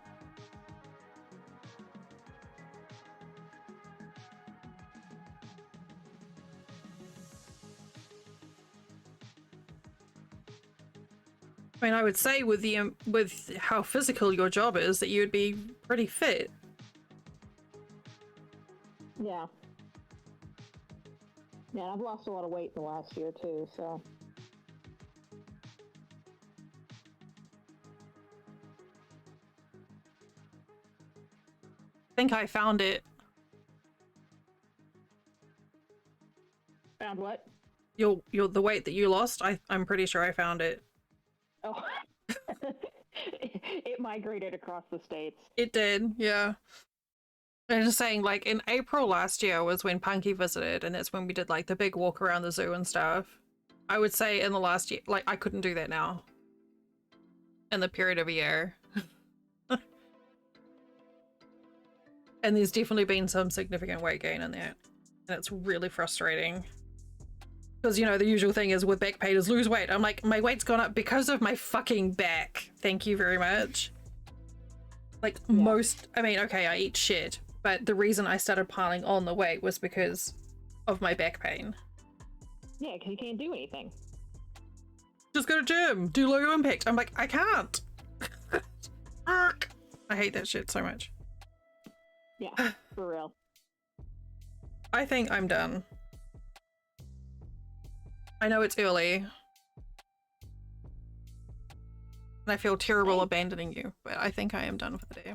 I mean, I would say with with how physical your job is, that you'd be pretty fit. Yeah. Yeah, I've lost a lot of weight in the last year too, so. I think I found it. Found what? The weight that you lost. I'm pretty sure I found it. Oh. It migrated across the states. It did, yeah. I'm just saying, like, in April last year was when Punky visited, and that's when we did, like, the big walk around the zoo and stuff. I would say in the last year, like, I couldn't do that now. In the period of a year. And there's definitely been some significant weight gain in that. And it's really frustrating. Because, you know, the usual thing is with back pain is lose weight. I'm like, my weight's gone up because of my fucking back. Thank you very much. Like, I mean, okay, I eat shit, but the reason I started piling on the weight was because of my back pain. Yeah, because you can't do anything. Just go to gym, do low impact. I'm like, I can't. I hate that shit so much. Yeah, for real. I think I'm done. I know it's early. And I feel terrible abandoning you, but I think I am done for the day.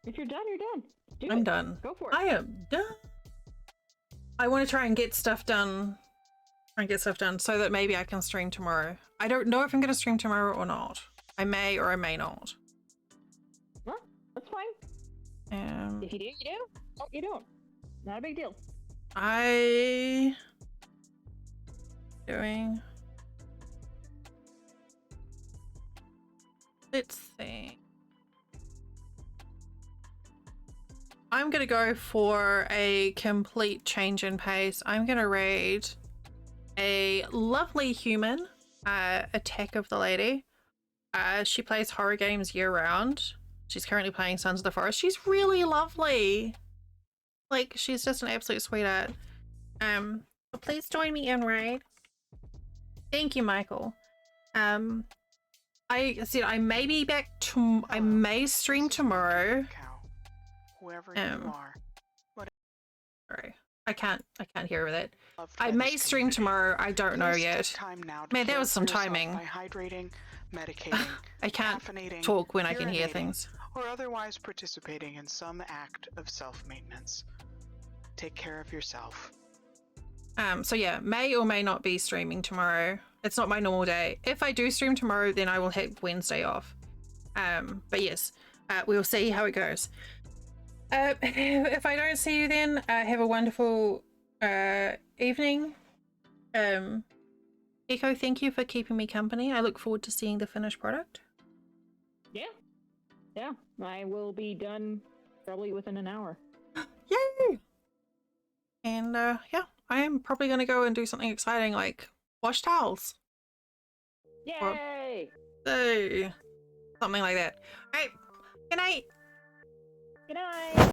If you're done, you're done. I'm done. Go for it. I am done. I want to try and get stuff done. So that maybe I can stream tomorrow. I don't know if I'm going to stream tomorrow or not. I may or I may not. Well, that's fine. If you do, you do. Oh, you don't. Not a big deal. Let's see. I'm gonna go for a complete change in pace. I'm gonna raid a lovely human, Attack of the Lady. She plays horror games year round. She's currently playing Sons of the Forest. She's really lovely. Like, she's just an absolute sweetheart. So please join me in raid. Thank you, Michael. I said I may be back to. I may stream tomorrow. Whoever you are. Sorry, I can't hear that. I may stream tomorrow. I don't know yet. Man, that was some timing. By hydrating, medicating, I can't talk when I can hear things. Or otherwise participating in some act of self-maintenance. Take care of yourself. So yeah, may or may not be streaming tomorrow. It's not my normal day. If I do stream tomorrow, then I will have Wednesday off. But yes, we will see how it goes. If I don't see you then, have a wonderful evening. Echo, thank you for keeping me company. I look forward to seeing the finished product. Yeah, I will be done probably within an hour. Yay! And yeah, I am probably going to go and do something exciting like wash towels. Yay! Or, something like that. Alright, good night! Good night!